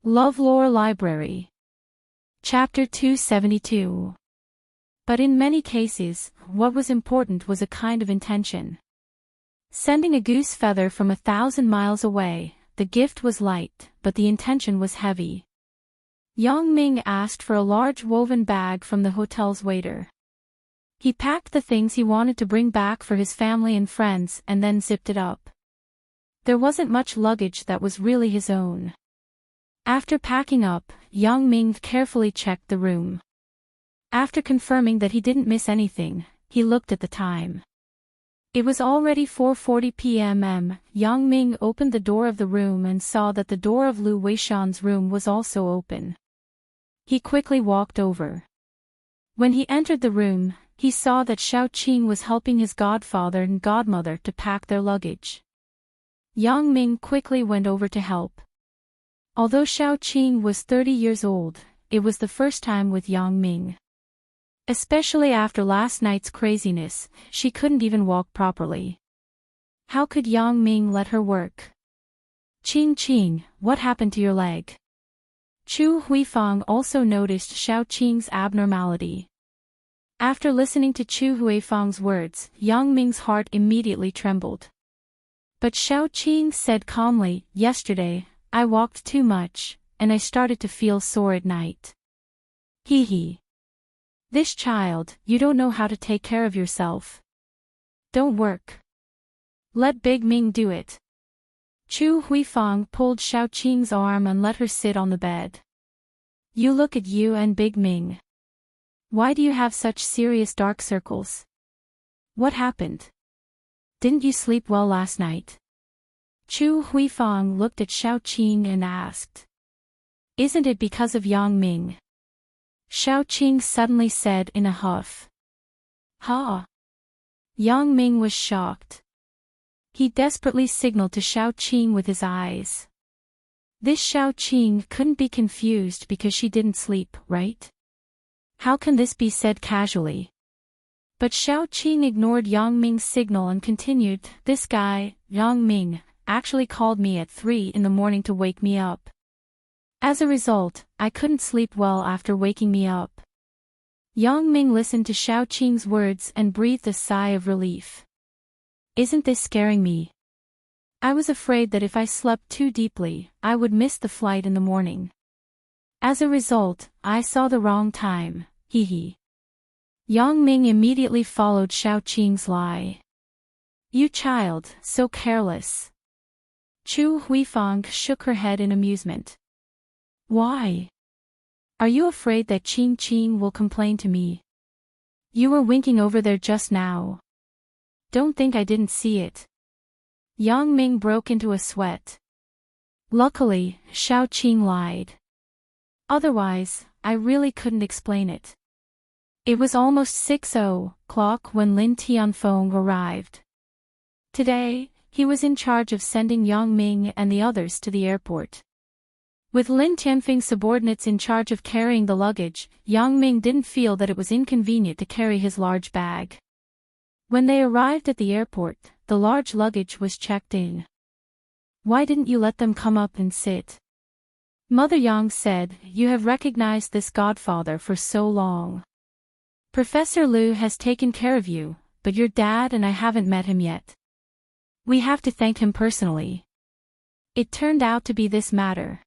LoveLore Library. Chapter 272. But in many cases, what was important was a kind of intention. Sending a goose feather from 1,000 miles away, the gift was light, but the intention was heavy. Yang Ming asked for a large woven bag from the hotel's waiter. He packed the things he wanted to bring back for his family and friends and then zipped it up. There wasn't much luggage that was really his own. After packing up, Yang Ming carefully checked the room. After confirming that he didn't miss anything, he looked at the time. It was already 4:40 p.m. Yang Ming opened the door of the room and saw that the door of Lu Weishan's room was also open. He quickly walked over. When he entered the room, he saw that Xiao Qing was helping his godfather and godmother to pack their luggage. Yang Ming quickly went over to help. Although Xiao Qing was 30 years old, it was the first time with Yang Ming. Especially after last night's craziness, she couldn't even walk properly. How could Yang Ming let her work? Qing, what happened to your leg? Chu Huifang also noticed Xiao Qing's abnormality. After listening to Chu Huifang's words, Yang Ming's heart immediately trembled. But Xiao Qing said calmly, "Yesterday, I walked too much, and I started to feel sore at night." Hee. This child, you don't know how to take care of yourself. Don't work. Let Big Ming do it. Chu Huifang pulled Xiao Qing's arm and let her sit on the bed. You look at you and Big Ming. Why do you have such serious dark circles? What happened? Didn't you sleep well last night? Chu Huifang looked at Xiao Qing and asked. Isn't it because of Yang Ming? Xiao Qing suddenly said in a huff. Ha! Yang Ming was shocked. He desperately signaled to Xiao Qing with his eyes. This Xiao Qing couldn't be confused because she didn't sleep, right? How can this be said casually? But Xiao Qing ignored Yang Ming's signal and continued, this guy, Yang Ming, actually called me at 3 in the morning to wake me up. As a result, I couldn't sleep well after waking me up. Yang Ming listened to Xiao Qing's words and breathed a sigh of relief. Isn't this scaring me? I was afraid that if I slept too deeply, I would miss the flight in the morning. As a result, I saw the wrong time, hee. Yang Ming immediately followed Xiao Qing's lie. You child, so careless. Chu Huifang shook her head in amusement. Why? Are you afraid that Qing will complain to me? You were winking over there just now. Don't think I didn't see it. Yang Ming broke into a sweat. Luckily, Xiao Qing lied. Otherwise, I really couldn't explain it. It was almost 6:00 when Lin Tianfeng arrived. Today, he was in charge of sending Yang Ming and the others to the airport. With Lin Tianfeng's subordinates in charge of carrying the luggage, Yang Ming didn't feel that it was inconvenient to carry his large bag. When they arrived at the airport, the large luggage was checked in. Why didn't you let them come up and sit? Mother Yang said, you have recognized this godfather for so long. Professor Liu has taken care of you, but your dad and I haven't met him yet. We have to thank him personally. It turned out to be this matter.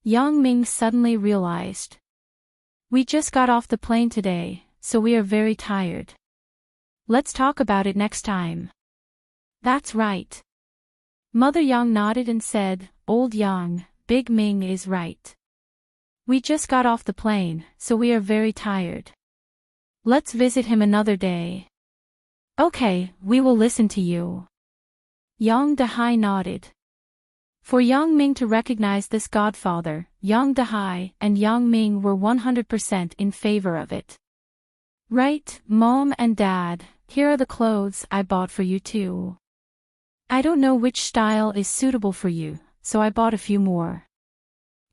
Yang Ming suddenly realized. We just got off the plane today, so we are very tired. Let's talk about it next time. That's right. Mother Yang nodded and said, Old Yang, Big Ming is right. We just got off the plane, so we are very tired. Let's visit him another day. Okay, we will listen to you. Yang Dehai nodded. For Yang Ming to recognize this godfather, Yang Dehai and Yang Ming were 100% in favor of it. Right, Mom and Dad, here are the clothes I bought for you too. I don't know which style is suitable for you, so I bought a few more.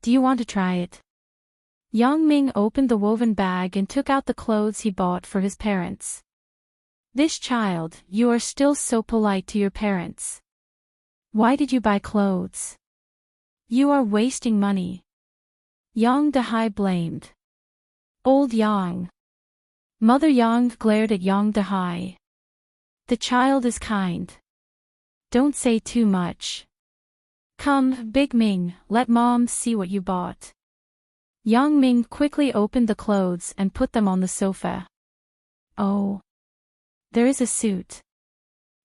Do you want to try it? Yang Ming opened the woven bag and took out the clothes he bought for his parents. This child, you are still so polite to your parents. Why did you buy clothes? You are wasting money. Yang Dehai blamed. Old Yang. Mother Yang glared at Yang Dehai. The child is kind. Don't say too much. Come, Big Ming, let Mom see what you bought. Yang Ming quickly opened the clothes and put them on the sofa. Oh. There is a suit.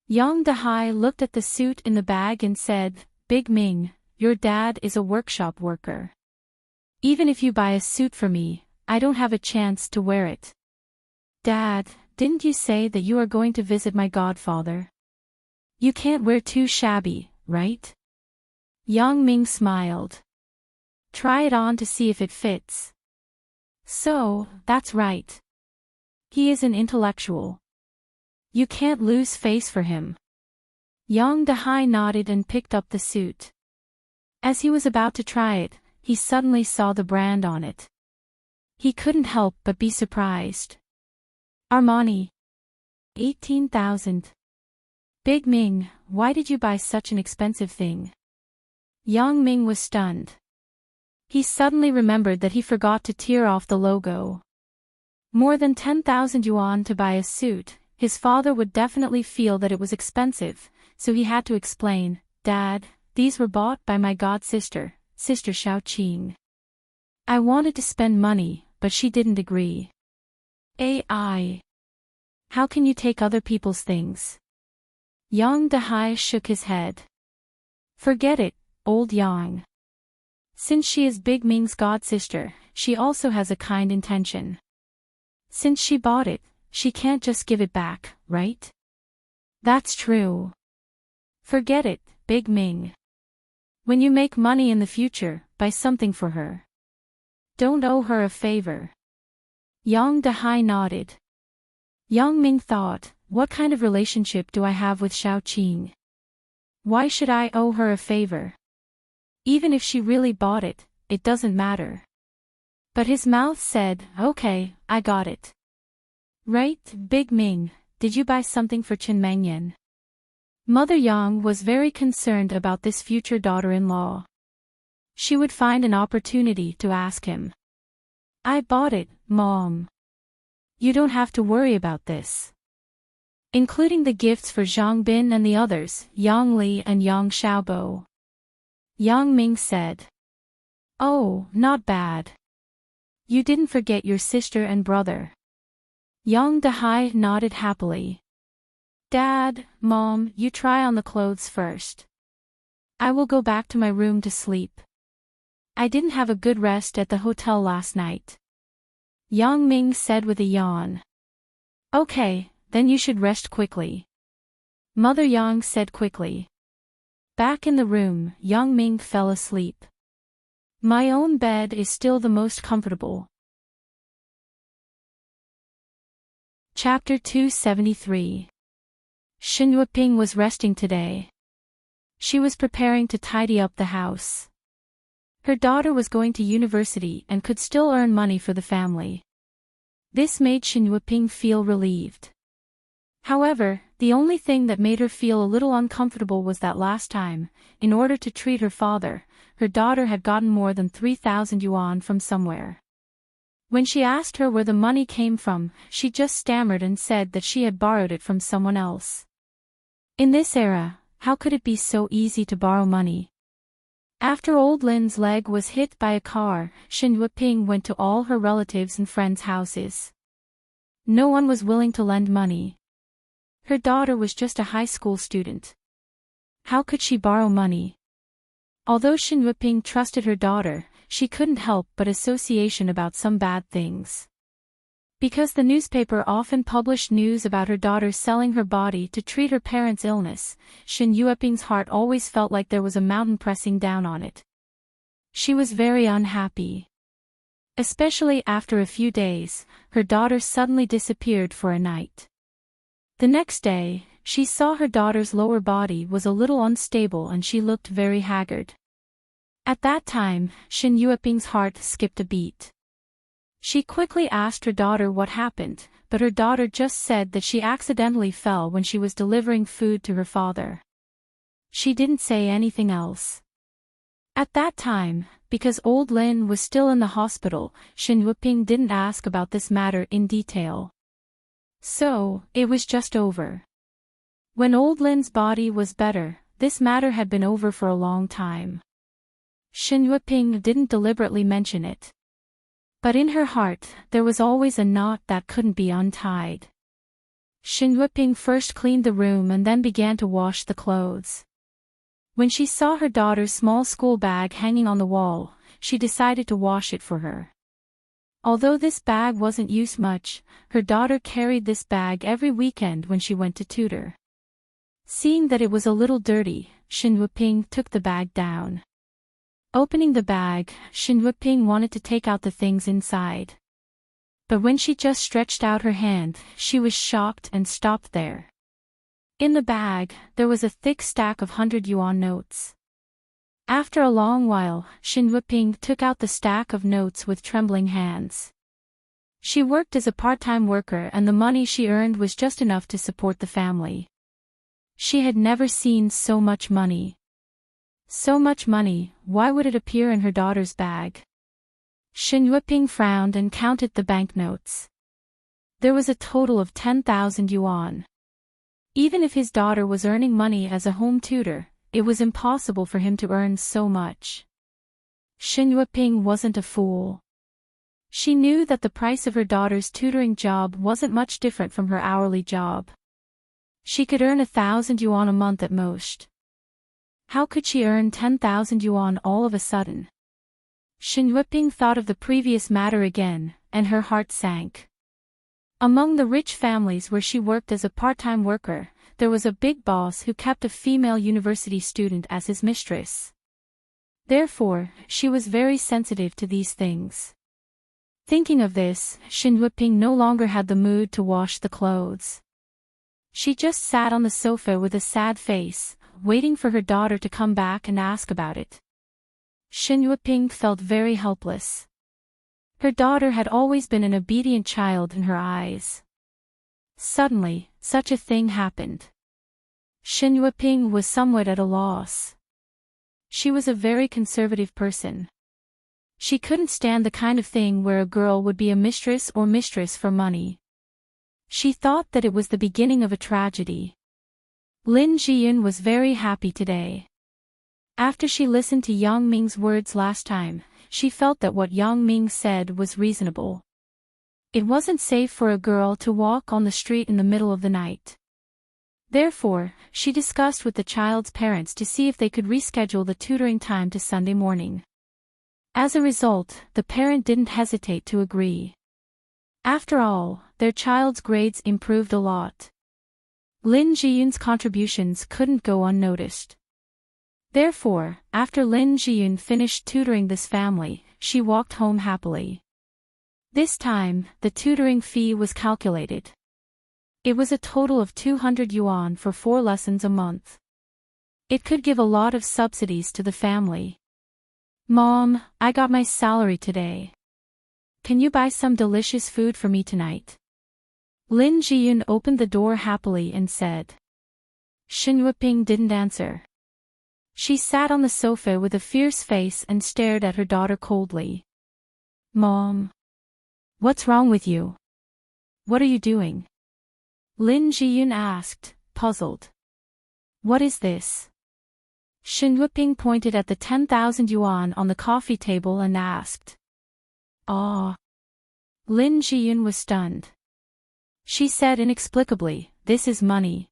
Yang Dehai looked at the suit in the bag and said, Big Ming, your dad is a workshop worker. Even if you buy a suit for me, I don't have a chance to wear it. Dad, didn't you say that you are going to visit my godfather? You can't wear too shabby, right? Yang Ming smiled. Try it on to see if it fits. So, that's right. He is an intellectual. You can't lose face for him. Yang Dehai nodded and picked up the suit. As he was about to try it, he suddenly saw the brand on it. He couldn't help but be surprised. Armani. 18,000. Big Ming, why did you buy such an expensive thing? Yang Ming was stunned. He suddenly remembered that he forgot to tear off the logo. More than 10,000 yuan to buy a suit, his father would definitely feel that it was expensive, so he had to explain, Dad, these were bought by my god-sister, Sister Xiaoqing. I wanted to spend money, but she didn't agree. AI. How can you take other people's things? Yang Dehai shook his head. Forget it, old Yang. Since she is Big Ming's god-sister, she also has a kind intention. Since she bought it, she can't just give it back, right? That's true. Forget it, Big Ming. When you make money in the future, buy something for her. Don't owe her a favor. Yang Dehai nodded. Yang Ming thought, what kind of relationship do I have with Xiaoqing? Why should I owe her a favor? Even if she really bought it, it doesn't matter. But his mouth said, okay, I got it. Right, Big Ming, did you buy something for Chen Mengyan? Mother Yang was very concerned about this future daughter-in-law. She would find an opportunity to ask him. I bought it, Mom. You don't have to worry about this. Including the gifts for Zhang Bin and the others, Yang Li and Yang Xiaobo. Yang Ming said. Oh, not bad. You didn't forget your sister and brother. Yang Dehai nodded happily. Dad, Mom, you try on the clothes first. I will go back to my room to sleep. I didn't have a good rest at the hotel last night. Yang Ming said with a yawn. Okay, then you should rest quickly. Mother Yang said quickly. Back in the room, Yang Ming fell asleep. My own bed is still the most comfortable. Chapter 273. Shen Yueping was resting today. She was preparing to tidy up the house. Her daughter was going to university and could still earn money for the family. This made Shen Yueping feel relieved. However, the only thing that made her feel a little uncomfortable was that last time, in order to treat her father, her daughter had gotten more than 3,000 yuan from somewhere. When she asked her where the money came from, she just stammered and said that she had borrowed it from someone else. In this era, how could it be so easy to borrow money? After old Lin's leg was hit by a car, Shen Yueping went to all her relatives and friends' houses. No one was willing to lend money. Her daughter was just a high school student. How could she borrow money? Although Shen Yueping trusted her daughter, she couldn't help but association about some bad things. Because the newspaper often published news about her daughter selling her body to treat her parents' illness, Shen Yueping's heart always felt like there was a mountain pressing down on it. She was very unhappy. Especially after a few days, her daughter suddenly disappeared for a night. The next day, she saw her daughter's lower body was a little unstable and she looked very haggard. At that time, Shen Yueping's heart skipped a beat. She quickly asked her daughter what happened, but her daughter just said that she accidentally fell when she was delivering food to her father. She didn't say anything else. At that time, because old Lin was still in the hospital, Shin Yuping didn't ask about this matter in detail. So, it was just over. When old Lin's body was better, this matter had been over for a long time. Shin Yuping didn't deliberately mention it. But in her heart, there was always a knot that couldn't be untied. Shin Yuping first cleaned the room and then began to wash the clothes. When she saw her daughter's small school bag hanging on the wall, she decided to wash it for her. Although this bag wasn't used much, her daughter carried this bag every weekend when she went to tutor. Seeing that it was a little dirty, Shin Yuping took the bag down. Opening the bag, Shin Yuping wanted to take out the things inside. But when she just stretched out her hand, she was shocked and stopped there. In the bag, there was a thick stack of 100 yuan notes. After a long while, Shin Yuping took out the stack of notes with trembling hands. She worked as a part-time worker and the money she earned was just enough to support the family. She had never seen so much money. So much money, why would it appear in her daughter's bag? Shin Yuping frowned and counted the banknotes. There was a total of 10,000 yuan. Even if his daughter was earning money as a home tutor, it was impossible for him to earn so much. Shin Yuping wasn't a fool. She knew that the price of her daughter's tutoring job wasn't much different from her hourly job. She could earn 1,000 yuan a month at most. How could she earn 10,000 yuan all of a sudden? Shin Yuping thought of the previous matter again, and her heart sank. Among the rich families where she worked as a part-time worker, there was a big boss who kept a female university student as his mistress. Therefore, she was very sensitive to these things. Thinking of this, Shin Yuping no longer had the mood to wash the clothes. She just sat on the sofa with a sad face, waiting for her daughter to come back and ask about it. Shin Yuping felt very helpless. Her daughter had always been an obedient child in her eyes. Suddenly, such a thing happened. Shin Yuping was somewhat at a loss. She was a very conservative person. She couldn't stand the kind of thing where a girl would be a mistress for money. She thought that it was the beginning of a tragedy. Lin Jiyun was very happy today. After she listened to Yang Ming's words last time, she felt that what Yang Ming said was reasonable. It wasn't safe for a girl to walk on the street in the middle of the night. Therefore, she discussed with the child's parents to see if they could reschedule the tutoring time to Sunday morning. As a result, the parent didn't hesitate to agree. After all, their child's grades improved a lot. Lin Jiyun's contributions couldn't go unnoticed. Therefore, after Lin Jiyun finished tutoring this family, she walked home happily. This time, the tutoring fee was calculated. It was a total of 200 yuan for 4 lessons a month. It could give a lot of subsidies to the family. Mom, I got my salary today. Can you buy some delicious food for me tonight? Lin Jiyun opened the door happily and said. Shin Yuping didn't answer. She sat on the sofa with a fierce face and stared at her daughter coldly. Mom. What's wrong with you? What are you doing? Lin Jiyun asked, puzzled. What is this? Shin Yuping pointed at the 10,000 yuan on the coffee table and asked. Ah. Lin Jiyun was stunned. She said inexplicably, this is money.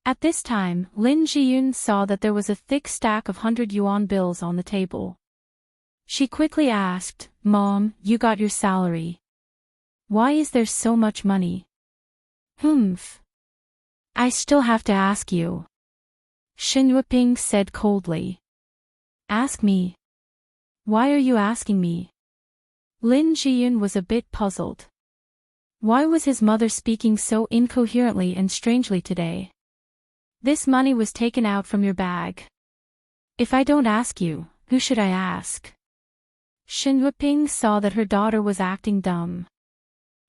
At this time, Lin Jiyun saw that there was a thick stack of 100 yuan bills on the table. She quickly asked, Mom, you got your salary. Why is there so much money? Humph. I still have to ask you. Shin Yuping said coldly. Ask me. Why are you asking me? Lin Jiyun was a bit puzzled. Why was his mother speaking so incoherently and strangely today? This money was taken out from your bag. If I don't ask you, who should I ask? Shin Yuping saw that her daughter was acting dumb.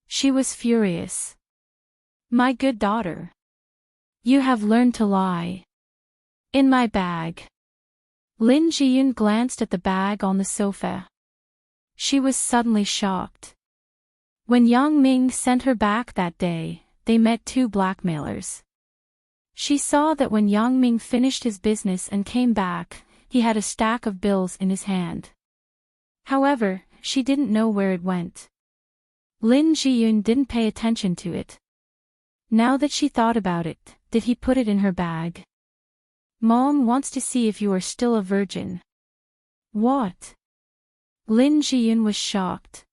She was furious. My good daughter. You have learned to lie. In my bag. Lin Jiyun glanced at the bag on the sofa. She was suddenly shocked. When Yang Ming sent her back that day, they met two blackmailers. She saw that when Yang Ming finished his business and came back, he had a stack of bills in his hand. However, she didn't know where it went. Lin Jiyun didn't pay attention to it. Now that she thought about it, did he put it in her bag? Mom wants to see if you are still a virgin. What? Lin Jiyun was shocked.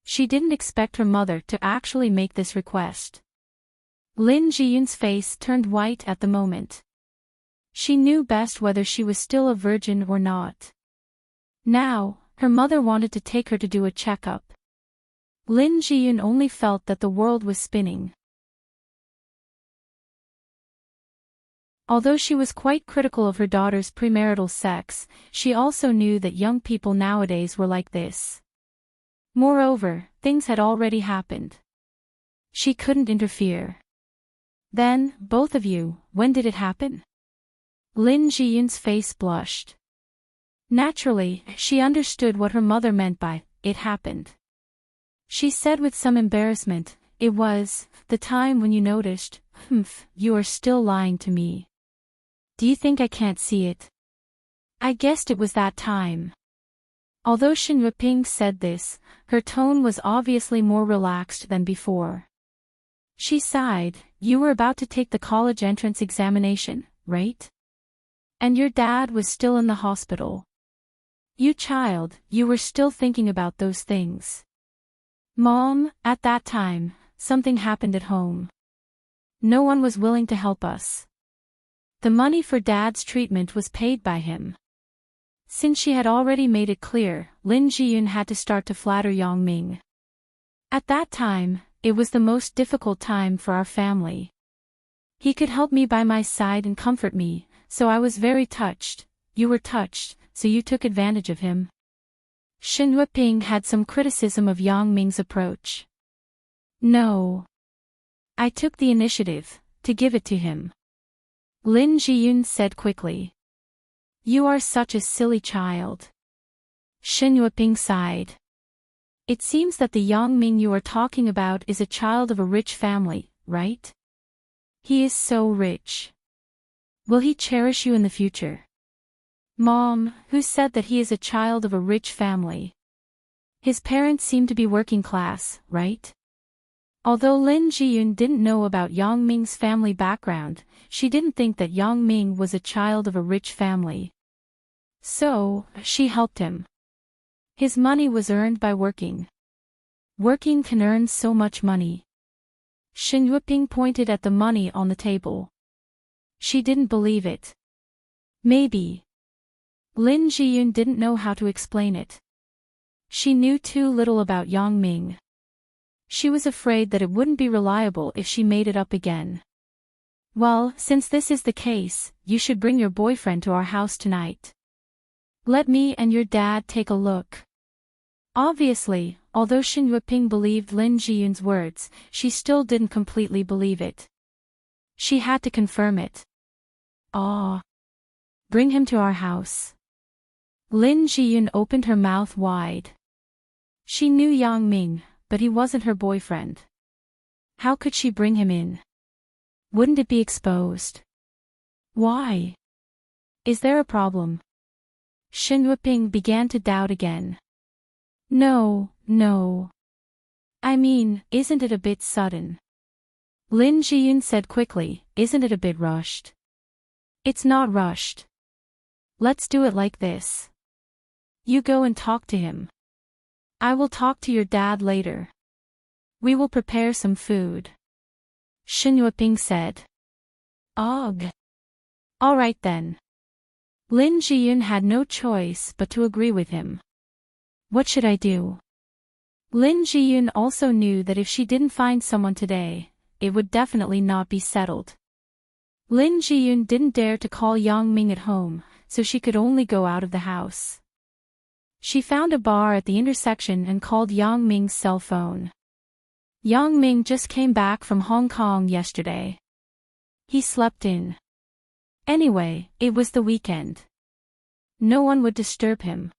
She didn't expect her mother to actually make this request. Lin Jiyun's face turned white at the moment. She knew best whether she was still a virgin or not. Now, her mother wanted to take her to do a checkup. Lin Jiyun only felt that the world was spinning. Although she was quite critical of her daughter's premarital sex, she also knew that young people nowadays were like this. Moreover, things had already happened. She couldn't interfere. Then, both of you, when did it happen? Lin Jiyun's face blushed. Naturally, she understood what her mother meant by, "it happened." She said with some embarrassment, "It was, the time when you noticed, you are still lying to me. Do you think I can't see it? I guessed it was that time." Although Shen Yuping said this, her tone was obviously more relaxed than before. She sighed. "You were about to take the college entrance examination, right? And your dad was still in the hospital. You child, you were still thinking about those things. Mom, at that time, something happened at home. No one was willing to help us. The money for Dad's treatment was paid by him." Since she had already made it clear, Lin Jiyun had to start to flatter Yang Ming. "At that time, it was the most difficult time for our family. He could help me by my side and comfort me, so I was very touched. You were touched, so you took advantage of him." Shen Yuping had some criticism of Yang Ming's approach. "No. I took the initiative, to give it to him," Lin Jiyun said quickly. "You are such a silly child." Shen Yuping sighed. "It seems that the Yang Ming you are talking about is a child of a rich family, right? He is so rich. Will he cherish you in the future?" "Mom, who said that he is a child of a rich family? His parents seem to be working class, right?" Although Lin Jiyun didn't know about Yang Ming's family background, she didn't think that Yang Ming was a child of a rich family. So, she helped him. His money was earned by working. Working can earn so much money. Shen Yuping pointed at the money on the table. She didn't believe it. Maybe. Lin Jiyun didn't know how to explain it. She knew too little about Yang Ming. She was afraid that it wouldn't be reliable if she made it up again. "Well, since this is the case, you should bring your boyfriend to our house tonight. Let me and your dad take a look." Obviously, although Shen Yuping believed Lin Jiyun's words, she still didn't completely believe it. She had to confirm it. "Ah. Bring him to our house." Lin Jiyun opened her mouth wide. She knew Yang Ming, but he wasn't her boyfriend. How could she bring him in? Wouldn't it be exposed? Why? Is there a problem? Shen Yuping began to doubt again. No. I mean, isn't it a bit sudden? Lin Jiyun said quickly, "Isn't it a bit rushed?" "It's not rushed. Let's do it like this. You go and talk to him. I will talk to your dad later. We will prepare some food," Shen Yuping said. "Ugh. All right then." Lin Jiyun had no choice but to agree with him. What should I do? Lin Jiyun also knew that if she didn't find someone today, it would definitely not be settled. Lin Jiyun didn't dare to call Yang Ming at home, so she could only go out of the house. She found a bar at the intersection and called Yang Ming's cell phone. Yang Ming just came back from Hong Kong yesterday. He slept in. Anyway, it was the weekend. no one would disturb him.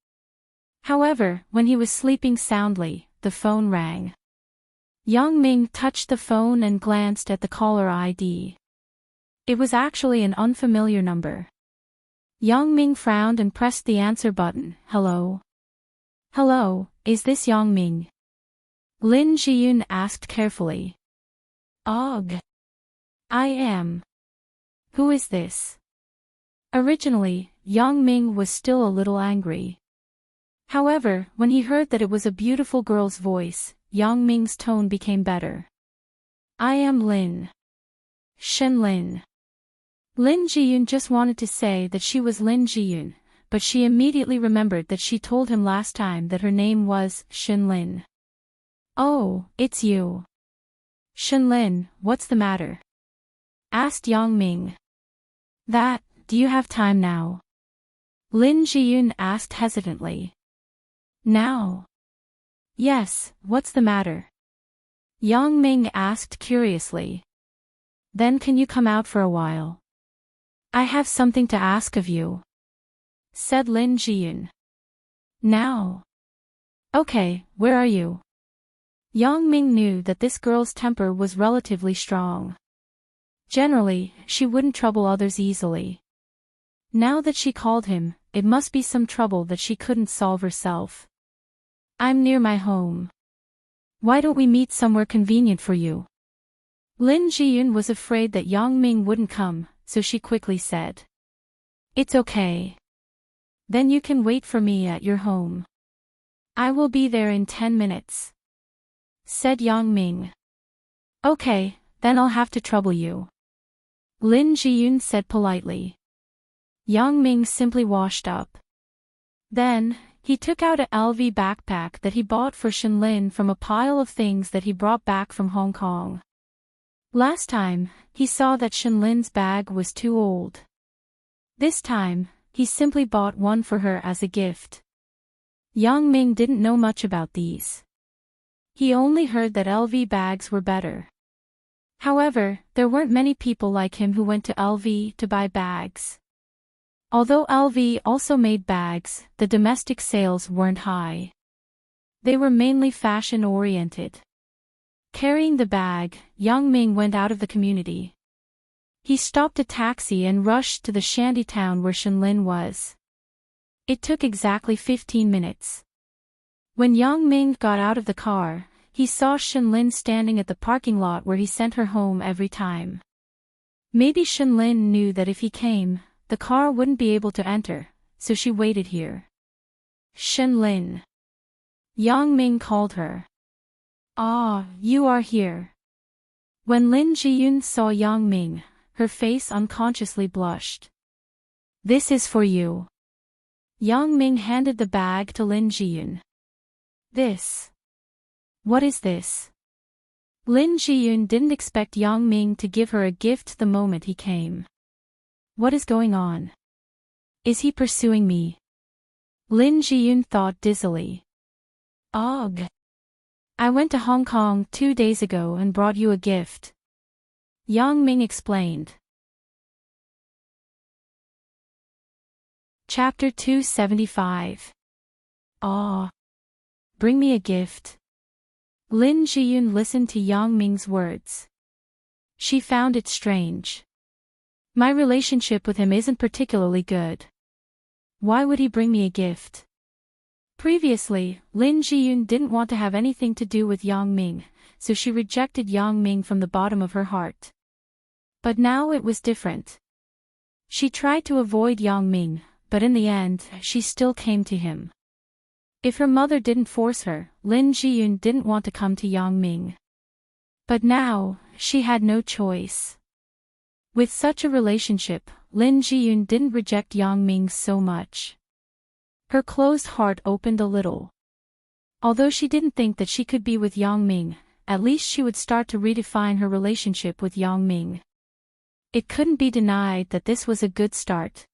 However, when he was sleeping soundly, the phone rang. Yang Ming touched the phone and glanced at the caller ID. It was actually an unfamiliar number. Yang Ming frowned and pressed the answer button. Hello? Hello, is this Yang Ming? Lin Jiyun asked carefully. Ugh. I am. Who is this? Originally, Yang Ming was still a little angry. However, when he heard that it was a beautiful girl's voice, Yang Ming's tone became better. I am Lin. Shen Lin. Lin Jiyun just wanted to say that she was Lin Jiyun, but she immediately remembered that she told him last time that her name was Shen Lin. Oh, it's you. Shen Lin, what's the matter? Asked Yang Ming. Do you have time now? Lin Jiyun asked hesitantly. Now? Yes, what's the matter? Yang Ming asked curiously. Then can you come out for a while? I have something to ask of you, said Lin Jiyun. Now? Okay, where are you? Yang Ming knew that this girl's temper was relatively strong. Generally, she wouldn't trouble others easily. Now that she called him, it must be some trouble that she couldn't solve herself. I'm near my home. Why don't we meet somewhere convenient for you? Lin Jiyun was afraid that Yang Ming wouldn't come, so she quickly said. It's okay. Then you can wait for me at your home. I will be there in 10 minutes. Said Yang Ming. Okay, then I'll have to trouble you. Lin Jiyun said politely. Yang Ming simply washed up. Then, he took out a LV backpack that he bought for Shen Lin from a pile of things that he brought back from Hong Kong. Last time, he saw that Shen Lin's bag was too old. This time, he simply bought one for her as a gift. Yang Ming didn't know much about these. He only heard that LV bags were better. However, there weren't many people like him who went to LV to buy bags. Although LV also made bags, the domestic sales weren't high. They were mainly fashion-oriented. Carrying the bag, Yang Ming went out of the community. He stopped a taxi and rushed to the shanty town where Shen Lin was. It took exactly 15 minutes. When Yang Ming got out of the car, he saw Shen Lin standing at the parking lot where he sent her home every time. Maybe Shen Lin knew that if he came, the car wouldn't be able to enter, so she waited here. Shen Lin. Yang Ming called her. Ah, you are here. When Lin Jiyun saw Yang Ming, her face unconsciously blushed. This is for you. Yang Ming handed the bag to Lin Jiyun. This. What is this? Lin Jiyun didn't expect Yang Ming to give her a gift the moment he came. What is going on? Is he pursuing me? Lin Jiyun thought dizzily. Ugh. I went to Hong Kong 2 days ago and brought you a gift. Yang Ming explained. Chapter 275. Ah. Bring me a gift. Lin Jiyun listened to Yang Ming's words. She found it strange. My relationship with him isn't particularly good. Why would he bring me a gift? Previously, Lin Jiyun didn't want to have anything to do with Yang Ming, so she rejected Yang Ming from the bottom of her heart. But now it was different. She tried to avoid Yang Ming, but in the end, she still came to him. If her mother didn't force her, Lin Jiyun didn't want to come to Yang Ming. But now, she had no choice. With such a relationship, Lin Jiyun didn't reject Yang Ming so much. Her closed heart opened a little. Although she didn't think that she could be with Yang Ming, at least she would start to redefine her relationship with Yang Ming. It couldn't be denied that this was a good start.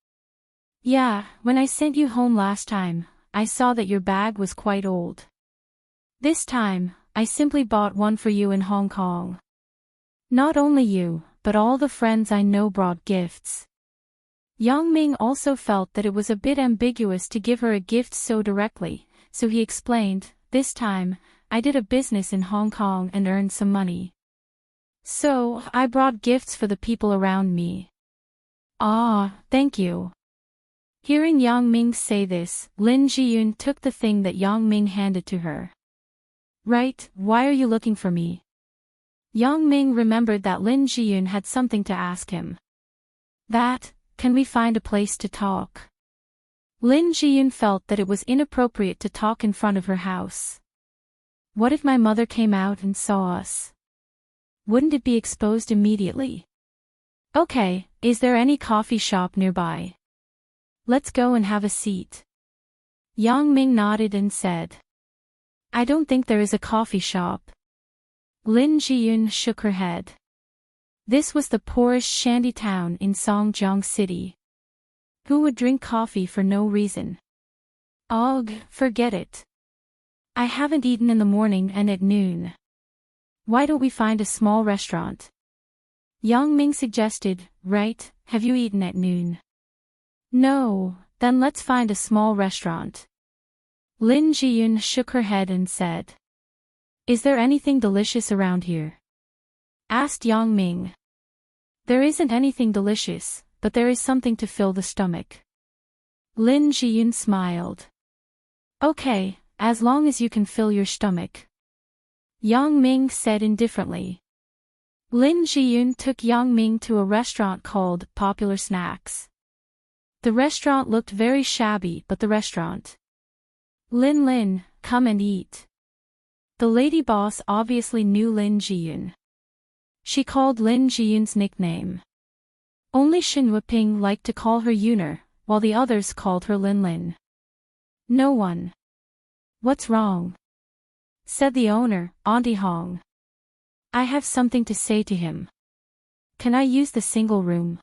Yeah, when I sent you home last time, I saw that your bag was quite old. This time, I simply bought one for you in Hong Kong. Not only you, but all the friends I know brought gifts. Yang Ming also felt that it was a bit ambiguous to give her a gift so directly, so he explained, "This time, I did a business in Hong Kong and earned some money. So, I brought gifts for the people around me." "Ah, thank you." Hearing Yang Ming say this, Lin Jiyun took the thing that Yang Ming handed to her. "Right, why are you looking for me?" Yang Ming remembered that Lin Jiyun had something to ask him. Can we find a place to talk?" Lin Jiyun felt that it was inappropriate to talk in front of her house. What if my mother came out and saw us? Wouldn't it be exposed immediately? "Okay, is there any coffee shop nearby? Let's go and have a seat." Yang Ming nodded and said, "I don't think there is a coffee shop." Lin Jiyun shook her head. This was the poorest shanty town in Songjiang City. Who would drink coffee for no reason? Ugh, forget it. I haven't eaten in the morning and at noon. Why don't we find a small restaurant? Yang Ming suggested, "Right, have you eaten at noon?" "No, then let's find a small restaurant." Lin Jiyun shook her head and said, "Is there anything delicious around here?" asked Yang Ming. "There isn't anything delicious, but there is something to fill the stomach." Lin Jiyun smiled. "Okay, as long as you can fill your stomach," Yang Ming said indifferently. Lin Jiyun took Yang Ming to a restaurant called Popular Snacks. The restaurant looked very shabby, but the restaurant. Lin, come and eat." The lady boss obviously knew Lin Jiyun. She called Lin Jiyun's nickname. Only Shen Wuping liked to call her Yuner, while the others called her Lin. "No one." "What's wrong?" said the owner, Auntie Hong. "I have something to say to him. Can I use the single room?"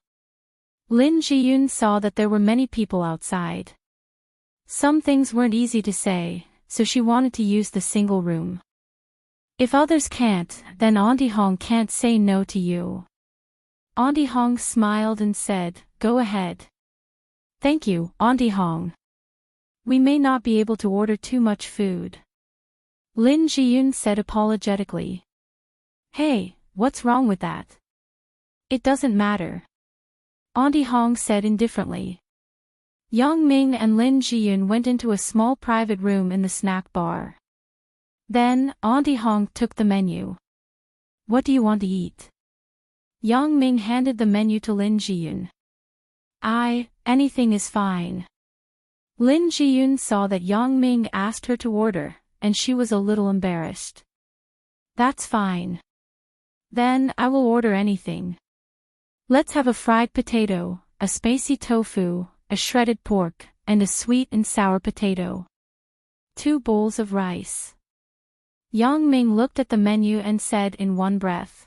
Lin Jiyun saw that there were many people outside. Some things weren't easy to say, so she wanted to use the single room. "If others can't, then Auntie Hong can't say no to you." Auntie Hong smiled and said, "Go ahead." "Thank you, Auntie Hong. We may not be able to order too much food." Lin Jiyun said apologetically. "Hey, what's wrong with that?" "It doesn't matter," Auntie Hong said indifferently. Yang Ming and Lin Jiyun went into a small private room in the snack bar. Then, Auntie Hong took the menu. "What do you want to eat?" Yang Ming handed the menu to Lin Jiyun. Anything is fine." Lin Jiyun saw that Yang Ming asked her to order, and she was a little embarrassed. "That's fine. Then, I will order anything. Let's have a fried potato, a spicy tofu, a shredded pork, and a sweet and sour potato. 2 bowls of rice." Yang Ming looked at the menu and said in one breath,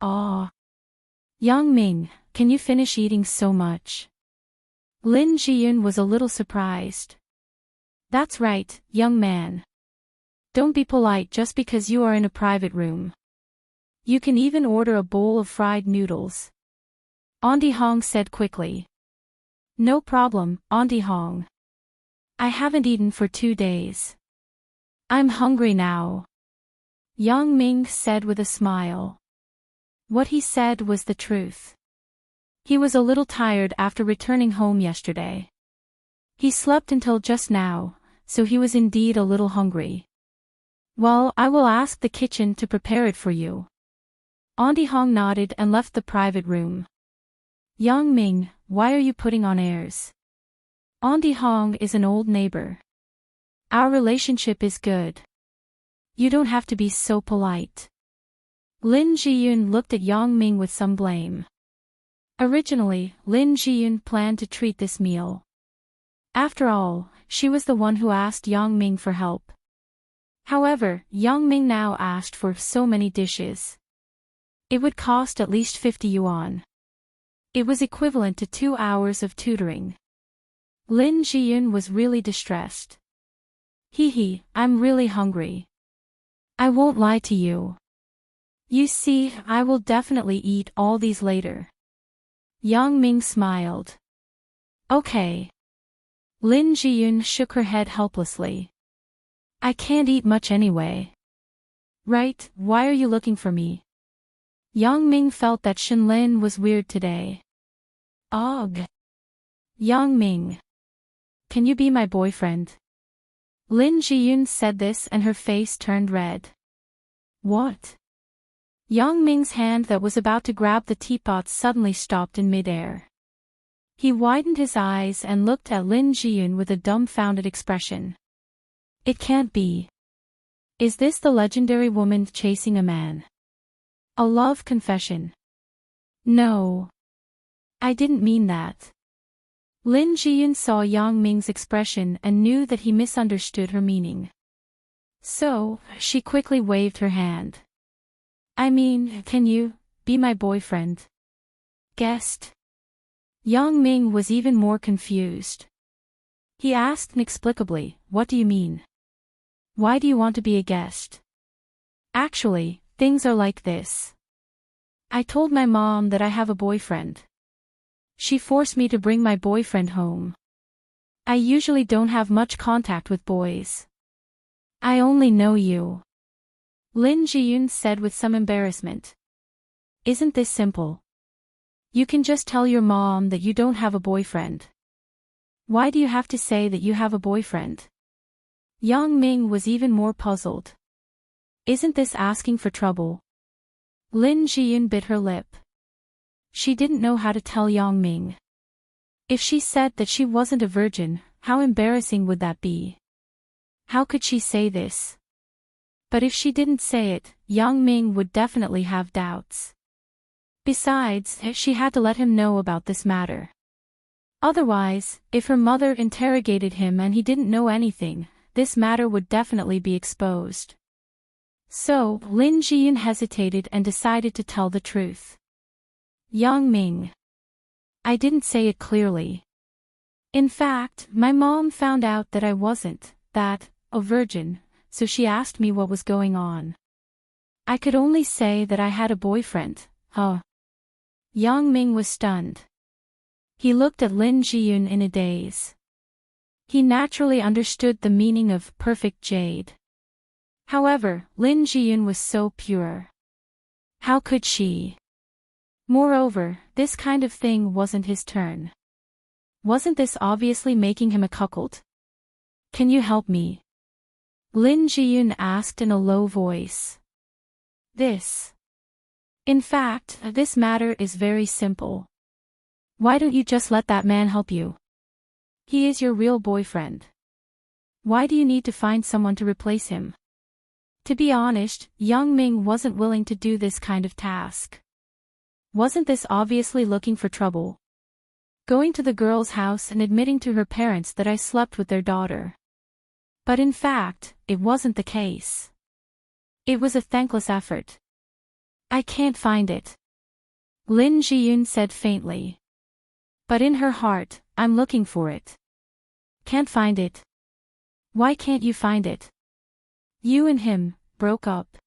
"Aw. Yang Ming, can you finish eating so much?" Lin Jiyun was a little surprised. "That's right, young man. Don't be polite just because you are in a private room. You can even order a bowl of fried noodles," Auntie Hong said quickly. "No problem, Auntie Hong. I haven't eaten for 2 days. I'm hungry now," Yang Ming said with a smile. What he said was the truth. He was a little tired after returning home yesterday. He slept until just now, so he was indeed a little hungry. "Well, I will ask the kitchen to prepare it for you." Auntie Hong nodded and left the private room. "Yang Ming, why are you putting on airs? Auntie Hong is an old neighbor. Our relationship is good. You don't have to be so polite." Lin Jiyun looked at Yang Ming with some blame. Originally, Lin Jiyun planned to treat this meal. After all, she was the one who asked Yang Ming for help. However, Yang Ming now asked for so many dishes. It would cost at least 50 yuan. It was equivalent to 2 hours of tutoring. Lin Jiyun was really distressed. I'm really hungry. I won't lie to you. You see, I will definitely eat all these later." Yang Ming smiled. Okay. Lin Jiyun shook her head helplessly. I can't eat much anyway. Right, why are you looking for me? Yang Ming felt that Shinlin was weird today. Ugh. Yang Ming. Can you be my boyfriend? Lin Jiyun said this and her face turned red. What? Yang Ming's hand that was about to grab the teapot suddenly stopped in midair. He widened his eyes and looked at Lin Jiyun with a dumbfounded expression. It can't be. Is this the legendary woman chasing a man? A love confession? No. I didn't mean that. Lin Jiyun saw Yang Ming's expression and knew that he misunderstood her meaning. So, she quickly waved her hand. I mean, can you be my boyfriend? Guest? Yang Ming was even more confused. He asked inexplicably, what do you mean? Why do you want to be a guest? Actually, things are like this. I told my mom that I have a boyfriend. She forced me to bring my boyfriend home. I usually don't have much contact with boys. I only know you. Lin Jiyun said with some embarrassment. Isn't this simple? You can just tell your mom that you don't have a boyfriend. Why do you have to say that you have a boyfriend? Yang Ming was even more puzzled. Isn't this asking for trouble? Lin Jiyun bit her lip. She didn't know how to tell Yang Ming. If she said that she wasn't a virgin, how embarrassing would that be? How could she say this? But if she didn't say it, Yang Ming would definitely have doubts. Besides, she had to let him know about this matter. Otherwise, if her mother interrogated him and he didn't know anything, this matter would definitely be exposed. So, Lin Jiyun hesitated and decided to tell the truth. Yang Ming. I didn't say it clearly. In fact, my mom found out that I wasn't a virgin, so she asked me what was going on. I could only say that I had a boyfriend, Yang Ming was stunned. He looked at Lin Jiyun in a daze. He naturally understood the meaning of perfect jade. However, Lin Jiyun was so pure. How could she? Moreover, this kind of thing wasn't his turn. Wasn't this obviously making him a cuckold? Can you help me? Lin Jiyun asked in a low voice. In fact, this matter is very simple. Why don't you just let that man help you? He is your real boyfriend. Why do you need to find someone to replace him? To be honest, Yang Ming wasn't willing to do this kind of task. Wasn't this obviously looking for trouble? Going to the girl's house and admitting to her parents that I slept with their daughter. But in fact, it wasn't the case. It was a thankless effort. I can't find it. Lin Jiyun said faintly. But in her heart, I'm looking for it. Can't find it. Why can't you find it? You and him broke up.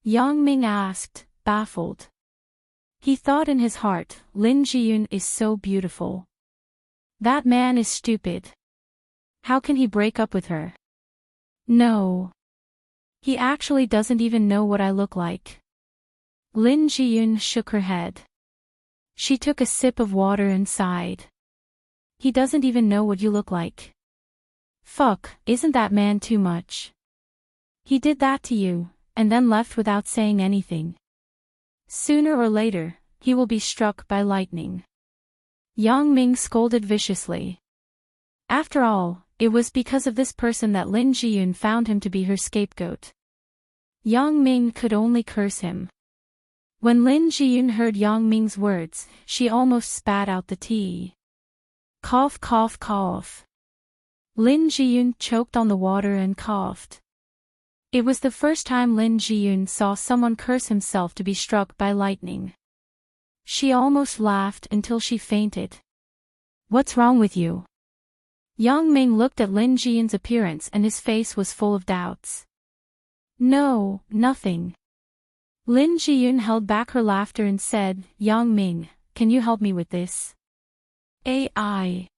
Yang Ming asked, baffled. He thought in his heart, Lin Jiyun is so beautiful. That man is stupid. How can he break up with her? No. He actually doesn't even know what I look like. Lin Jiyun shook her head. She took a sip of water and sighed. He doesn't even know what you look like. Fuck, isn't that man too much? He did that to you, and then left without saying anything. Sooner or later, he will be struck by lightning. Yang Ming scolded viciously. After all, it was because of this person that Lin Jiyun found him to be her scapegoat. Yang Ming could only curse him. When Lin Jiyun heard Yang Ming's words, she almost spat out the tea. Cough, cough, cough. Lin Jiyun choked on the water and coughed. It was the first time Lin Jiyun saw someone curse himself to be struck by lightning. She almost laughed until she fainted. What's wrong with you? Yang Ming looked at Lin Jiyun's appearance and his face was full of doubts. No, nothing. Lin Jiyun held back her laughter and said, Yang Ming, can you help me with this? AI.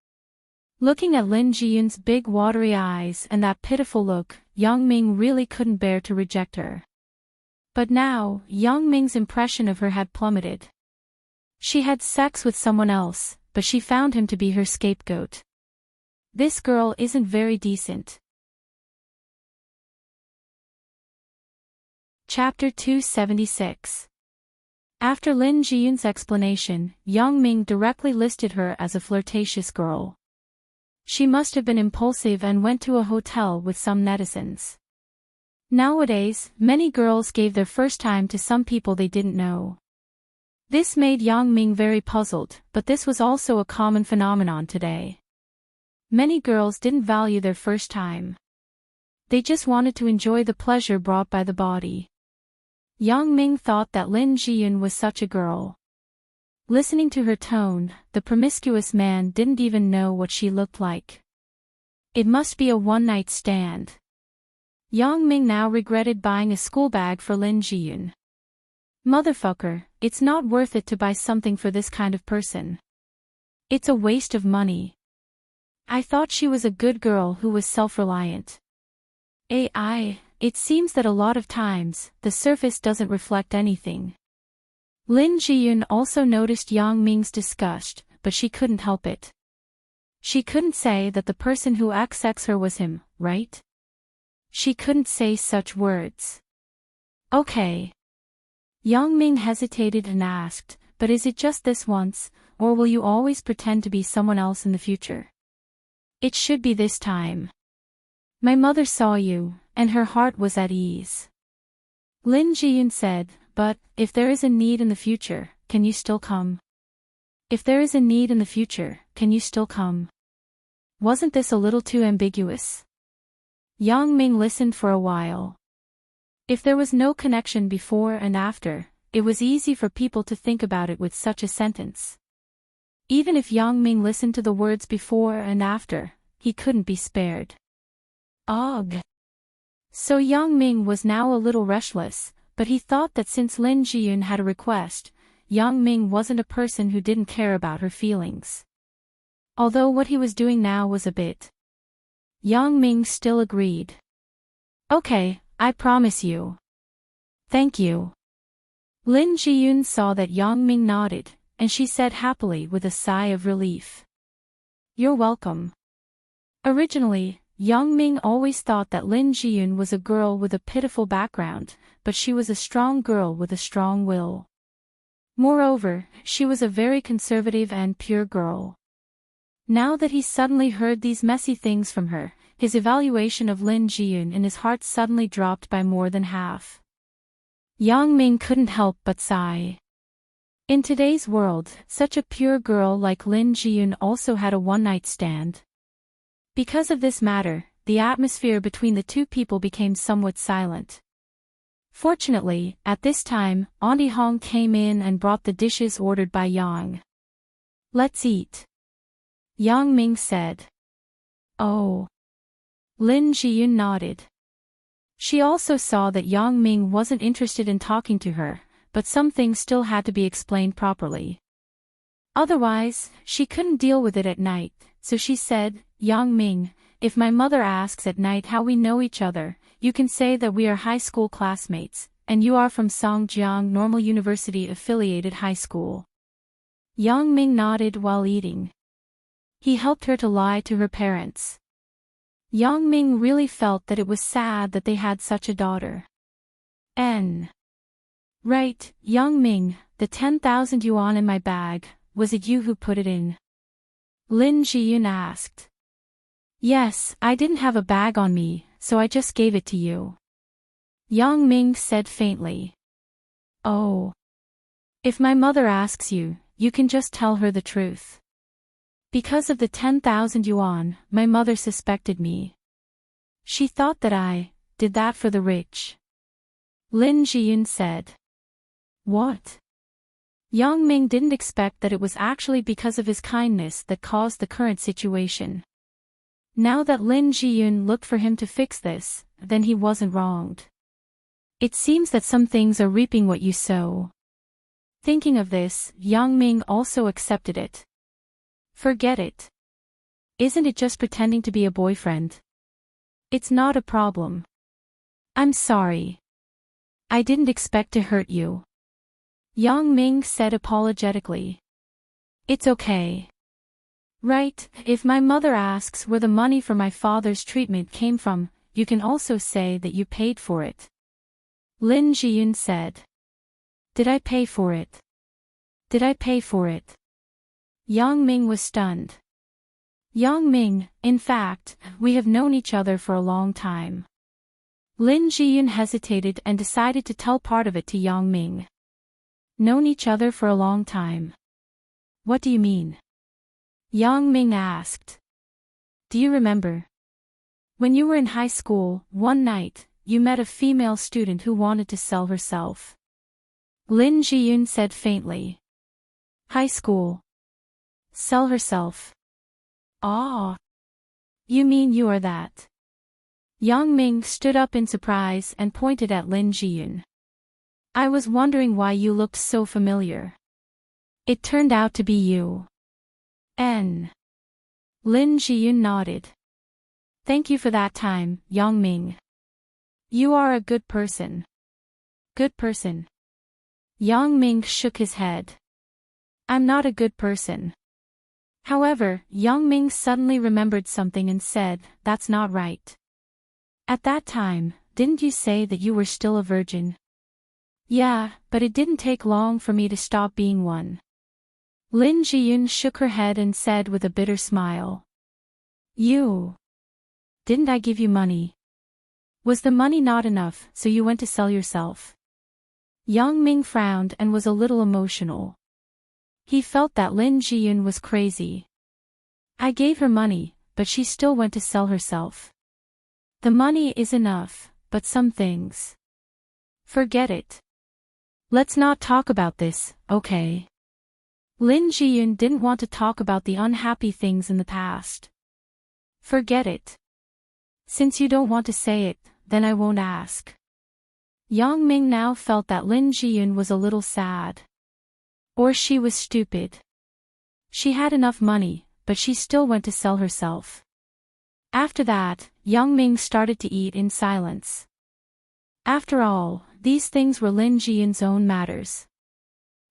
Looking at Lin Jiyun's big watery eyes and that pitiful look, Yang Ming really couldn't bear to reject her. But now, Yang Ming's impression of her had plummeted. She had sex with someone else, but she found him to be her scapegoat. This girl isn't very decent. Chapter 276. After Lin Jiyun's explanation, Yang Ming directly listed her as a flirtatious girl. She must have been impulsive and went to a hotel with some netizens. Nowadays, many girls gave their first time to some people they didn't know. This made Yang Ming very puzzled, but this was also a common phenomenon today. Many girls didn't value their first time. They just wanted to enjoy the pleasure brought by the body. Yang Ming thought that Lin Jiyun was such a girl. Listening to her tone, the promiscuous man didn't even know what she looked like. It must be a one-night stand. Yang Ming now regretted buying a school bag for Lin Jiyun. Motherfucker, it's not worth it to buy something for this kind of person. It's a waste of money. I thought she was a good girl who was self-reliant. It seems that a lot of times, the surface doesn't reflect anything. Lin Jiyun also noticed Yang Ming's disgust, but she couldn't help it. She couldn't say that the person who XX her was him, right? She couldn't say such words. Okay. Yang Ming hesitated and asked, but is it just this once, or will you always pretend to be someone else in the future? It should be this time. My mother saw you, and her heart was at ease. Lin Jiyun said, but, if there is a need in the future, can you still come? If there is a need in the future, can you still come? Wasn't this a little too ambiguous? Yang Ming listened for a while. If there was no connection before and after, it was easy for people to think about it with such a sentence. Even if Yang Ming listened to the words before and after, he couldn't be spared. Ugh. So Yang Ming was now a little restless, but he thought that since Lin Jiyun had a request, Yang Ming wasn't a person who didn't care about her feelings. Although what he was doing now was a bit. Yang Ming still agreed. Okay, I promise you. Thank you. Lin Jiyun saw that Yang Ming nodded, and she said happily with a sigh of relief. You're welcome. Originally, Yang Ming always thought that Lin Jiyun was a girl with a pitiful background, but she was a strong girl with a strong will. Moreover, she was a very conservative and pure girl. Now that he suddenly heard these messy things from her, his evaluation of Lin Jiyun in his heart suddenly dropped by more than half. Yang Ming couldn't help but sigh. In today's world, such a pure girl like Lin Jiyun also had a one-night stand. Because of this matter, the atmosphere between the two people became somewhat silent. Fortunately, at this time, Auntie Hong came in and brought the dishes ordered by Yang. Let's eat. Yang Ming said. Oh. Lin Jiyun nodded. She also saw that Yang Ming wasn't interested in talking to her, but some things still had to be explained properly. Otherwise, she couldn't deal with it at night, so she said, Yang Ming, if my mother asks at night how we know each other, you can say that we are high school classmates, and you are from Songjiang Normal University affiliated high school. Yang Ming nodded while eating. He helped her to lie to her parents. Yang Ming really felt that it was sad that they had such a daughter. Right, Yang Ming, the 10,000 yuan in my bag, was it you who put it in? Lin Jiyun asked. Yes, I didn't have a bag on me, so I just gave it to you. Yang Ming said faintly. Oh. If my mother asks you, you can just tell her the truth. Because of the 10,000 yuan, my mother suspected me. She thought that I did that for the rich. Lin Jiyun said. What? Yang Ming didn't expect that it was actually because of his kindness that caused the current situation. Now that Lin Jiyun looked for him to fix this, then he wasn't wronged. It seems that some things are reaping what you sow. Thinking of this, Yang Ming also accepted it. Forget it. Isn't it just pretending to be a boyfriend? It's not a problem. I'm sorry. I didn't expect to hurt you. Yang Ming said apologetically. It's okay. Right, if my mother asks where the money for my father's treatment came from, you can also say that you paid for it. Lin Jiyun said. Did I pay for it? Did I pay for it? Yang Ming was stunned. Yang Ming, in fact, we have known each other for a long time. Lin Jiyun hesitated and decided to tell part of it to Yang Ming. Known each other for a long time. What do you mean? Yang Ming asked. Do you remember? When you were in high school, one night, you met a female student who wanted to sell herself. Lin Jiyun said faintly. High school. Sell herself. Ah. You mean you are that? Yang Ming stood up in surprise and pointed at Lin Jiyun. I was wondering why you looked so familiar. It turned out to be you. Lin Jiyun nodded. Thank you for that time, Yang Ming. You are a good person. Good person. Yang Ming shook his head. I'm not a good person. However, Yang Ming suddenly remembered something and said, that's not right. At that time, didn't you say that you were still a virgin? Yeah, but it didn't take long for me to stop being one. Lin Jiyun shook her head and said with a bitter smile. Didn't I give you money? Was the money not enough, so you went to sell yourself? Yang Ming frowned and was a little emotional. He felt that Lin Jiyun was crazy. I gave her money, but she still went to sell herself. The money is enough, but some things. Forget it. Let's not talk about this, okay? Lin Jiyun didn't want to talk about the unhappy things in the past. Forget it. Since you don't want to say it, then I won't ask. Yang Ming now felt that Lin Jiyun was a little sad. Or she was stupid. She had enough money, but she still went to sell herself. After that, Yang Ming started to eat in silence. After all, these things were Lin Jiyun's own matters.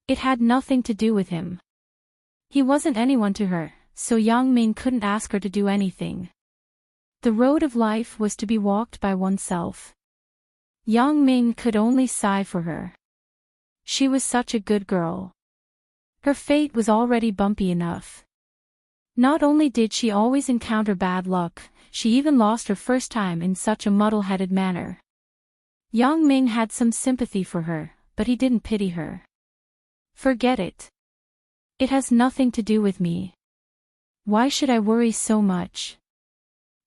It had nothing to do with him. He wasn't anyone to her, so Yang Ming couldn't ask her to do anything. The road of life was to be walked by oneself. Yang Ming could only sigh for her. She was such a good girl. Her fate was already bumpy enough. Not only did she always encounter bad luck, she even lost her first time in such a muddle-headed manner. Yang Ming had some sympathy for her, but he didn't pity her. Forget it. It has nothing to do with me. Why should I worry so much?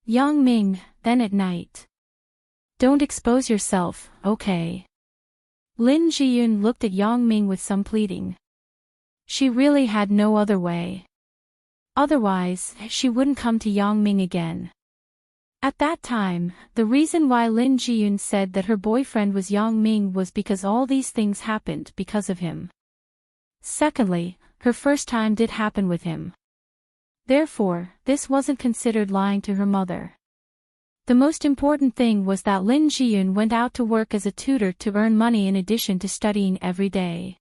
Yang Ming, then at night. Don't expose yourself, okay? Lin Jiyun looked at Yang Ming with some pleading. She really had no other way. Otherwise, she wouldn't come to Yang Ming again. At that time, the reason why Lin Jiyun said that her boyfriend was Yang Ming was because all these things happened because of him. Secondly, her first time did happen with him. Therefore, this wasn't considered lying to her mother. The most important thing was that Lin Jiyun went out to work as a tutor to earn money in addition to studying every day.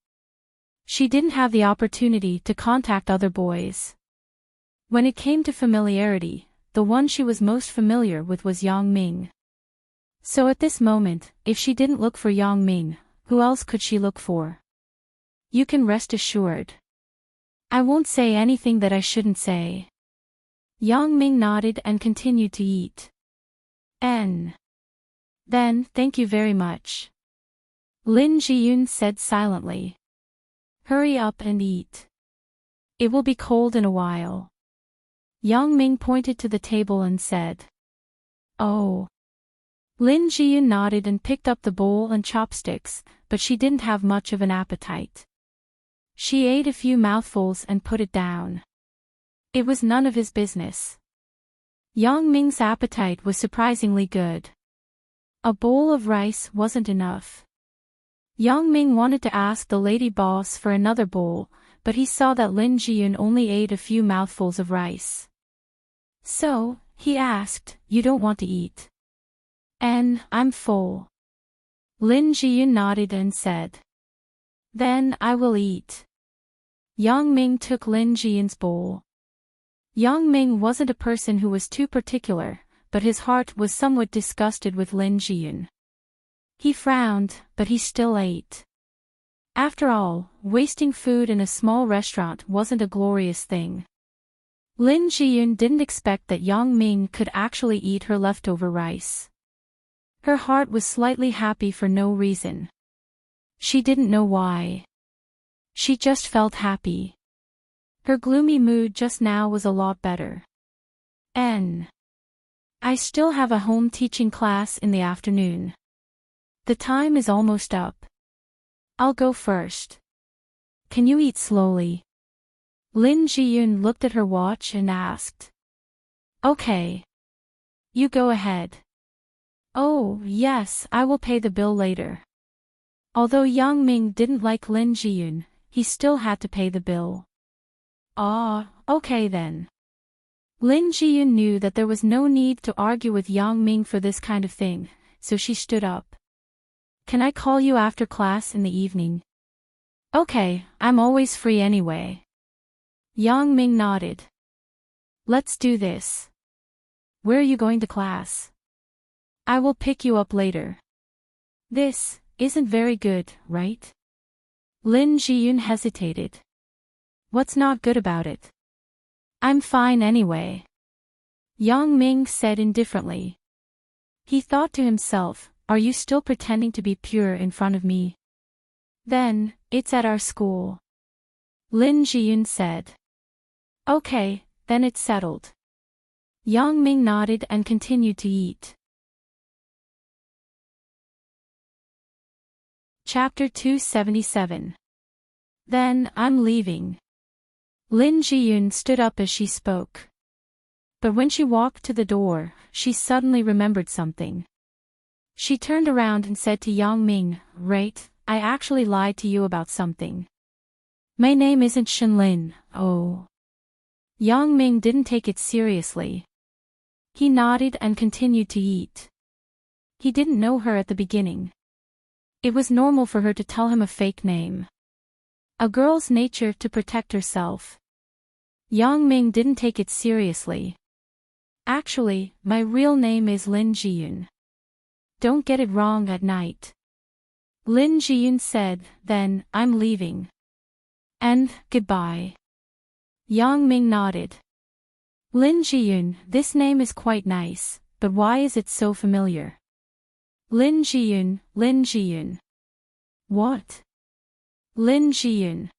She didn't have the opportunity to contact other boys. When it came to familiarity, the one she was most familiar with was Yang Ming. So at this moment, if she didn't look for Yang Ming, who else could she look for? You can rest assured. I won't say anything that I shouldn't say. Yang Ming nodded and continued to eat. Then, thank you very much. Lin Jiyun said silently. Hurry up and eat. It will be cold in a while. Yang Ming pointed to the table and said. Oh. Lin Jiyun nodded and picked up the bowl and chopsticks, but she didn't have much of an appetite. She ate a few mouthfuls and put it down. It was none of his business. Yang Ming's appetite was surprisingly good. A bowl of rice wasn't enough. Yang Ming wanted to ask the lady boss for another bowl, but he saw that Lin Jiyun only ate a few mouthfuls of rice. So, he asked, you don't want to eat? I'm full. Lin Jiyun nodded and said. Then I will eat. Yang Ming took Lin Jiyun's bowl. Yang Ming wasn't a person who was too particular, but his heart was somewhat disgusted with Lin Jiyun. He frowned, but he still ate. After all, wasting food in a small restaurant wasn't a glorious thing. Lin Jiyun didn't expect that Yang Ming could actually eat her leftover rice. Her heart was slightly happy for no reason. She didn't know why. She just felt happy. Her gloomy mood just now was a lot better. I still have a home teaching class in the afternoon. The time is almost up. I'll go first. Can you eat slowly? Lin Jiyun looked at her watch and asked. Okay. You go ahead. Oh, yes, I will pay the bill later. Although Yang Ming didn't like Lin Jiyun, he still had to pay the bill. Okay then. Lin Jiyun knew that there was no need to argue with Yang Ming for this kind of thing, so she stood up. Can I call you after class in the evening? Okay, I'm always free anyway. Yang Ming nodded. Let's do this. Where are you going to class? I will pick you up later. This isn't very good, right? Lin Jiyun hesitated. What's not good about it? I'm fine anyway. Yang Ming said indifferently. He thought to himself, are you still pretending to be pure in front of me? Then, it's at our school. Lin Jiyun said. Okay, then it's settled. Yang Ming nodded and continued to eat. Chapter 277. Then I'm leaving. Lin Jiyun stood up as she spoke. But when she walked to the door, she suddenly remembered something. She turned around and said to Yang Ming, right, I actually lied to you about something. My name isn't Shenlin, oh. Yang Ming didn't take it seriously. He nodded and continued to eat. He didn't know her at the beginning. It was normal for her to tell him a fake name. A girl's nature to protect herself. Yang Ming didn't take it seriously. Actually, my real name is Lin Jiyun. Don't get it wrong at night. Lin Jiyun said, then, I'm leaving. And, goodbye. Yang Ming nodded. Lin Jiyun, this name is quite nice, but why is it so familiar? Lin Jiyun, Lin Jiyun. What? Lin Jiyun.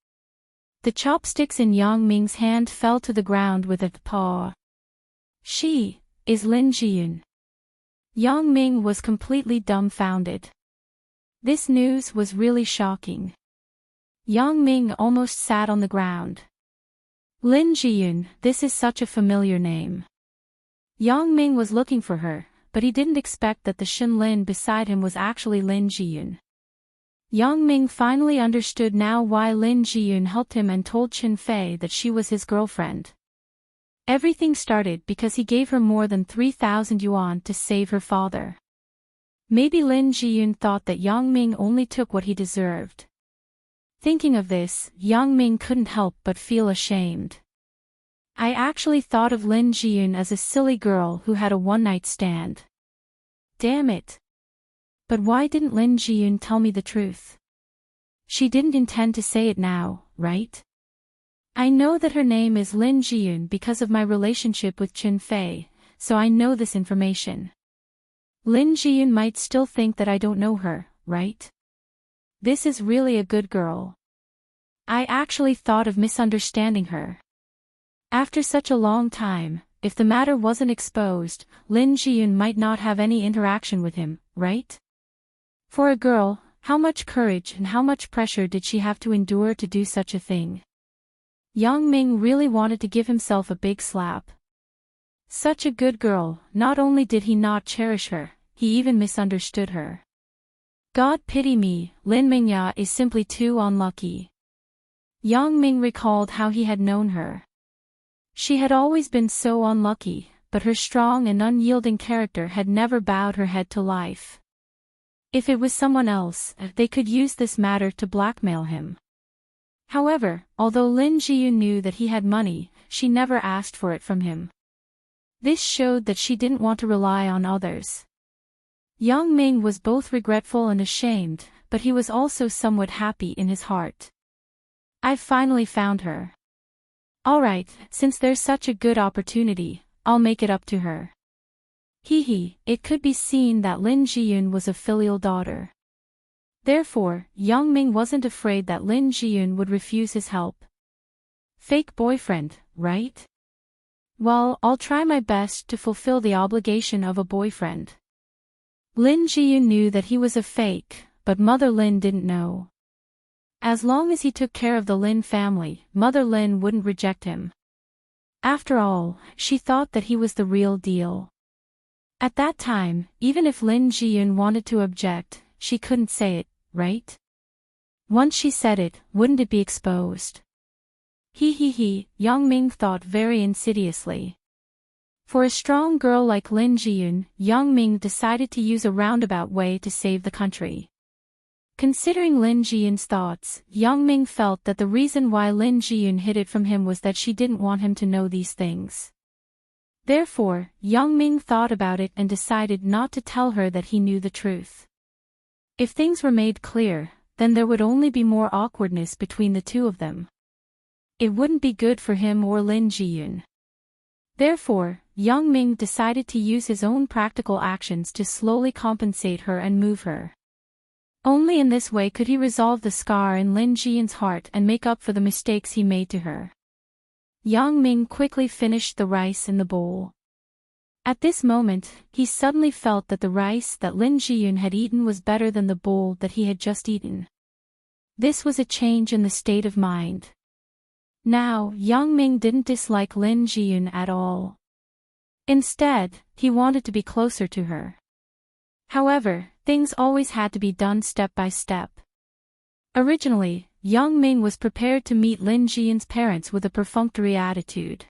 The chopsticks in Yang Ming's hand fell to the ground with a paw. She is Lin Jiyun. Yang Ming was completely dumbfounded. This news was really shocking. Yang Ming almost sat on the ground. Lin Jiyun, this is such a familiar name. Yang Ming was looking for her, but he didn't expect that the Shen Lin beside him was actually Lin Jiyun. Yang Ming finally understood now why Lin Jiyun helped him and told Chen Fei that she was his girlfriend. Everything started because he gave her more than 3,000 yuan to save her father. Maybe Lin Jiyun thought that Yang Ming only took what he deserved. Thinking of this, Yang Ming couldn't help but feel ashamed. I actually thought of Lin Jiyun as a silly girl who had a one-night stand. Damn it. But why didn't Lin Jiyun tell me the truth? She didn't intend to say it now, right? I know that her name is Lin Jiyun because of my relationship with Chen Fei, so I know this information. Lin Jiyun might still think that I don't know her, right? This is really a good girl. I actually thought of misunderstanding her. After such a long time, if the matter wasn't exposed, Lin Jiyun might not have any interaction with him, right? For a girl, how much courage and how much pressure did she have to endure to do such a thing? Yang Ming really wanted to give himself a big slap. Such a good girl, not only did he not cherish her, he even misunderstood her. God pity me, Lin Mingya is simply too unlucky. Yang Ming recalled how he had known her. She had always been so unlucky, but her strong and unyielding character had never bowed her head to life. If it was someone else, they could use this matter to blackmail him. However, although Lin Jiyun knew that he had money, she never asked for it from him. This showed that she didn't want to rely on others. Yang Ming was both regretful and ashamed, but he was also somewhat happy in his heart. I've finally found her. Alright, since there's such a good opportunity, I'll make it up to her. It could be seen that Lin Jiyun was a filial daughter. Therefore, Yang Ming wasn't afraid that Lin Jiyun would refuse his help. Fake boyfriend, right? Well, I'll try my best to fulfill the obligation of a boyfriend. Lin Jiyun knew that he was a fake, but Mother Lin didn't know. As long as he took care of the Lin family, Mother Lin wouldn't reject him. After all, she thought that he was the real deal. At that time, even if Lin Jiyun wanted to object, she couldn't say it, right? Once she said it, wouldn't it be exposed? Yang Ming thought very insidiously. For a strong girl like Lin Jiyun, Yang Ming decided to use a roundabout way to save the country. Considering Lin Jiyun's thoughts, Yang Ming felt that the reason why Lin Jiyun hid it from him was that she didn't want him to know these things. Therefore, Yang Ming thought about it and decided not to tell her that he knew the truth. If things were made clear, then there would only be more awkwardness between the two of them. It wouldn't be good for him or Lin Jiyun. Therefore, Yang Ming decided to use his own practical actions to slowly compensate her and move her. Only in this way could he resolve the scar in Lin Jiyun's heart and make up for the mistakes he made to her. Yang Ming quickly finished the rice in the bowl. At this moment, he suddenly felt that the rice that Lin Jiyun had eaten was better than the bowl that he had just eaten. This was a change in the state of mind. Now, Yang Ming didn't dislike Lin Jiyun at all. Instead, he wanted to be closer to her. However, things always had to be done step by step. Originally, Yang Ming was prepared to meet Lin Jiyun's parents with a perfunctory attitude.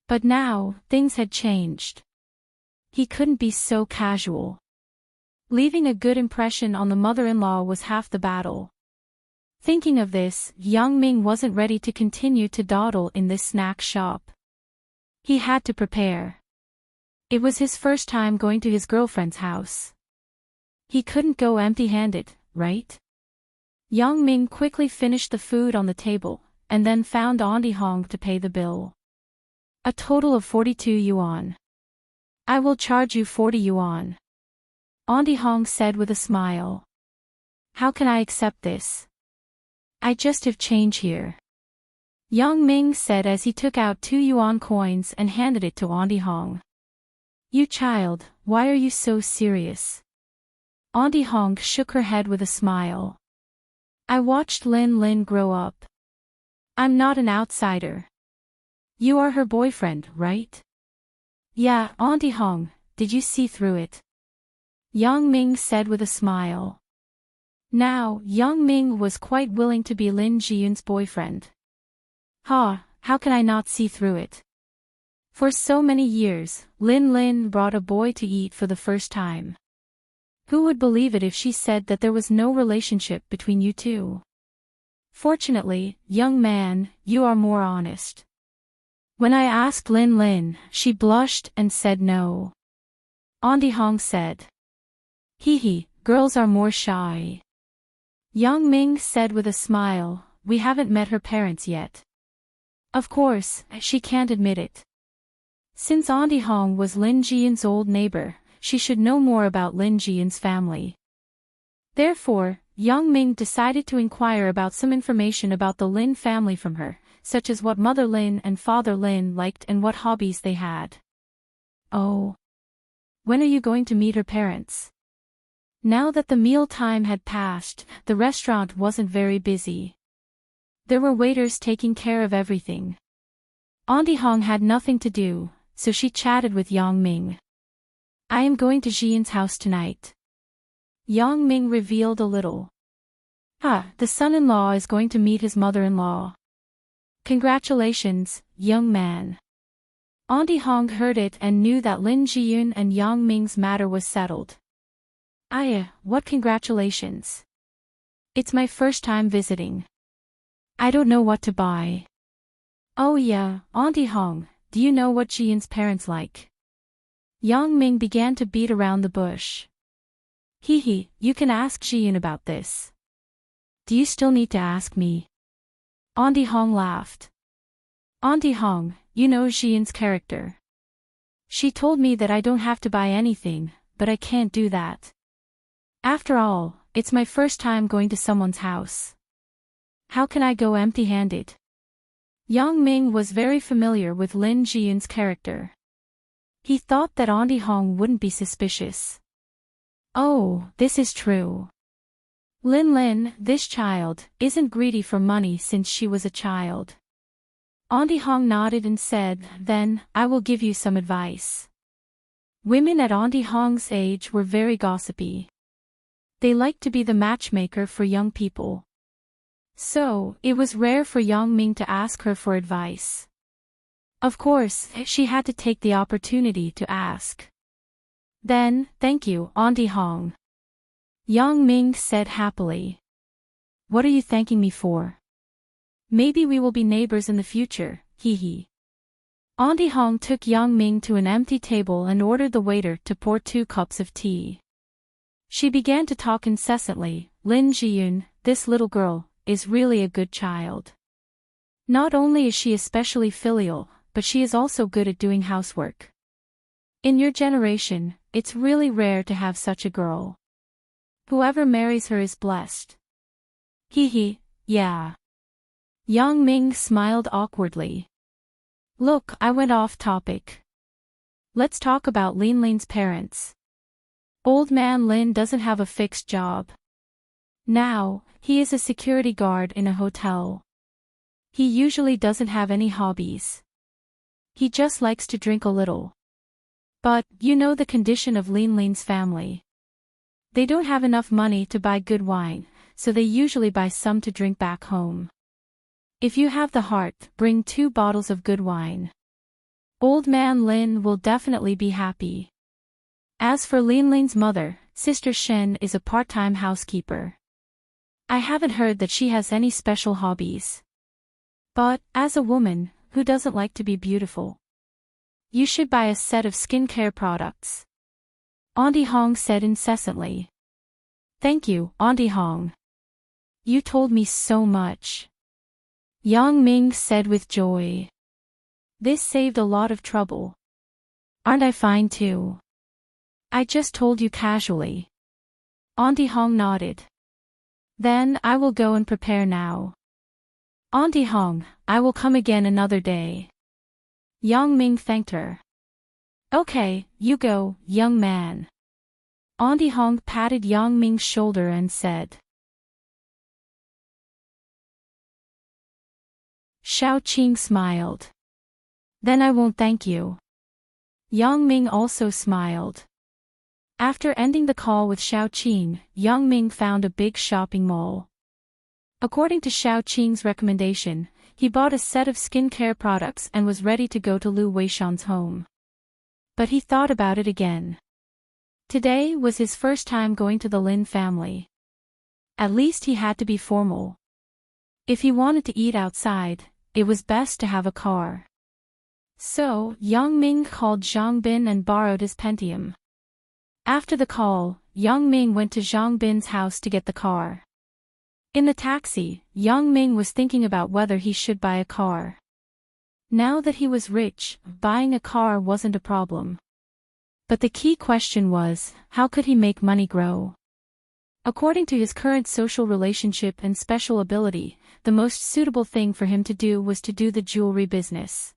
But now, things had changed. He couldn't be so casual. Leaving a good impression on the mother-in-law was half the battle. Thinking of this, Yang Ming wasn't ready to continue to dawdle in this snack shop. He had to prepare. It was his first time going to his girlfriend's house. He couldn't go empty-handed, right? Yang Ming quickly finished the food on the table, and then found Auntie Hong to pay the bill. A total of 42 yuan. I will charge you 40 yuan. Auntie Hong said with a smile. How can I accept this? I just have change here. Yang Ming said as he took out 2 yuan coins and handed it to Auntie Hong. You child, why are you so serious? Auntie Hong shook her head with a smile. I watched Lin grow up. I'm not an outsider. You are her boyfriend, right? Yeah, Auntie Hong, did you see through it? Yang Ming said with a smile. Now, Yang Ming was quite willing to be Lin Jiyun's boyfriend. How can I not see through it? For so many years, Lin brought a boy to eat for the first time. Who would believe it if she said that there was no relationship between you two? Fortunately, young man, you are more honest. When I asked Lin, she blushed and said no. Auntie Hong said. Girls are more shy. Yang Ming said with a smile, we haven't met her parents yet. Of course, she can't admit it. Since Auntie Hong was Lin Jiyun's old neighbor, she should know more about Lin Jiyun's family. Therefore, Yang Ming decided to inquire about some information about the Lin family from her, such as what Mother Lin and Father Lin liked and what hobbies they had. Oh. When are you going to meet her parents? Now that the meal time had passed, the restaurant wasn't very busy. There were waiters taking care of everything. Auntie Hong had nothing to do, so she chatted with Yang Ming. I am going to Jiyun's house tonight. Yang Ming revealed a little. The son-in-law is going to meet his mother-in-law. Congratulations, young man. Auntie Hong heard it and knew that Lin Jiyun and Yang Ming's matter was settled. What congratulations. It's my first time visiting. I don't know what to buy. Oh yeah, Auntie Hong, do you know what Jiyun's parents like? Yang Ming began to beat around the bush. Hee, you can ask Jiyun about this. Do you still need to ask me? Auntie Hong laughed. Auntie Hong, you know Jiyun's character. She told me that I don't have to buy anything, but I can't do that. After all, it's my first time going to someone's house. How can I go empty-handed? Yang Ming was very familiar with Lin Jiyun's character. He thought that Auntie Hong wouldn't be suspicious. Oh, this is true. Lin, this child, isn't greedy for money since she was a child. Auntie Hong nodded and said, then, I will give you some advice. Women at Auntie Hong's age were very gossipy. They liked to be the matchmaker for young people. So, it was rare for Yang Ming to ask her for advice. Of course, she had to take the opportunity to ask. Then, thank you, Auntie Hong. Yang Ming said happily. What are you thanking me for? Maybe we will be neighbors in the future, hee. Auntie Hong took Yang Ming to an empty table and ordered the waiter to pour 2 cups of tea. She began to talk incessantly. Lin Jiyun, this little girl, is really a good child. Not only is she especially filial, but she is also good at doing housework. In your generation, it's really rare to have such a girl. Whoever marries her is blessed. Hee, yeah. Yang Ming smiled awkwardly. Look, I went off topic. Let's talk about Lin's parents. Old man Lin doesn't have a fixed job. Now, he is a security guard in a hotel. He usually doesn't have any hobbies. He just likes to drink a little. But, you know the condition of Lin's family. They don't have enough money to buy good wine, so they usually buy some to drink back home. If you have the heart, bring 2 bottles of good wine. Old man Lin will definitely be happy. As for Lin's mother, Sister Shen is a part-time housekeeper. I haven't heard that she has any special hobbies. But, as a woman, who doesn't like to be beautiful? You should buy a set of skincare products. Auntie Hong said incessantly. Thank you, Auntie Hong. You told me so much. Yang Ming said with joy. This saved a lot of trouble. Aren't I fine too? I just told you casually. Auntie Hong nodded. Then I will go and prepare now. Auntie Hong, I will come again another day. Yang Ming thanked her. Okay, you go, young man. Auntie Hong patted Yang Ming's shoulder and said. Xiao Qing smiled. Then I won't thank you. Yang Ming also smiled. After ending the call with Xiao Qing, Yang Ming found a big shopping mall. According to Xiao Qing's recommendation, he bought a set of skincare products and was ready to go to Lu Weishan's home. But he thought about it again. Today was his first time going to the Lin family. At least he had to be formal. If he wanted to eat outside, it was best to have a car. So, Yang Ming called Zhang Bin and borrowed his Pentium. After the call, Yang Ming went to Zhang Bin's house to get the car. In the taxi, Yang Ming was thinking about whether he should buy a car. Now that he was rich, buying a car wasn't a problem. But the key question was, how could he make money grow? According to his current social relationship and special ability, the most suitable thing for him to do was to do the jewelry business.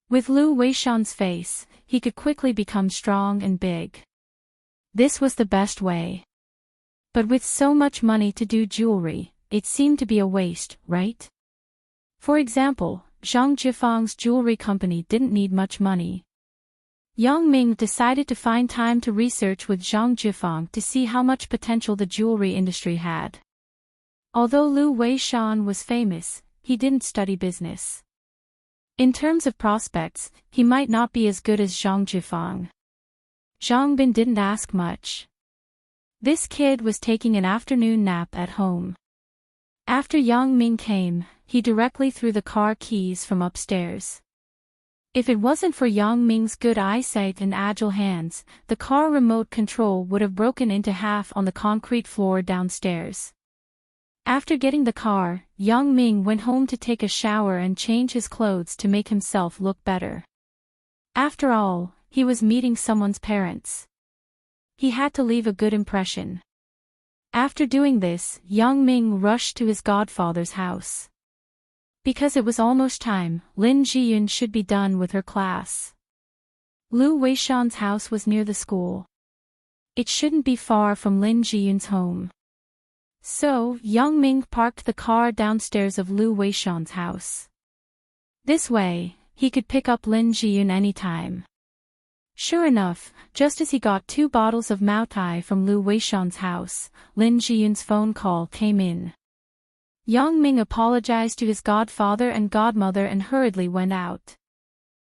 With Lu Weishan's face, he could quickly become strong and big. This was the best way. But with so much money to do jewelry, it seemed to be a waste, right? For example, Zhang Jifang's jewelry company didn't need much money. Yang Ming decided to find time to research with Zhang Jifang to see how much potential the jewelry industry had. Although Lu Weishan was famous, he didn't study business. In terms of prospects, he might not be as good as Zhang Jifang. Zhang Bin didn't ask much. This kid was taking an afternoon nap at home. After Yang Ming came, he directly threw the car keys from upstairs. If it wasn't for Yang Ming's good eyesight and agile hands, the car remote control would have broken into half on the concrete floor downstairs. After getting the car, Yang Ming went home to take a shower and change his clothes to make himself look better. After all, he was meeting someone's parents. He had to leave a good impression. After doing this, Yang Ming rushed to his godfather's house. Because it was almost time, Lin Jiyun should be done with her class. Lu Weishan's house was near the school. It shouldn't be far from Lin Jiyun's home. So, Yang Ming parked the car downstairs of Lu Weishan's house. This way, he could pick up Lin Jiyun anytime. Sure enough, just as he got 2 bottles of Maotai from Lu Weishan's house, Lin Jiyun's phone call came in. Yang Ming apologized to his godfather and godmother and hurriedly went out.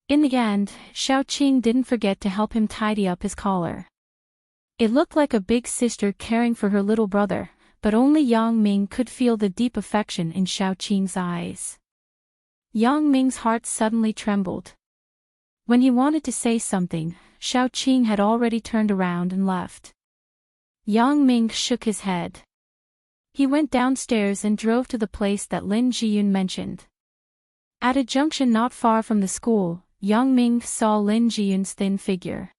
In the end, Xiaoqing didn't forget to help him tidy up his collar. It looked like a big sister caring for her little brother, but only Yang Ming could feel the deep affection in Xiaoqing's eyes. Yang Ming's heart suddenly trembled. When he wanted to say something, Xiaoqing had already turned around and left. Yang Ming shook his head. He went downstairs and drove to the place that Lin Jiyun mentioned. At a junction not far from the school, Yang Ming saw Lin Jiyun's thin figure.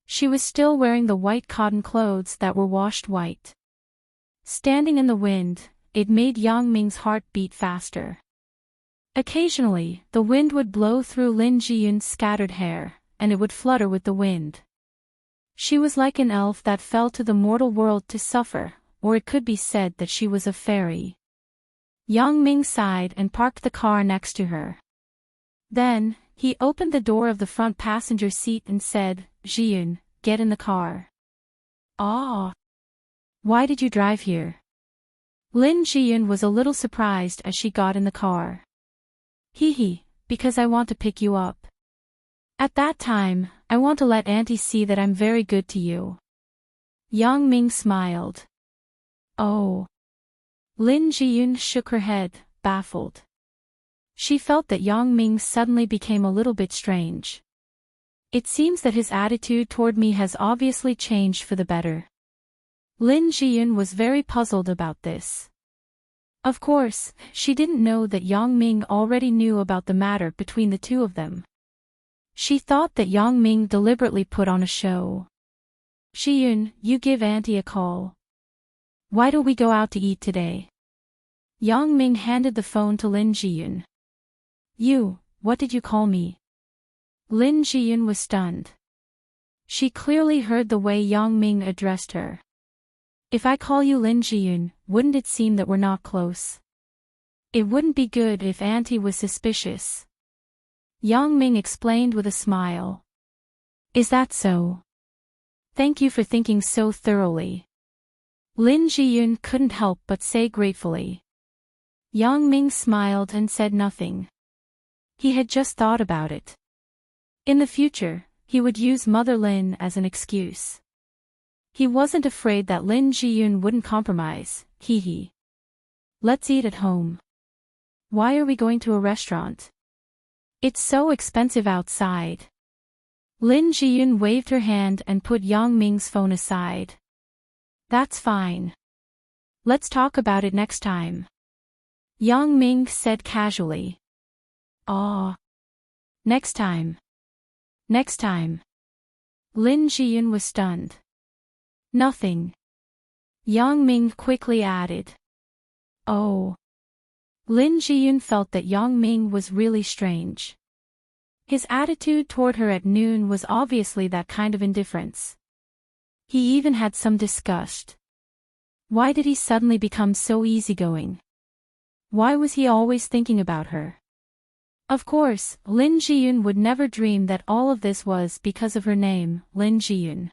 She was still wearing the white cotton clothes that were washed white. Standing in the wind, it made Yang Ming's heart beat faster. Occasionally, the wind would blow through Lin Jiyun's scattered hair, and it would flutter with the wind. She was like an elf that fell to the mortal world to suffer, or it could be said that she was a fairy. Yang Ming sighed and parked the car next to her. Then, he opened the door of the front passenger seat and said, "Jiyun, get in the car." "Ah. Why did you drive here?" Lin Jiyun was a little surprised as she got in the car. "Hee, because I want to pick you up. At that time, I want to let Auntie see that I'm very good to you." Yang Ming smiled. "Oh." Lin Jiyun shook her head, baffled. She felt that Yang Ming suddenly became a little bit strange. It seems that his attitude toward me has obviously changed for the better. Lin Jiyun was very puzzled about this. Of course, she didn't know that Yang Ming already knew about the matter between the two of them. She thought that Yang Ming deliberately put on a show. "Jiyun, you give Auntie a call. Why don't we go out to eat today?" Yang Ming handed the phone to Lin Jiyun. "You, what did you call me?" Lin Jiyun was stunned. She clearly heard the way Yang Ming addressed her. "If I call you Lin Jiyun, wouldn't it seem that we're not close? It wouldn't be good if Auntie was suspicious." Yang Ming explained with a smile. "Is that so? Thank you for thinking so thoroughly." Lin Jiyun couldn't help but say gratefully. Yang Ming smiled and said nothing. He had just thought about it. In the future, he would use Mother Lin as an excuse. He wasn't afraid that Lin Jiyun wouldn't compromise, hee. "Let's eat at home." "Why are we going to a restaurant? It's so expensive outside." Lin Jiyun waved her hand and put Yang Ming's phone aside. "That's fine. Let's talk about it next time," Yang Ming said casually. "Ah. Next time. Next time." Lin Jiyun was stunned. "Nothing." Yang Ming quickly added. "Oh." Lin Jiyun felt that Yang Ming was really strange. His attitude toward her at noon was obviously that kind of indifference. He even had some disgust. Why did he suddenly become so easygoing? Why was he always thinking about her? Of course, Lin Jiyun would never dream that all of this was because of her name, Lin Jiyun.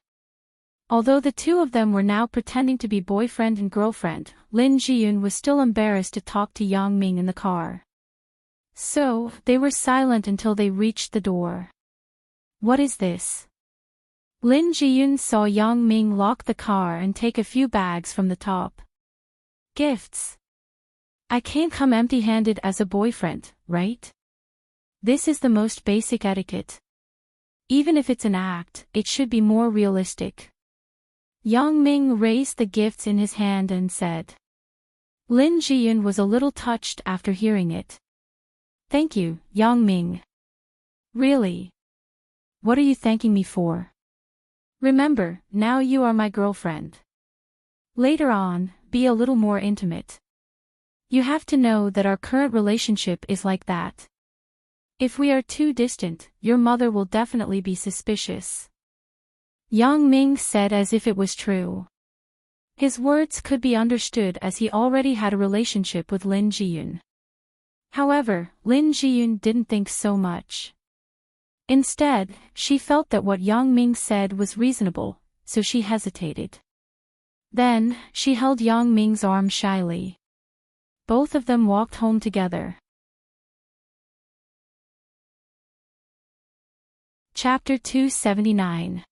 Although the two of them were now pretending to be boyfriend and girlfriend, Lin Jiyun was still embarrassed to talk to Yang Ming in the car. So, they were silent until they reached the door. What is this? Lin Jiyun saw Yang Ming lock the car and take a few bags from the top. Gifts. I can't come empty-handed as a boyfriend, right? This is the most basic etiquette. Even if it's an act, it should be more realistic. Yang Ming raised the gifts in his hand and said. Lin Jiyun was a little touched after hearing it. Thank you, Yang Ming. Really? What are you thanking me for? Remember, now you are my girlfriend. Later on, be a little more intimate. You have to know that our current relationship is like that. If we are too distant, your mother will definitely be suspicious. Yang Ming said as if it was true. His words could be understood as he already had a relationship with Lin Jiyun. However, Lin Jiyun didn't think so much. Instead, she felt that what Yang Ming said was reasonable, so she hesitated. Then, she held Yang Ming's arm shyly. Both of them walked home together. Chapter 279.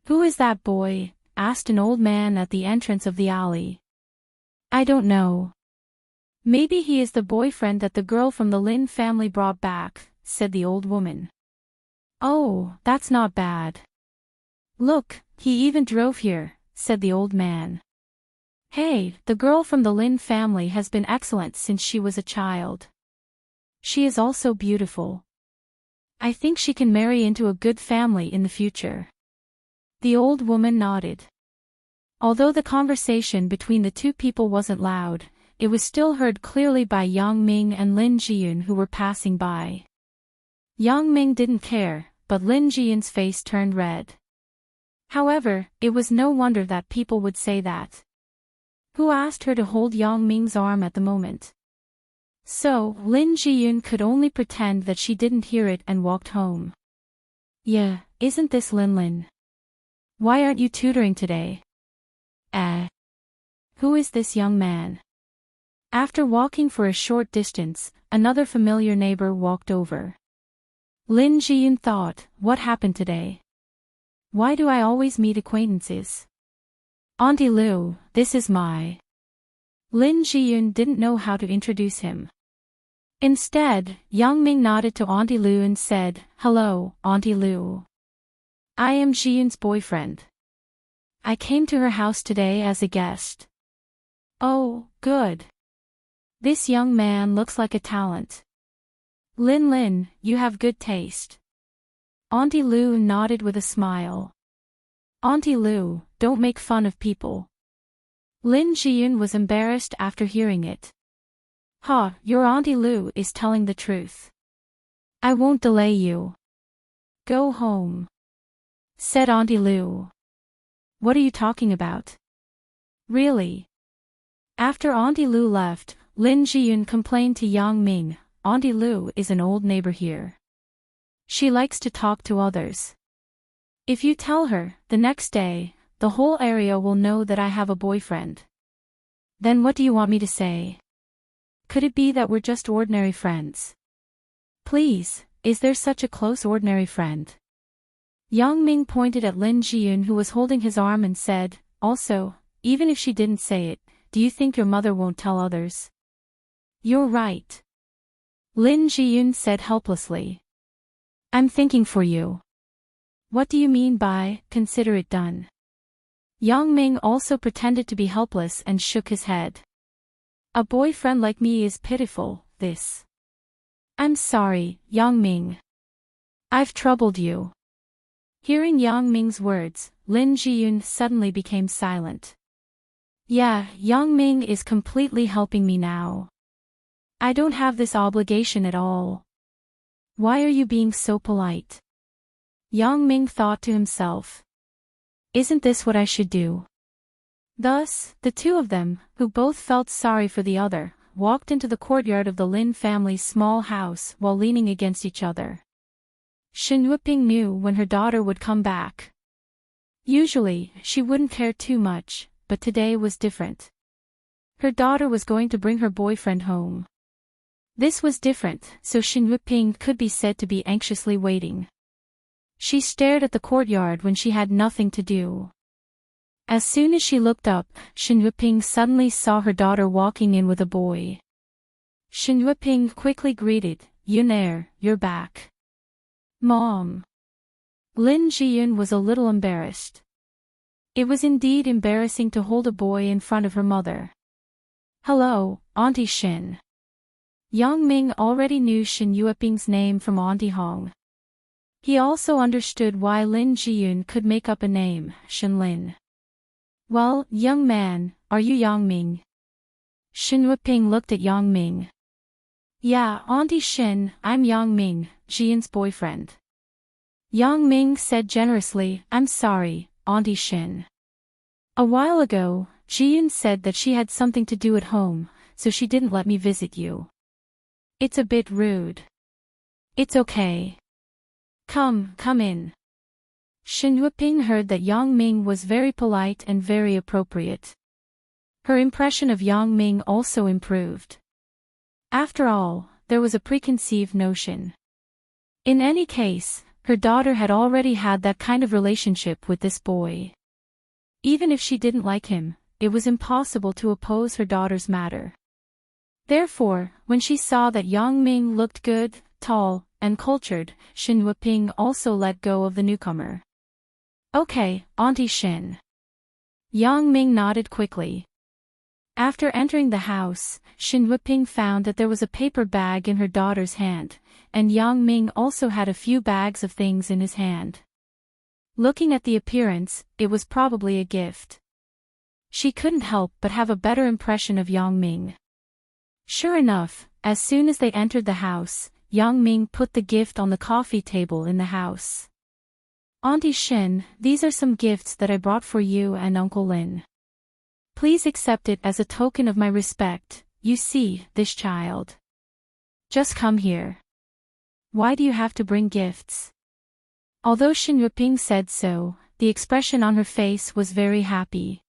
Who is that boy? Asked an old man at the entrance of the alley. I don't know. Maybe he is the boyfriend that the girl from the Lin family brought back, said the old woman. Oh, that's not bad. Look, he even drove here, said the old man. Hey, the girl from the Lin family has been excellent since she was a child. She is also beautiful. I think she can marry into a good family in the future. The old woman nodded. Although the conversation between the two people wasn't loud, it was still heard clearly by Yang Ming and Lin Jiyun who were passing by. Yang Ming didn't care, but Lin Jiyun's face turned red. However, it was no wonder that people would say that. Who asked her to hold Yang Ming's arm at the moment? So, Lin Jiyun could only pretend that she didn't hear it and walked home. Yeah, isn't this Lin? Why aren't you tutoring today? Who is this young man? After walking for a short distance, another familiar neighbor walked over. Lin Jiyun thought, what happened today? Why do I always meet acquaintances? Auntie Lu, this is my... Lin Jiyun didn't know how to introduce him. Instead, Yang Ming nodded to Auntie Lu and said, Hello, Auntie Lu. I am Jiyun's boyfriend. I came to her house today as a guest. Oh, good. This young man looks like a talent. Lin, you have good taste. Auntie Lu nodded with a smile. Auntie Lu, don't make fun of people. Lin Jiyun was embarrassed after hearing it. Your Auntie Lu is telling the truth. I won't delay you. Go home, said Auntie Lu. What are you talking about? Really? After Auntie Lu left, Lin Jiyun complained to Yang Ming, Auntie Lu is an old neighbor here. She likes to talk to others. If you tell her, the next day, the whole area will know that I have a boyfriend. Then what do you want me to say? Could it be that we're just ordinary friends? Please, is there such a close ordinary friend? Yang Ming pointed at Lin Jiyun who was holding his arm and said, also, even if she didn't say it, do you think your mother won't tell others? You're right. Lin Jiyun said helplessly. I'm thinking for you. What do you mean by, consider it done? Yang Ming also pretended to be helpless and shook his head. A boyfriend like me is pitiful, this. I'm sorry, Yang Ming. I've troubled you. Hearing Yang Ming's words, Lin Jiyun suddenly became silent. Yeah, Yang Ming is completely helping me now. I don't have this obligation at all. Why are you being so polite? Yang Ming thought to himself. Isn't this what I should do? Thus, the two of them, who both felt sorry for the other, walked into the courtyard of the Lin family's small house while leaning against each other. Shen Yuping knew when her daughter would come back. Usually, she wouldn't care too much, but today was different. Her daughter was going to bring her boyfriend home. This was different, so Shin Yuping could be said to be anxiously waiting. She stared at the courtyard when she had nothing to do. As soon as she looked up, Shin Yuping suddenly saw her daughter walking in with a boy. Shin Yuping quickly greeted, "Yunair, you're back." "Mom." Lin Jiyun was a little embarrassed. It was indeed embarrassing to hold a boy in front of her mother. "Hello, Auntie Shin." Yang Ming already knew Shin Yuping's name from Auntie Hong. He also understood why Lin Jiyun could make up a name, Shin Lin. "Well, young man, are you Yang Ming?" Shin Yuping looked at Yang Ming. "Yeah, Auntie Shin, I'm Yang Ming, Jiyun's boyfriend." Yang Ming said generously, "I'm sorry, Auntie Shin. A while ago, Jiyun said that she had something to do at home, so she didn't let me visit you. It's a bit rude." "It's okay. Come in." Shin Yuping heard that Yang Ming was very polite and very appropriate. Her impression of Yang Ming also improved. After all, there was a preconceived notion. In any case, her daughter had already had that kind of relationship with this boy. Even if she didn't like him, it was impossible to oppose her daughter's matter. Therefore, when she saw that Yang Ming looked good, tall, and cultured, Shin Yuping also let go of the newcomer. "Okay, Auntie Shin." Yang Ming nodded quickly. After entering the house, Shin Yuping found that there was a paper bag in her daughter's hand, and Yang Ming also had a few bags of things in his hand. Looking at the appearance, it was probably a gift. She couldn't help but have a better impression of Yang Ming. Sure enough, as soon as they entered the house, Yang Ming put the gift on the coffee table in the house. "Auntie Shin, these are some gifts that I brought for you and Uncle Lin. Please accept it as a token of my respect. You see, this child. Just come here." "Why do you have to bring gifts?" Although Shin Yuping said so, the expression on her face was very happy.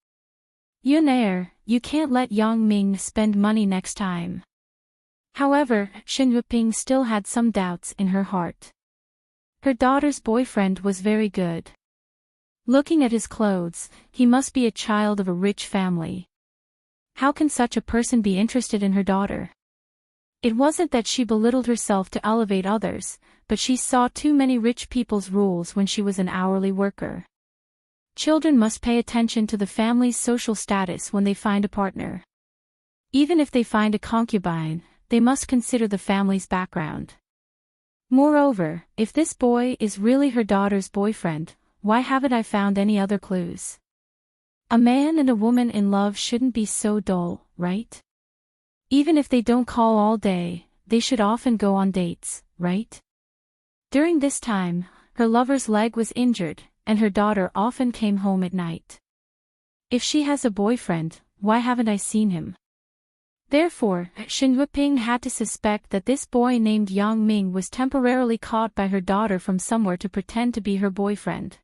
"Yunair, you can't let Yang Ming spend money next time." However, Shin Yuping still had some doubts in her heart. Her daughter's boyfriend was very good. Looking at his clothes, he must be a child of a rich family. How can such a person be interested in her daughter? It wasn't that she belittled herself to elevate others, but she saw too many rich people's rules when she was an hourly worker. Children must pay attention to the family's social status when they find a partner. Even if they find a concubine, they must consider the family's background. Moreover, if this boy is really her daughter's boyfriend, why haven't I found any other clues? A man and a woman in love shouldn't be so dull, right? Even if they don't call all day, they should often go on dates, right? During this time, her lover's leg was injured, and her daughter often came home at night. If she has a boyfriend, why haven't I seen him? Therefore, Shin Yuping had to suspect that this boy named Yang Ming was temporarily caught by her daughter from somewhere to pretend to be her boyfriend.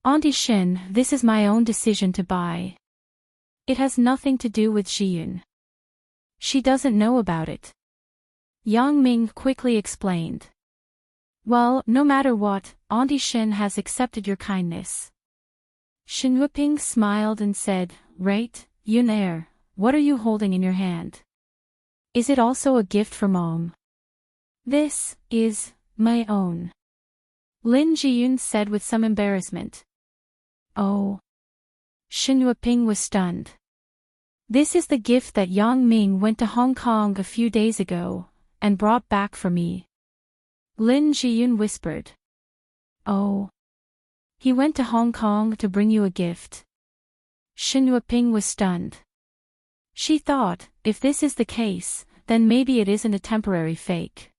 "Auntie Shin, this is my own decision to buy. It has nothing to do with Jiyun. She doesn't know about it." Yang Ming quickly explained. "Well, no matter what, Auntie Shin has accepted your kindness." Shin Yuping smiled and said, "Right, Yunair, what are you holding in your hand? Is it also a gift for Mom?" "This is my own," Lin Jiyun said with some embarrassment. "Oh." Shin Yuping was stunned. "This is the gift that Yang Ming went to Hong Kong a few days ago, and brought back for me," Lin Jiyun whispered. "Oh. He went to Hong Kong to bring you a gift?" Shin Yuping was stunned. She thought, if this is the case, then maybe it isn't a temporary fake.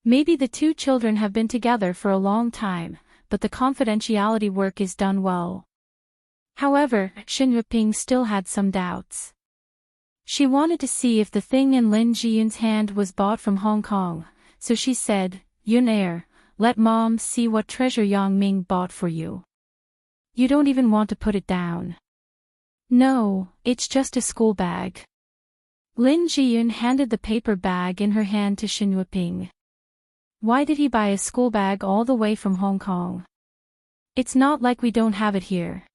Maybe the two children have been together for a long time, but the confidentiality work is done well. However, Shin Yuping still had some doubts. She wanted to see if the thing in Lin Jiyun's hand was bought from Hong Kong, so she said, "Yunair, let Mom see what treasure Yang Ming bought for you. You don't even want to put it down." "No, it's just a school bag." Lin Jiyun handed the paper bag in her hand to Shin Yueping. Why did he buy a school bag all the way from Hong Kong? It's not like we don't have it here.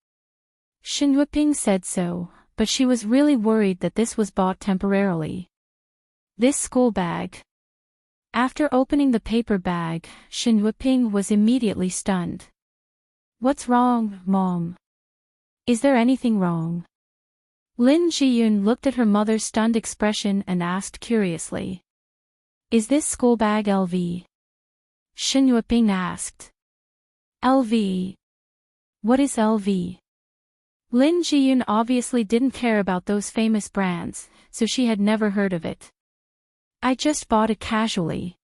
Shin Yueping said so, but she was really worried that this was bought temporarily. This school bag. After opening the paper bag, Shin Yueping was immediately stunned. What's wrong, Mom? Is there anything wrong? Lin Jiyun looked at her mother's stunned expression and asked curiously. Is this school bag LV? Shin Yueping asked. LV? What is LV? Lin Jiyun obviously didn't care about those famous brands, so she had never heard of it. I just bought it casually.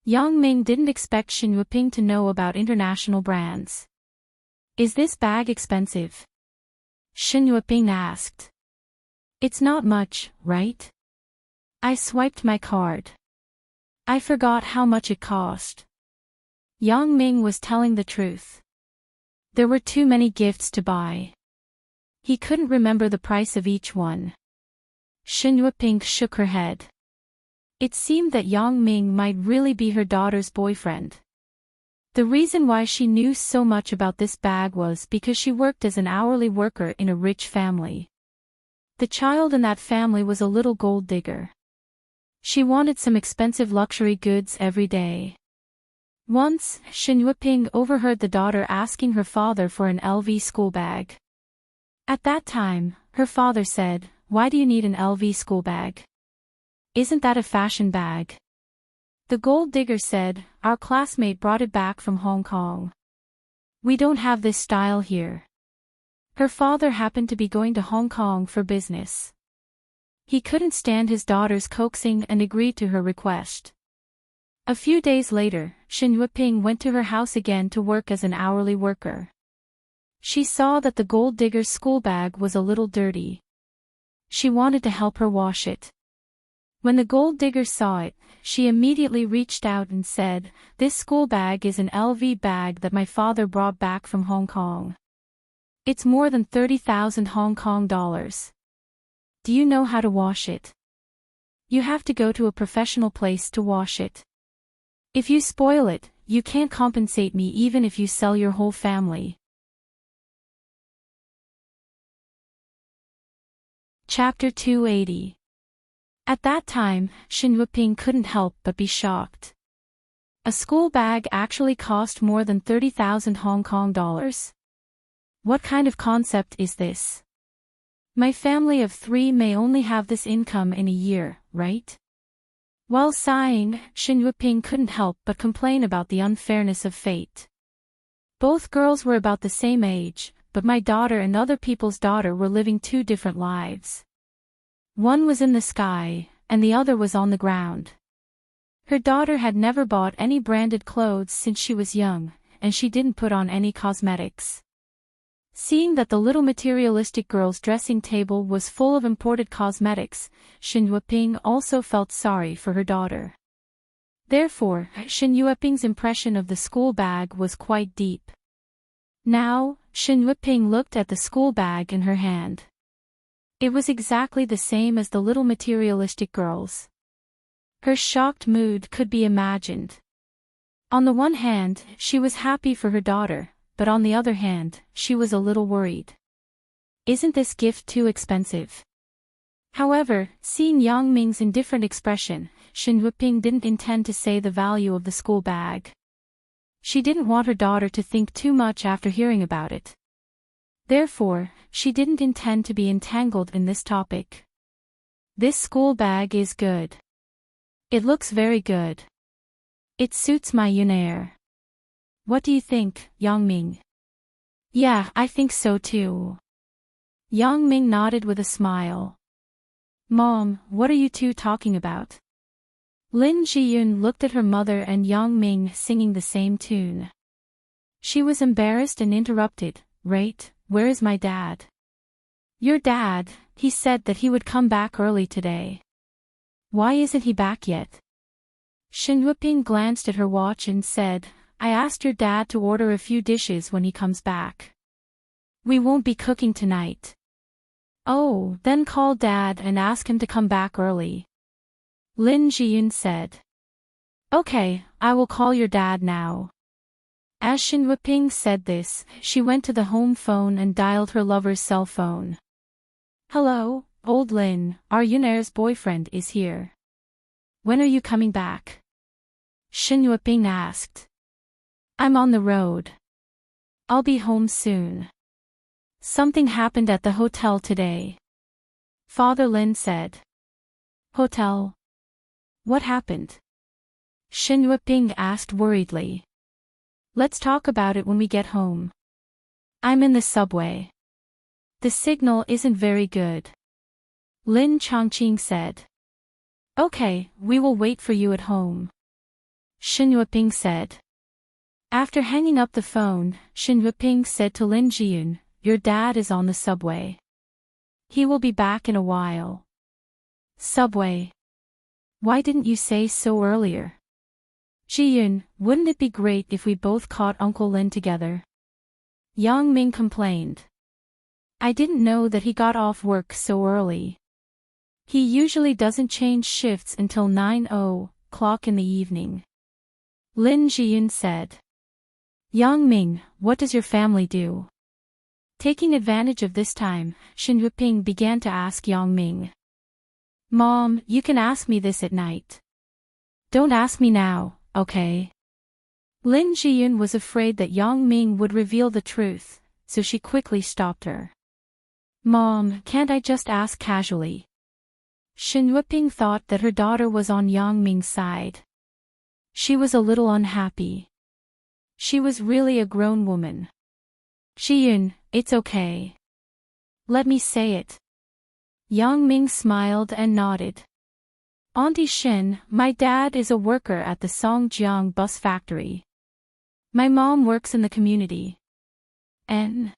Yang Ming didn't expect Shin Yueping to know about international brands. Is this bag expensive? Shin Yueping asked. It's not much, right? I swiped my card. I forgot how much it cost. Yang Ming was telling the truth. There were too many gifts to buy. He couldn't remember the price of each one. Shin Yueping shook her head. It seemed that Yang Ming might really be her daughter's boyfriend. The reason why she knew so much about this bag was because she worked as an hourly worker in a rich family. The child in that family was a little gold digger. She wanted some expensive luxury goods every day. Once, Shin Yueping overheard the daughter asking her father for an LV school bag. At that time, her father said, "Why do you need an LV school bag? Isn't that a fashion bag?" The gold digger said, "Our classmate brought it back from Hong Kong. We don't have this style here." Her father happened to be going to Hong Kong for business. He couldn't stand his daughter's coaxing and agreed to her request. A few days later, Shin Yueping went to her house again to work as an hourly worker. She saw that the gold digger's school bag was a little dirty. She wanted to help her wash it. When the gold digger saw it, she immediately reached out and said, "This school bag is an LV bag that my father brought back from Hong Kong. It's more than 30,000 Hong Kong dollars. Do you know how to wash it? You have to go to a professional place to wash it. If you spoil it, you can't compensate me even if you sell your whole family." Chapter 280. At that time, Shin Yueping couldn't help but be shocked. A school bag actually cost more than 30,000 Hong Kong dollars? What kind of concept is this? My family of 3 may only have this income in a year, right? While sighing, Shin Yueping couldn't help but complain about the unfairness of fate. Both girls were about the same age, but my daughter and other people's daughter were living 2 different lives. One was in the sky, and the other was on the ground. Her daughter had never bought any branded clothes since she was young, and she didn't put on any cosmetics. Seeing that the little materialistic girl's dressing table was full of imported cosmetics, Shin Yueping also felt sorry for her daughter. Therefore, Shin Yueping's impression of the school bag was quite deep. Now, Shin Yueping looked at the school bag in her hand. It was exactly the same as the little materialistic girl's. Her shocked mood could be imagined. On the one hand, she was happy for her daughter, but on the other hand, she was a little worried. Isn't this gift too expensive? However, seeing Yang Ming's indifferent expression, Shin Yueping didn't intend to say the value of the school bag. She didn't want her daughter to think too much after hearing about it. Therefore, she didn't intend to be entangled in this topic. This school bag is good. It looks very good. It suits my Yunair. What do you think, Yang Ming? Yeah, I think so too. Yang Ming nodded with a smile. Mom, what are you two talking about? Lin Jiyun looked at her mother and Yang Ming singing the same tune. She was embarrassed and interrupted, "Right, where is my dad?" "Your dad, he said that he would come back early today." "Why isn't he back yet?" Shin Yueping glanced at her watch and said, "I asked your dad to order a few dishes when he comes back. We won't be cooking tonight." Oh, then call Dad and ask him to come back early. Lin Jiyun said. Okay, I will call your dad now. As Shin Wuping said this, she went to the home phone and dialed her lover's cell phone. Hello, old Lin, our Yuner's boyfriend is here. When are you coming back? Shin Wuping asked. I'm on the road. I'll be home soon. Something happened at the hotel today. Father Lin said. Hotel? What happened? Shin Wuping asked worriedly. Let's talk about it when we get home. I'm in the subway. The signal isn't very good. Lin Chongqing said. Okay, we will wait for you at home. Shin Wuping said. After hanging up the phone, Shin Wuping said to Lin Jiyun, your dad is on the subway. He will be back in a while. Subway. Why didn't you say so earlier? Jiyun, wouldn't it be great if we both caught Uncle Lin together? Yang Ming complained. I didn't know that he got off work so early. He usually doesn't change shifts until 9:00 in the evening. Lin Jiyun said. Yang Ming, what does your family do? Taking advantage of this time, Shin Wuping began to ask Yang Ming. Mom, you can ask me this at night. Don't ask me now, okay? Lin Jiyun was afraid that Yang Ming would reveal the truth, so she quickly stopped her. Mom, can't I just ask casually? Shin Wuping thought that her daughter was on Yang Ming's side. She was a little unhappy. She was really a grown woman. Jiyun, it's okay. Let me say it. Yang Ming smiled and nodded. Auntie Shin, my dad is a worker at the Songjiang bus factory. My mom works in the community. And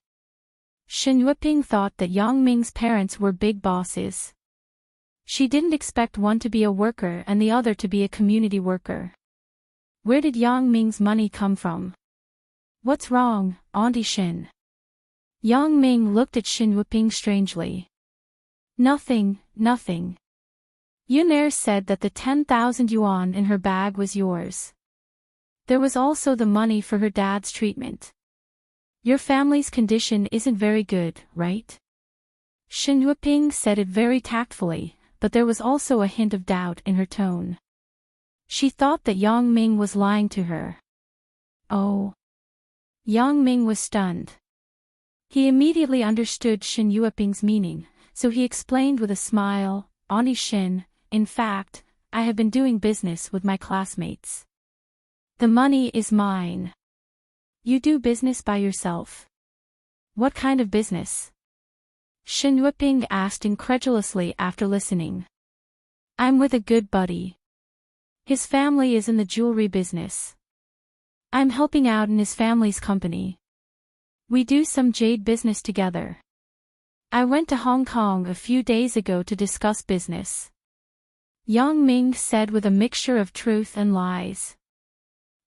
Shin Wuping thought that Yang Ming's parents were big bosses. She didn't expect one to be a worker and the other to be a community worker. Where did Yang Ming's money come from? What's wrong, Auntie Shin? Yang Ming looked at Shin Wuping strangely. Nothing, nothing. Yuner said that the 10,000 yuan in her bag was yours. There was also the money for her dad's treatment. Your family's condition isn't very good, right? Shin Wuping said it very tactfully, but there was also a hint of doubt in her tone. She thought that Yang Ming was lying to her. Oh. Yang Ming was stunned. He immediately understood Shin Wuping's meaning, so he explained with a smile, Auntie Shin, in fact, I have been doing business with my classmates. The money is mine. You do business by yourself. What kind of business? Shin Wuping asked incredulously after listening. I'm with a good buddy. His family is in the jewelry business. I'm helping out in his family's company. We do some jade business together. I went to Hong Kong a few days ago to discuss business. Yang Ming said with a mixture of truth and lies.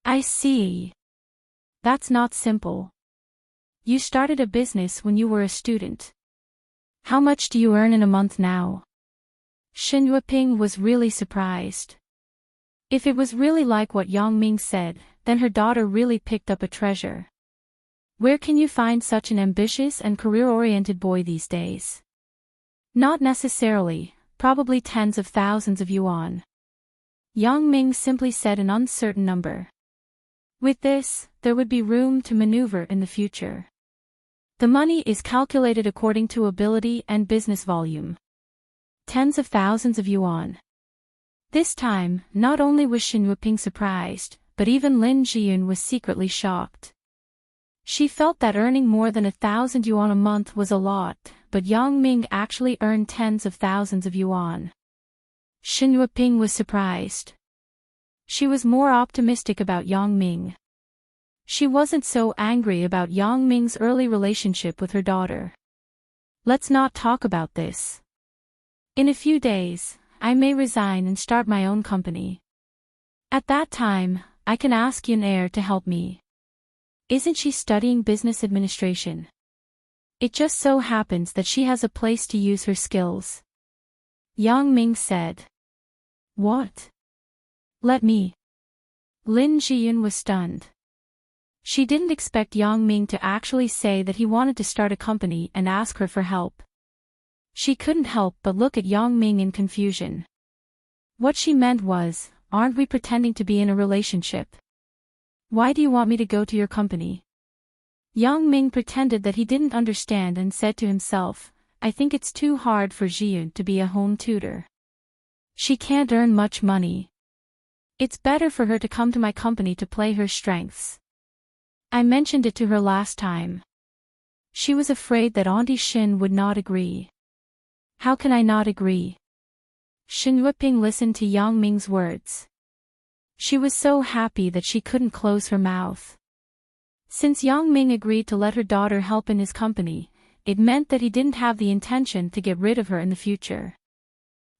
I see. That's not simple. You started a business when you were a student. How much do you earn in a month now? Shin Wuping was really surprised. If it was really like what Yang Ming said, then her daughter really picked up a treasure. Where can you find such an ambitious and career-oriented boy these days? Not necessarily, probably tens of thousands of yuan. Yang Ming simply said an uncertain number. With this, there would be room to maneuver in the future. The money is calculated according to ability and business volume. Tens of thousands of yuan. This time, not only was Shin Wuping surprised, but even Lin Jiyun was secretly shocked. She felt that earning more than 1,000 yuan a month was a lot, but Yang Ming actually earned tens of thousands of yuan. Shin Wuping was surprised. She was more optimistic about Yang Ming. She wasn't so angry about Yang Ming's early relationship with her daughter. Let's not talk about this. In a few days, I may resign and start my own company. At that time, I can ask Yunair to help me. Isn't she studying business administration? It just so happens that she has a place to use her skills. Yang Ming said. What? Let me. Lin Jiyun was stunned. She didn't expect Yang Ming to actually say that he wanted to start a company and ask her for help. She couldn't help but look at Yang Ming in confusion. What she meant was, aren't we pretending to be in a relationship? Why do you want me to go to your company? Yang Ming pretended that he didn't understand and said to himself, I think it's too hard for Jiyun to be a home tutor. She can't earn much money. It's better for her to come to my company to play her strengths. I mentioned it to her last time. She was afraid that Auntie Shin would not agree. How can I not agree? Shin Yueping listened to Yang Ming's words. She was so happy that she couldn't close her mouth. Since Yang Ming agreed to let her daughter help in his company, it meant that he didn't have the intention to get rid of her in the future.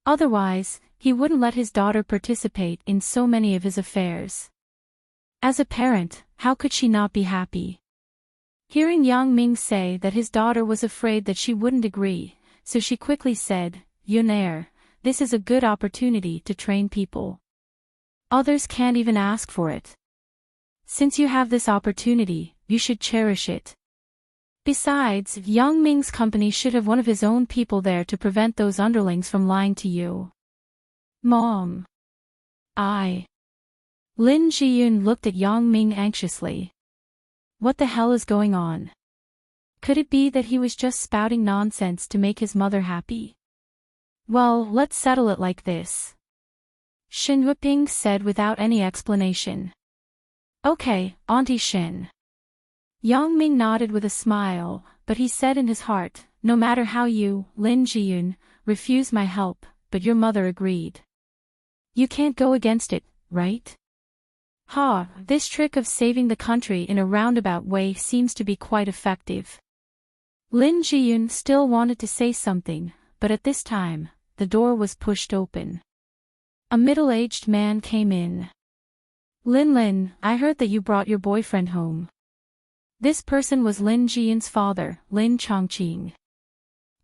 Otherwise, he wouldn't let his daughter participate in so many of his affairs. As a parent, how could she not be happy? Hearing Yang Ming say that his daughter was afraid that she wouldn't agree, so she quickly said, Yun-er, this is a good opportunity to train people. Others can't even ask for it. Since you have this opportunity, you should cherish it. Besides, Yang Ming's company should have one of his own people there to prevent those underlings from lying to you. Mom. Lin Jiyun looked at Yang Ming anxiously. What the hell is going on? Could it be that he was just spouting nonsense to make his mother happy? Well, let's settle it like this. Shin Yueping said without any explanation. Okay, Auntie Shin. Yang Ming nodded with a smile, but he said in his heart, no matter how you, Lin Jiyun, refuse my help, but your mother agreed. You can't go against it, right? This trick of saving the country in a roundabout way seems to be quite effective. Lin Jiyun still wanted to say something, but at this time, the door was pushed open. A middle-aged man came in. Lin, I heard that you brought your boyfriend home. This person was Lin Jiyun's father, Lin Chongqing.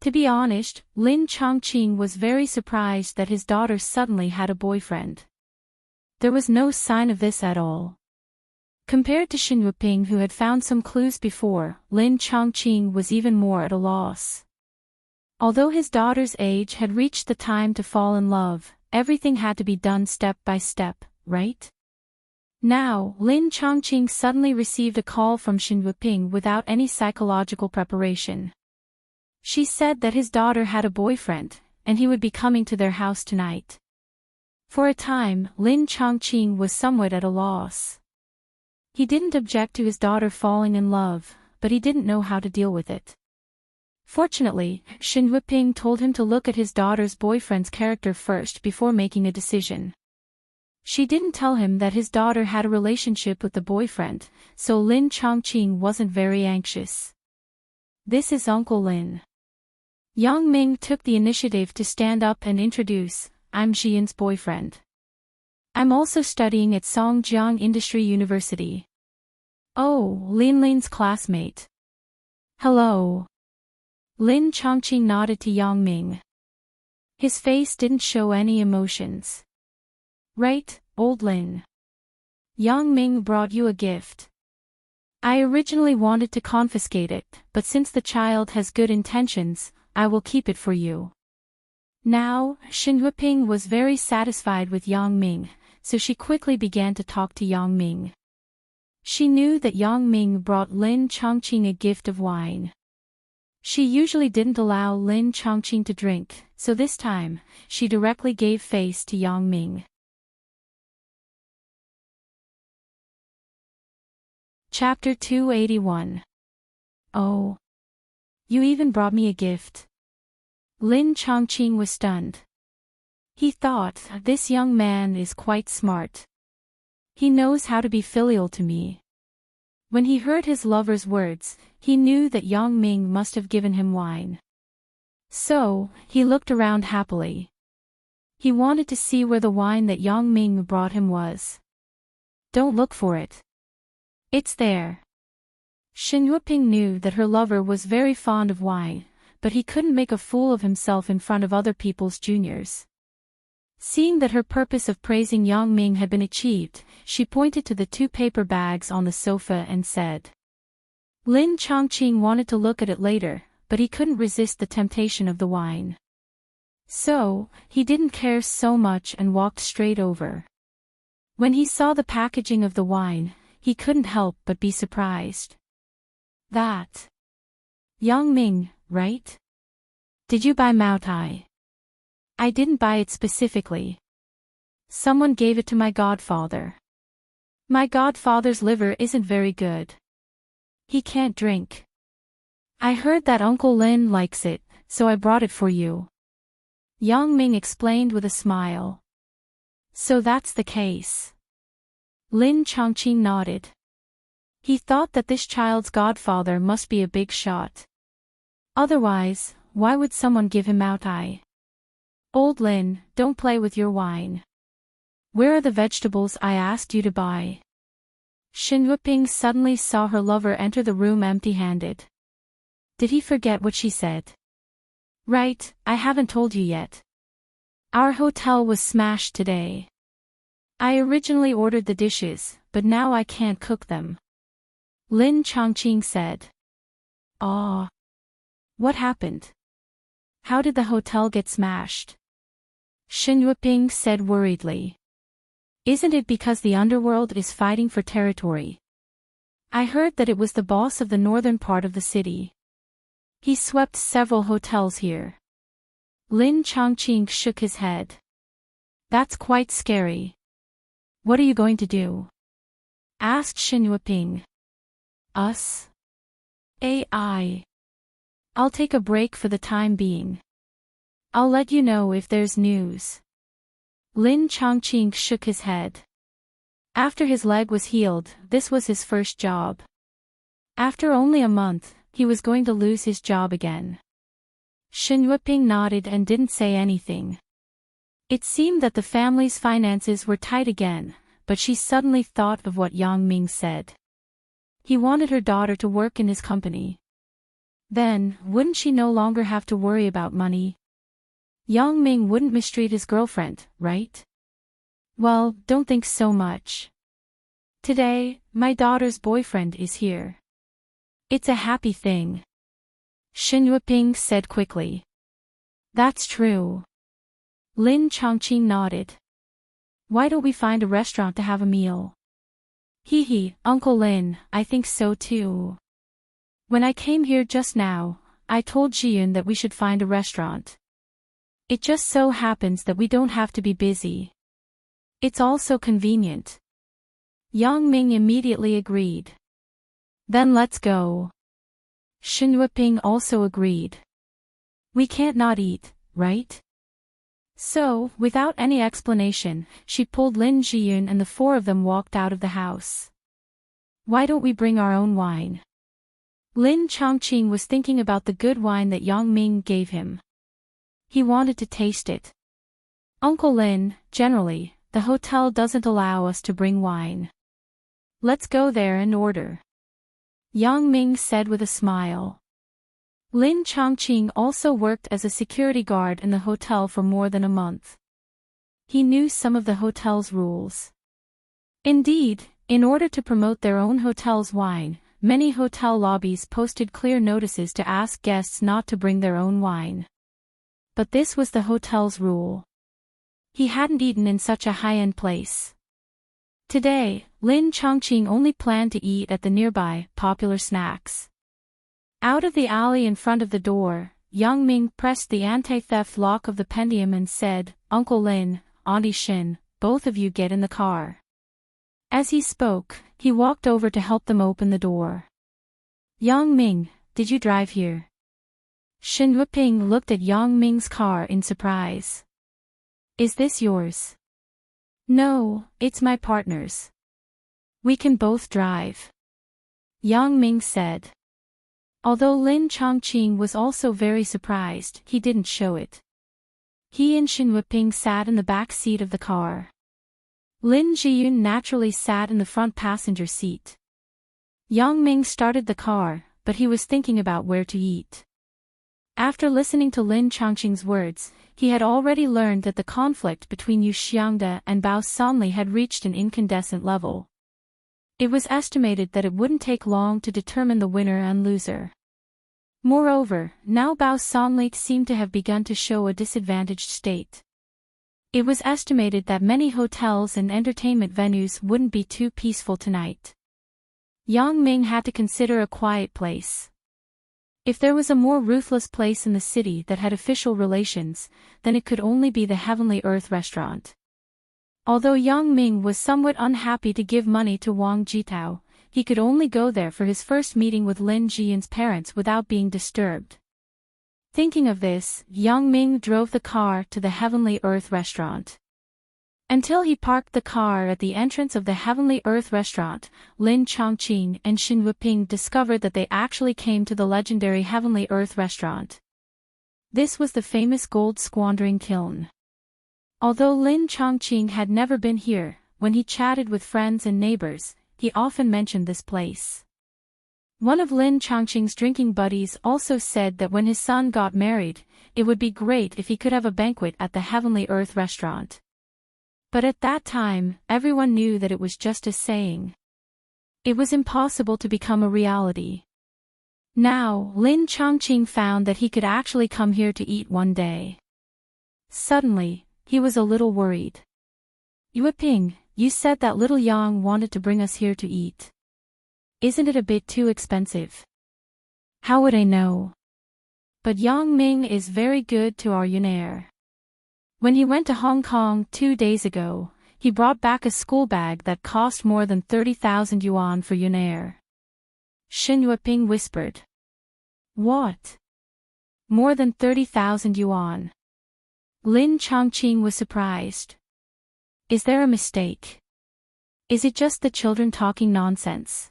To be honest, Lin Chongqing was very surprised that his daughter suddenly had a boyfriend. There was no sign of this at all. Compared to Shin Yueping, who had found some clues before, Lin Chongqing was even more at a loss. Although his daughter's age had reached the time to fall in love, everything had to be done step by step, right? Now, Lin Chongqing suddenly received a call from Shin Yueping without any psychological preparation. She said that his daughter had a boyfriend, and he would be coming to their house tonight. For a time, Lin Chongqing was somewhat at a loss. He didn't object to his daughter falling in love, but he didn't know how to deal with it. Fortunately, Shin Yueping told him to look at his daughter's boyfriend's character first before making a decision. She didn't tell him that his daughter had a relationship with the boyfriend, so Lin Chongqing wasn't very anxious. This is Uncle Lin. Yang Ming took the initiative to stand up and introduce, I'm Jiyun's boyfriend. I'm also studying at Songjiang Industry University. Oh, Lin's classmate. Hello. Lin Chongqing nodded to Yang Ming. His face didn't show any emotions. Right, old Lin. Yang Ming brought you a gift. I originally wanted to confiscate it, but since the child has good intentions, I will keep it for you. Now, Shin Yueping was very satisfied with Yang Ming, so she quickly began to talk to Yang Ming. She knew that Yang Ming brought Lin Chongqing a gift of wine. She usually didn't allow Lin Chongqing to drink, so this time, she directly gave face to Yang Ming. Chapter 281. Oh. You even brought me a gift. Lin Chongqing was stunned. He thought, this young man is quite smart. He knows how to be filial to me. When he heard his lover's words, he knew that Yang Ming must have given him wine. So, he looked around happily. He wanted to see where the wine that Yang Ming brought him was. Don't look for it. It's there. Shin Yueping knew that her lover was very fond of wine, but he couldn't make a fool of himself in front of other people's juniors. Seeing that her purpose of praising Yang Ming had been achieved, she pointed to the 2 paper bags on the sofa and said. Lin Chongqing wanted to look at it later, but he couldn't resist the temptation of the wine. So, he didn't care so much and walked straight over. When he saw the packaging of the wine, he couldn't help but be surprised. That Yang Ming, right? Did you buy Mao Tai? I didn't buy it specifically. Someone gave it to my godfather. My godfather's liver isn't very good. He can't drink. I heard that Uncle Lin likes it, so I brought it for you. Yang Ming explained with a smile. So that's the case. Lin Chongqing nodded. He thought that this child's godfather must be a big shot. Otherwise, why would someone give him Mao Tai? Old Lin, don't play with your wine. Where are the vegetables I asked you to buy? Shin Yueping suddenly saw her lover enter the room empty-handed. Did he forget what she said? Right, I haven't told you yet. Our hotel was smashed today. I originally ordered the dishes, but now I can't cook them. Lin Chongqing said. Ah. What happened? How did the hotel get smashed? Shin Yueping said worriedly. Isn't it because the underworld is fighting for territory? I heard that it was the boss of the northern part of the city. He swept several hotels here. Lin Chongqing shook his head. That's quite scary. What are you going to do? Asked Shin Yueping. Us? AI. I'll take a break for the time being. I'll let you know if there's news. Lin Chongqing shook his head. After his leg was healed, this was his first job. After only a month, he was going to lose his job again. Shin Yueping nodded and didn't say anything. It seemed that the family's finances were tight again, but she suddenly thought of what Yang Ming said. He wanted her daughter to work in his company. Then, wouldn't she no longer have to worry about money? Yang Ming wouldn't mistreat his girlfriend, right? Well, don't think so much. Today, my daughter's boyfriend is here. It's a happy thing. Shin Yueping said quickly. That's true. Lin Chongqing nodded. Why don't we find a restaurant to have a meal? Hee, Uncle Lin, I think so too. When I came here just now, I told Jiyun that we should find a restaurant. It just so happens that we don't have to be busy. It's also convenient. Yang Ming immediately agreed. Then let's go. Shin Yueping also agreed. We can't not eat, right? So, without any explanation, she pulled Lin Jiyun and the 4 of them walked out of the house. Why don't we bring our own wine? Lin Chongqing was thinking about the good wine that Yang Ming gave him. He wanted to taste it. Uncle Lin, generally, the hotel doesn't allow us to bring wine. Let's go there and order. Yang Ming said with a smile. Lin Chongqing also worked as a security guard in the hotel for more than a month. He knew some of the hotel's rules. Indeed, in order to promote their own hotel's wine, many hotel lobbies posted clear notices to ask guests not to bring their own wine. But this was the hotel's rule. He hadn't eaten in such a high-end place. Today, Lin Chongqing only planned to eat at the nearby, popular snacks. Out of the alley in front of the door, Yang Ming pressed the anti-theft lock of the Pentium and said, Uncle Lin, Auntie Shin, both of you get in the car. As he spoke, he walked over to help them open the door. Yang Ming, did you drive here? Shin Yueping looked at Yang Ming's car in surprise. Is this yours? No, it's my partner's. We can both drive. Yang Ming said. Although Lin Chongqing was also very surprised, he didn't show it. He and Shin Yueping sat in the back seat of the car. Lin Jiyun naturally sat in the front passenger seat. Yang Ming started the car, but he was thinking about where to eat. After listening to Lin Chongqing's words, he had already learned that the conflict between Yu Xiangde and Bao Sanli had reached an incandescent level. It was estimated that it wouldn't take long to determine the winner and loser. Moreover, now Bao Sanli seemed to have begun to show a disadvantaged state. It was estimated that many hotels and entertainment venues wouldn't be too peaceful tonight. Yang Ming had to consider a quiet place. If there was a more ruthless place in the city that had official relations, then it could only be the Heavenly Earth restaurant. Although Yang Ming was somewhat unhappy to give money to Wang Jitao, he could only go there for his first meeting with Lin Jiyun's parents without being disturbed. Thinking of this, Yang Ming drove the car to the Heavenly Earth restaurant. Until he parked the car at the entrance of the Heavenly Earth restaurant, Lin Chongqing and Xin Wuping discovered that they actually came to the legendary Heavenly Earth restaurant. This was the famous gold squandering kiln. Although Lin Chongqing had never been here, when he chatted with friends and neighbors, he often mentioned this place. One of Lin Chongqing's drinking buddies also said that when his son got married, it would be great if he could have a banquet at the Heavenly Earth restaurant. But at that time, everyone knew that it was just a saying. It was impossible to become a reality. Now, Lin Chongqing found that he could actually come here to eat one day. Suddenly, he was a little worried. Yueping, you said that little Yang wanted to bring us here to eat. Isn't it a bit too expensive? How would I know? But Yang Ming is very good to our Yunair. When he went to Hong Kong 2 days ago, he brought back a school bag that cost more than 30,000 yuan for Yunair. Xin Yueping whispered. What? More than 30,000 yuan. Lin Chongqing was surprised. Is there a mistake? Is it just the children talking nonsense?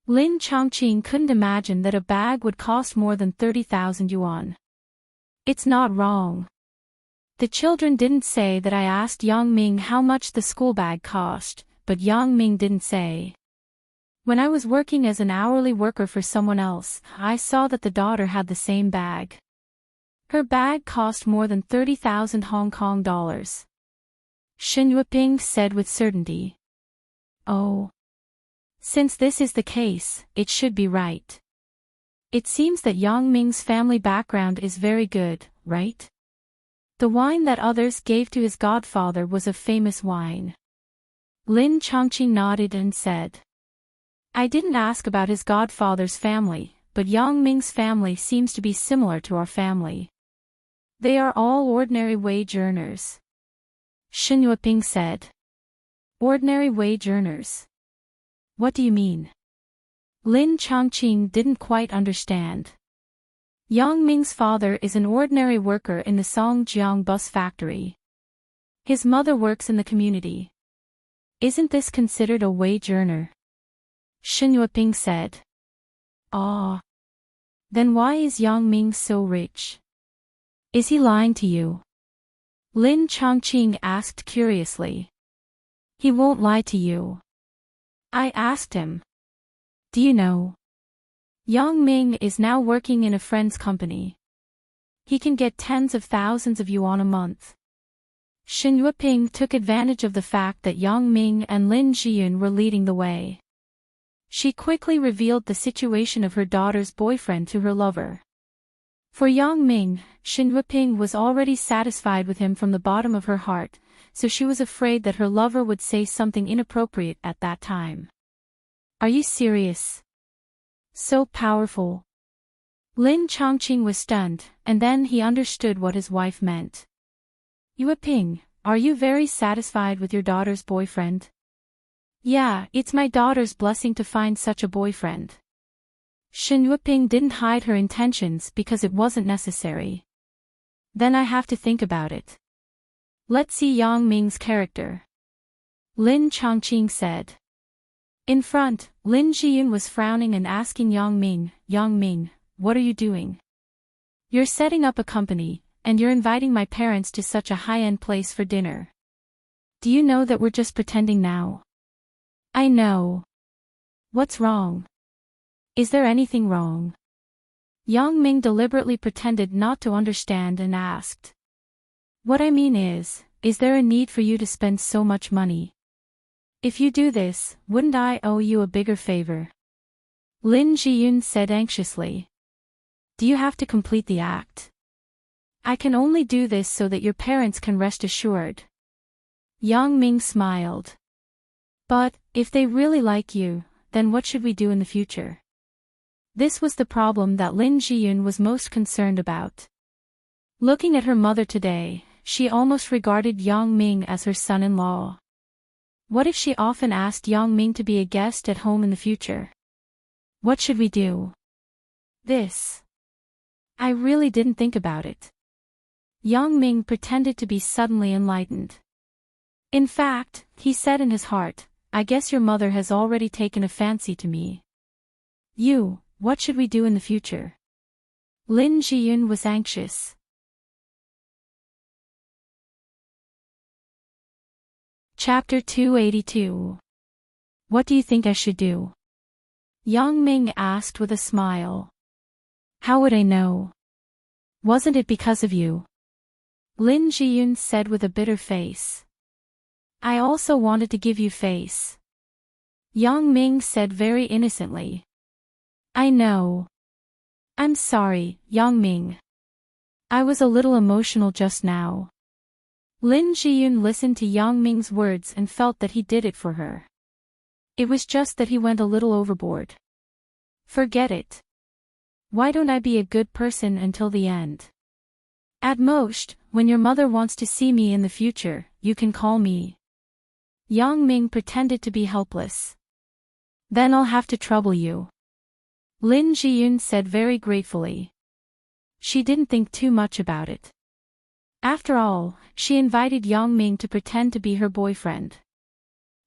Lin Chongqing couldn't imagine that a bag would cost more than 30,000 yuan. It's not wrong. The children didn't say that. I asked Yang Ming how much the school bag cost, but Yang Ming didn't say. When I was working as an hourly worker for someone else, I saw that the daughter had the same bag. Her bag cost more than 30,000 Hong Kong dollars. Xin Yueping said with certainty. Oh. Since this is the case, it should be right. It seems that Yang Ming's family background is very good, right? The wine that others gave to his godfather was a famous wine. Lin Chongqing nodded and said. I didn't ask about his godfather's family, but Yang Ming's family seems to be similar to our family. They are all ordinary wage earners. Xin Yueping said. Ordinary wage earners? What do you mean? Lin Chongqing didn't quite understand. Yang Ming's father is an ordinary worker in the Songjiang bus factory. His mother works in the community. Isn't this considered a wage earner? Xin Yueping said. Ah. Then why is Yang Ming so rich? Is he lying to you? Lin Chongqing asked curiously. He won't lie to you. I asked him. Do you know? Yang Ming is now working in a friend's company. He can get tens of thousands of yuan a month. Xin Yueping took advantage of the fact that Yang Ming and Lin Jiyun were leading the way. She quickly revealed the situation of her daughter's boyfriend to her lover. For Yang Ming, Xin Yueping was already satisfied with him from the bottom of her heart, so she was afraid that her lover would say something inappropriate at that time. Are you serious? So powerful. Lin Chongqing was stunned, and then he understood what his wife meant. Yueping, are you very satisfied with your daughter's boyfriend? Yeah, it's my daughter's blessing to find such a boyfriend. Xin Yueping didn't hide her intentions because it wasn't necessary. Then I have to think about it. Let's see Yang Ming's character. Lin Chongqing said. In front, Lin Jiyun was frowning and asking Yang Ming, what are you doing? You're setting up a company, and you're inviting my parents to such a high-end place for dinner. Do you know that we're just pretending now? I know. What's wrong? Is there anything wrong? Yang Ming deliberately pretended not to understand and asked. What I mean is there a need for you to spend so much money? If you do this, wouldn't I owe you a bigger favor? Lin Jiyun said anxiously. Do you have to complete the act? I can only do this so that your parents can rest assured. Yang Ming smiled. But, if they really like you, then what should we do in the future? This was the problem that Lin Jiyun was most concerned about. Looking at her mother today, she almost regarded Yang Ming as her son-in-law. What if she often asked Yang Ming to be a guest at home in the future? What should we do? This. I really didn't think about it. Yang Ming pretended to be suddenly enlightened. In fact, he said in his heart, I guess your mother has already taken a fancy to me. What should we do in the future? Lin Jiyun was anxious. Chapter 282. What do you think I should do? Yang Ming asked with a smile. How would I know? Wasn't it because of you? Lin Jiyun said with a bitter face. I also wanted to give you face. Yang Ming said very innocently. I know. I'm sorry, Yang Ming. I was a little emotional just now. Lin Jiyun listened to Yang Ming's words and felt that he did it for her. It was just that he went a little overboard. Forget it. Why don't I be a good person until the end? At most, when your mother wants to see me in the future, you can call me. Yang Ming pretended to be helpless. Then I'll have to trouble you. Lin Jiyun said very gratefully. She didn't think too much about it. After all, she invited Yang Ming to pretend to be her boyfriend.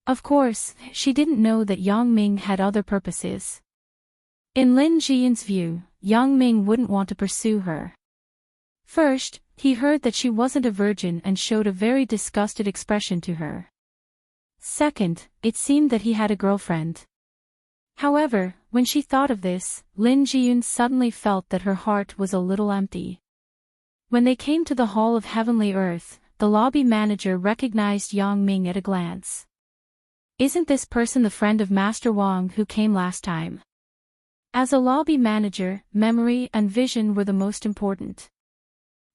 Of course, she didn't know that Yang Ming had other purposes. In Lin Jiyun's view, Yang Ming wouldn't want to pursue her. First, he heard that she wasn't a virgin and showed a very disgusted expression to her. Second, it seemed that he had a girlfriend. However, when she thought of this, Lin Jiyun suddenly felt that her heart was a little empty. When they came to the Hall of Heavenly Earth, the lobby manager recognized Yang Ming at a glance. Isn't this person the friend of Master Wang who came last time? As a lobby manager, memory and vision were the most important.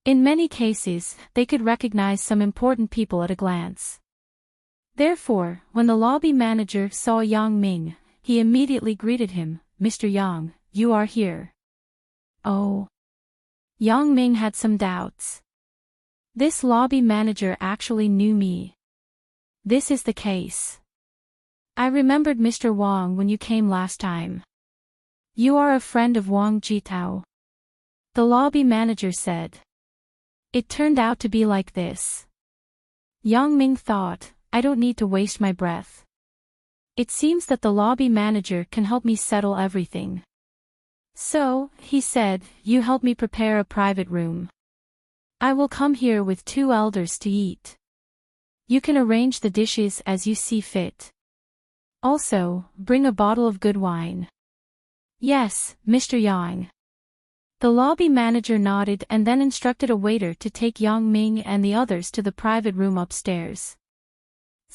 In many cases, they could recognize some important people at a glance. Therefore, when the lobby manager saw Yang Ming, he immediately greeted him, Mr. Yang, you are here. Oh. Yang Ming had some doubts. This lobby manager actually knew me. This is the case. I remembered Mr. Wang when you came last time. You are a friend of Wang Jitao. The lobby manager said. It turned out to be like this. Yang Ming thought, I don't need to waste my breath. It seems that the lobby manager can help me settle everything. So, he said, you help me prepare a private room. I will come here with 2 elders to eat. You can arrange the dishes as you see fit. Also, bring a bottle of good wine. Yes, Mr. Yang. The lobby manager nodded and then instructed a waiter to take Yang Ming and the others to the private room upstairs.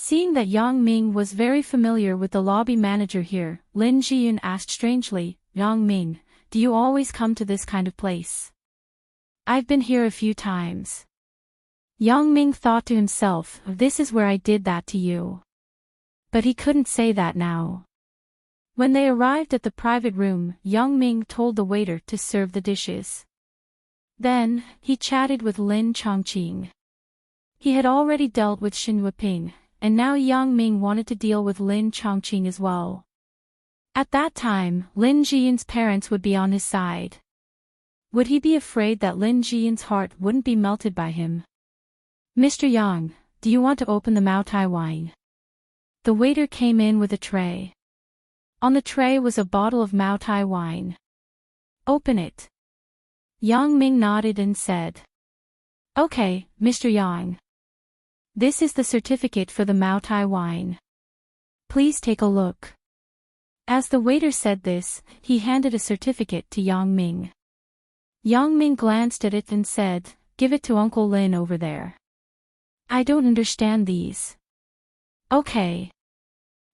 Seeing that Yang Ming was very familiar with the lobby manager here, Lin Jiyun asked strangely, Yang Ming, do you always come to this kind of place? I've been here a few times. Yang Ming thought to himself, this is where I did that to you. But he couldn't say that now. When they arrived at the private room, Yang Ming told the waiter to serve the dishes. Then, he chatted with Lin Chongqing. He had already dealt with Xin Weiping, and now Yang Ming wanted to deal with Lin Chongqing as well. At that time, Lin Jiyun's parents would be on his side. Would he be afraid that Lin Jiyun's heart wouldn't be melted by him? Mr. Yang, do you want to open the Maotai wine? The waiter came in with a tray. On the tray was a bottle of Maotai wine. Open it. Yang Ming nodded and said. Okay, Mr. Yang. This is the certificate for the Maotai wine. Please take a look. As the waiter said this, he handed a certificate to Yang Ming. Yang Ming glanced at it and said, "Give it to Uncle Lin over there. I don't understand these." "Okay."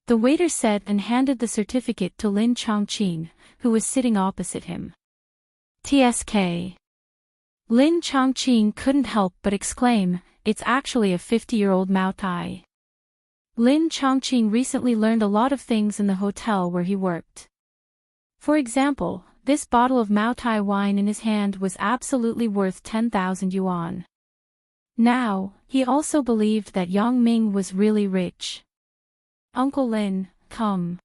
The waiter said and handed the certificate to Lin Chongqing, who was sitting opposite him. TSK. Lin Chongqing couldn't help but exclaim, "It's actually a 50-year-old Mao Tai." Lin Chongqing recently learned a lot of things in the hotel where he worked. For example, this bottle of Mao Tai wine in his hand was absolutely worth 10,000 yuan. Now, he also believed that Yang Ming was really rich. "Uncle Lin, come.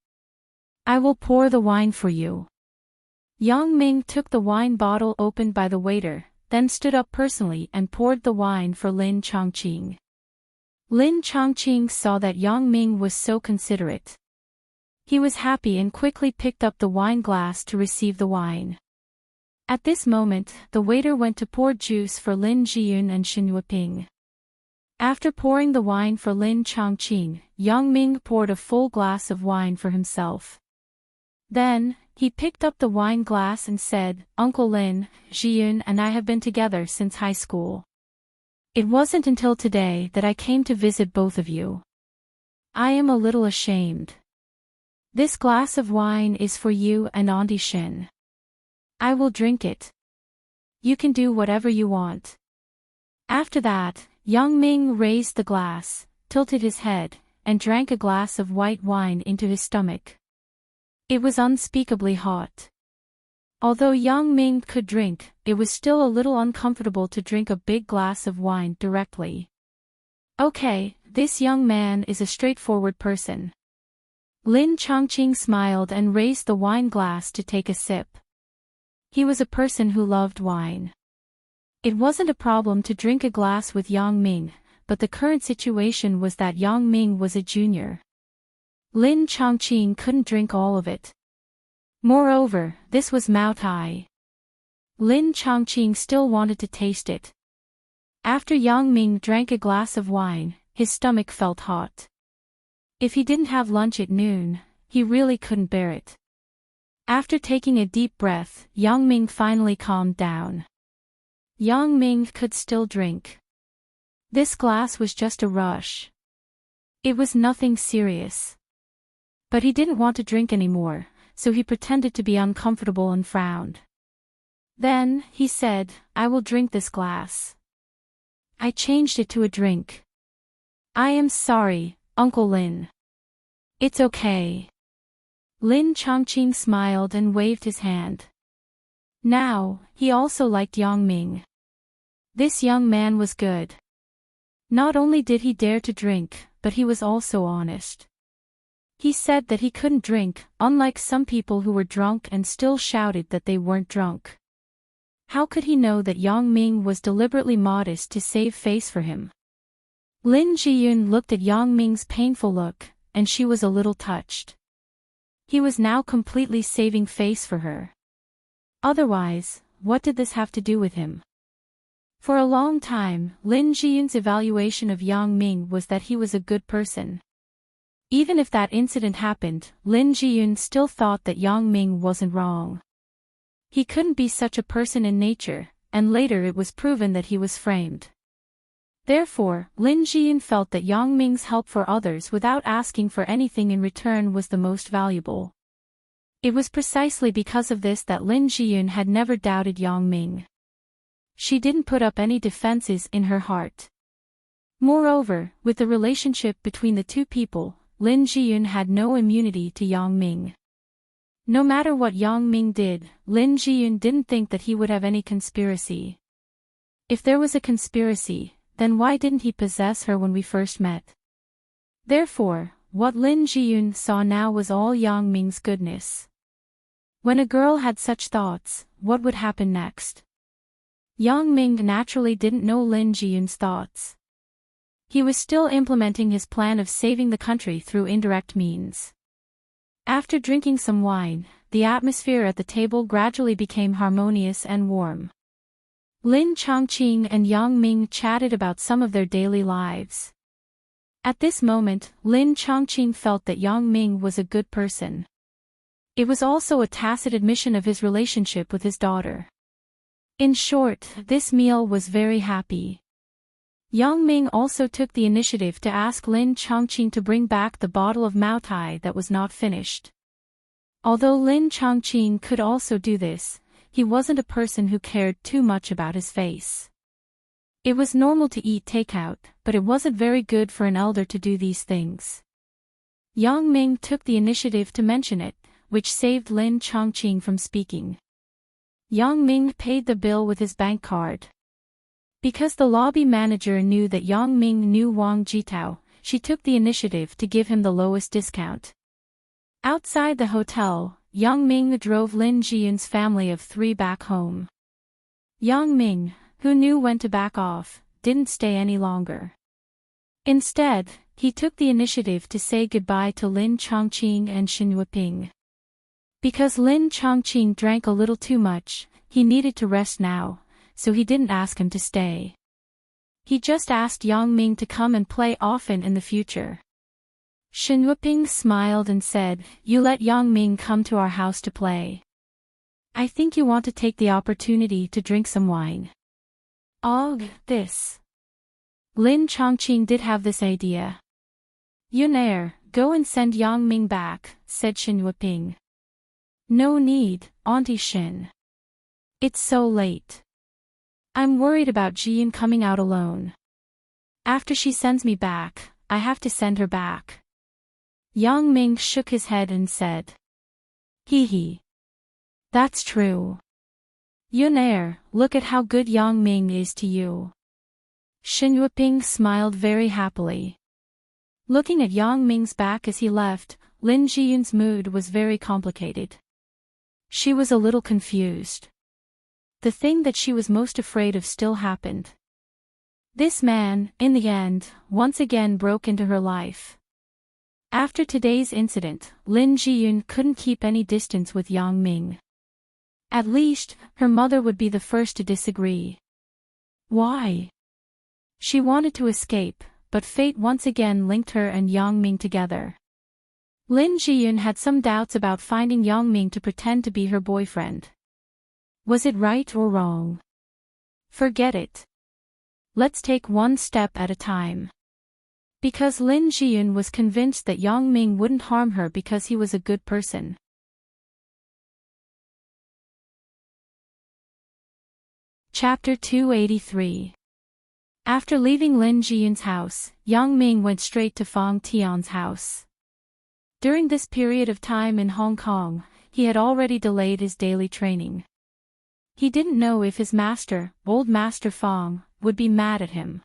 I will pour the wine for you." Yang Ming took the wine bottle opened by the waiter, then stood up personally and poured the wine for Lin Chongqing. Lin Chongqing saw that Yang Ming was so considerate. He was happy and quickly picked up the wine glass to receive the wine. At this moment, the waiter went to pour juice for Lin Jiyun and Shen Yueping. After pouring the wine for Lin Chongqing, Yang Ming poured a full glass of wine for himself. Then, he picked up the wine glass and said, "Uncle Lin, Jiyun and I have been together since high school. It wasn't until today that I came to visit both of you. I am a little ashamed. This glass of wine is for you and Auntie Shen. I will drink it. You can do whatever you want." After that, Yang Ming raised the glass, tilted his head, and drank a glass of white wine into his stomach. It was unspeakably hot. Although Yang Ming could drink, it was still a little uncomfortable to drink a big glass of wine directly. Okay, this young man is a straightforward person. Lin Chongqing smiled and raised the wine glass to take a sip. He was a person who loved wine. It wasn't a problem to drink a glass with Yang Ming, but the current situation was that Yang Ming was a junior. Lin Chongqing couldn't drink all of it. Moreover, this was Mao Tai. Lin Chongqing still wanted to taste it. After Yang Ming drank a glass of wine, his stomach felt hot. If he didn't have lunch at noon, he really couldn't bear it. After taking a deep breath, Yang Ming finally calmed down. Yang Ming could still drink. This glass was just a rush. It was nothing serious. But he didn't want to drink anymore, so he pretended to be uncomfortable and frowned. Then, he said, "I will drink this glass. I changed it to a drink. I am sorry, Uncle Lin." "It's okay." Lin Chongqing smiled and waved his hand. Now, he also liked Yang Ming. This young man was good. Not only did he dare to drink, but he was also honest. He said that he couldn't drink, unlike some people who were drunk and still shouted that they weren't drunk. How could he know that Yang Ming was deliberately modest to save face for him? Lin Jiyun looked at Yang Ming's painful look, and she was a little touched. He was now completely saving face for her. Otherwise, what did this have to do with him? For a long time, Lin Jiyun's evaluation of Yang Ming was that he was a good person. Even if that incident happened, Lin Jiyun still thought that Yang Ming wasn't wrong. He couldn't be such a person in nature, and later it was proven that he was framed. Therefore, Lin Jiyun felt that Yang Ming's help for others without asking for anything in return was the most valuable. It was precisely because of this that Lin Jiyun had never doubted Yang Ming. She didn't put up any defenses in her heart. Moreover, with the relationship between the two people, Lin Jiyun had no immunity to Yang Ming. No matter what Yang Ming did, Lin Jiyun didn't think that he would have any conspiracy. If there was a conspiracy, then why didn't he possess her when we first met? Therefore, what Lin Jiyun saw now was all Yang Ming's goodness. When a girl had such thoughts, what would happen next? Yang Ming naturally didn't know Lin Jiyun's thoughts. He was still implementing his plan of saving the country through indirect means. After drinking some wine, the atmosphere at the table gradually became harmonious and warm. Lin Chongqing and Yang Ming chatted about some of their daily lives. At this moment, Lin Chongqing felt that Yang Ming was a good person. It was also a tacit admission of his relationship with his daughter. In short, this meal was very happy. Yang Ming also took the initiative to ask Lin Chongqing to bring back the bottle of Maotai that was not finished. Although Lin Chongqing could also do this, he wasn't a person who cared too much about his face. It was normal to eat takeout, but it wasn't very good for an elder to do these things. Yang Ming took the initiative to mention it, which saved Lin Chongqing from speaking. Yang Ming paid the bill with his bank card. Because the lobby manager knew that Yang Ming knew Wang Jitao, she took the initiative to give him the lowest discount. Outside the hotel, Yang Ming drove Lin Jiyun's family of 3 back home. Yang Ming, who knew when to back off, didn't stay any longer. Instead, he took the initiative to say goodbye to Lin Chongqing and Xin Weiping. Because Lin Chongqing drank a little too much, he needed to rest now, so he didn't ask him to stay. He just asked Yang Ming to come and play often in the future. Xin Weiping smiled and said, "You let Yang Ming come to our house to play. I think you want to take the opportunity to drink some wine." This. Lin Chongqing did have this idea. "Yunair, go and send Yang Ming back," said Xin Weiping. "No need, Auntie Xin. It's so late. I'm worried about Jiyun coming out alone. After she sends me back, I have to send her back." Yang Ming shook his head and said, "Hee. That's true. Yunair, look at how good Yang Ming is to you." Xin Weiping smiled very happily. Looking at Yang Ming's back as he left, Lin Jiyun's mood was very complicated. She was a little confused. The thing that she was most afraid of still happened. This man, in the end, once again broke into her life. After today's incident, Lin Jiyun couldn't keep any distance with Yang Ming. At least, her mother would be the first to disagree. Why? She wanted to escape, but fate once again linked her and Yang Ming together. Lin Jiyun had some doubts about finding Yang Ming to pretend to be her boyfriend. Was it right or wrong? Forget it. Let's take one step at a time. Because Lin Jiyun was convinced that Yang Ming wouldn't harm her because he was a good person. Chapter 283. After leaving Lin Jiyun's house, Yang Ming went straight to Fang Tian's house. During this period of time in Hong Kong, he had already delayed his daily training. He didn't know if his master, Old Master Fang, would be mad at him.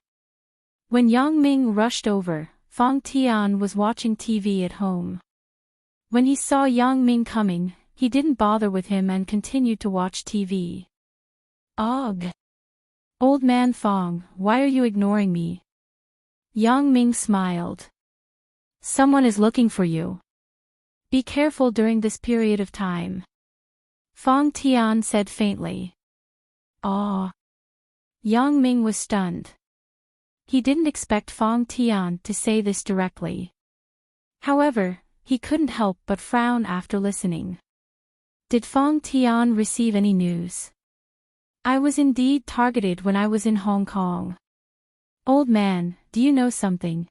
When Yang Ming rushed over, Fang Tian was watching TV at home. When he saw Yang Ming coming, he didn't bother with him and continued to watch TV. "Ugh. Old man Fang, why are you ignoring me?" Yang Ming smiled. "Someone is looking for you. Be careful during this period of time," Fang Tian said faintly. Yang Ming was stunned. He didn't expect Fang Tian to say this directly. However, he couldn't help but frown after listening. Did Fang Tian receive any news? "I was indeed targeted when I was in Hong Kong." "Old man, do you know something?"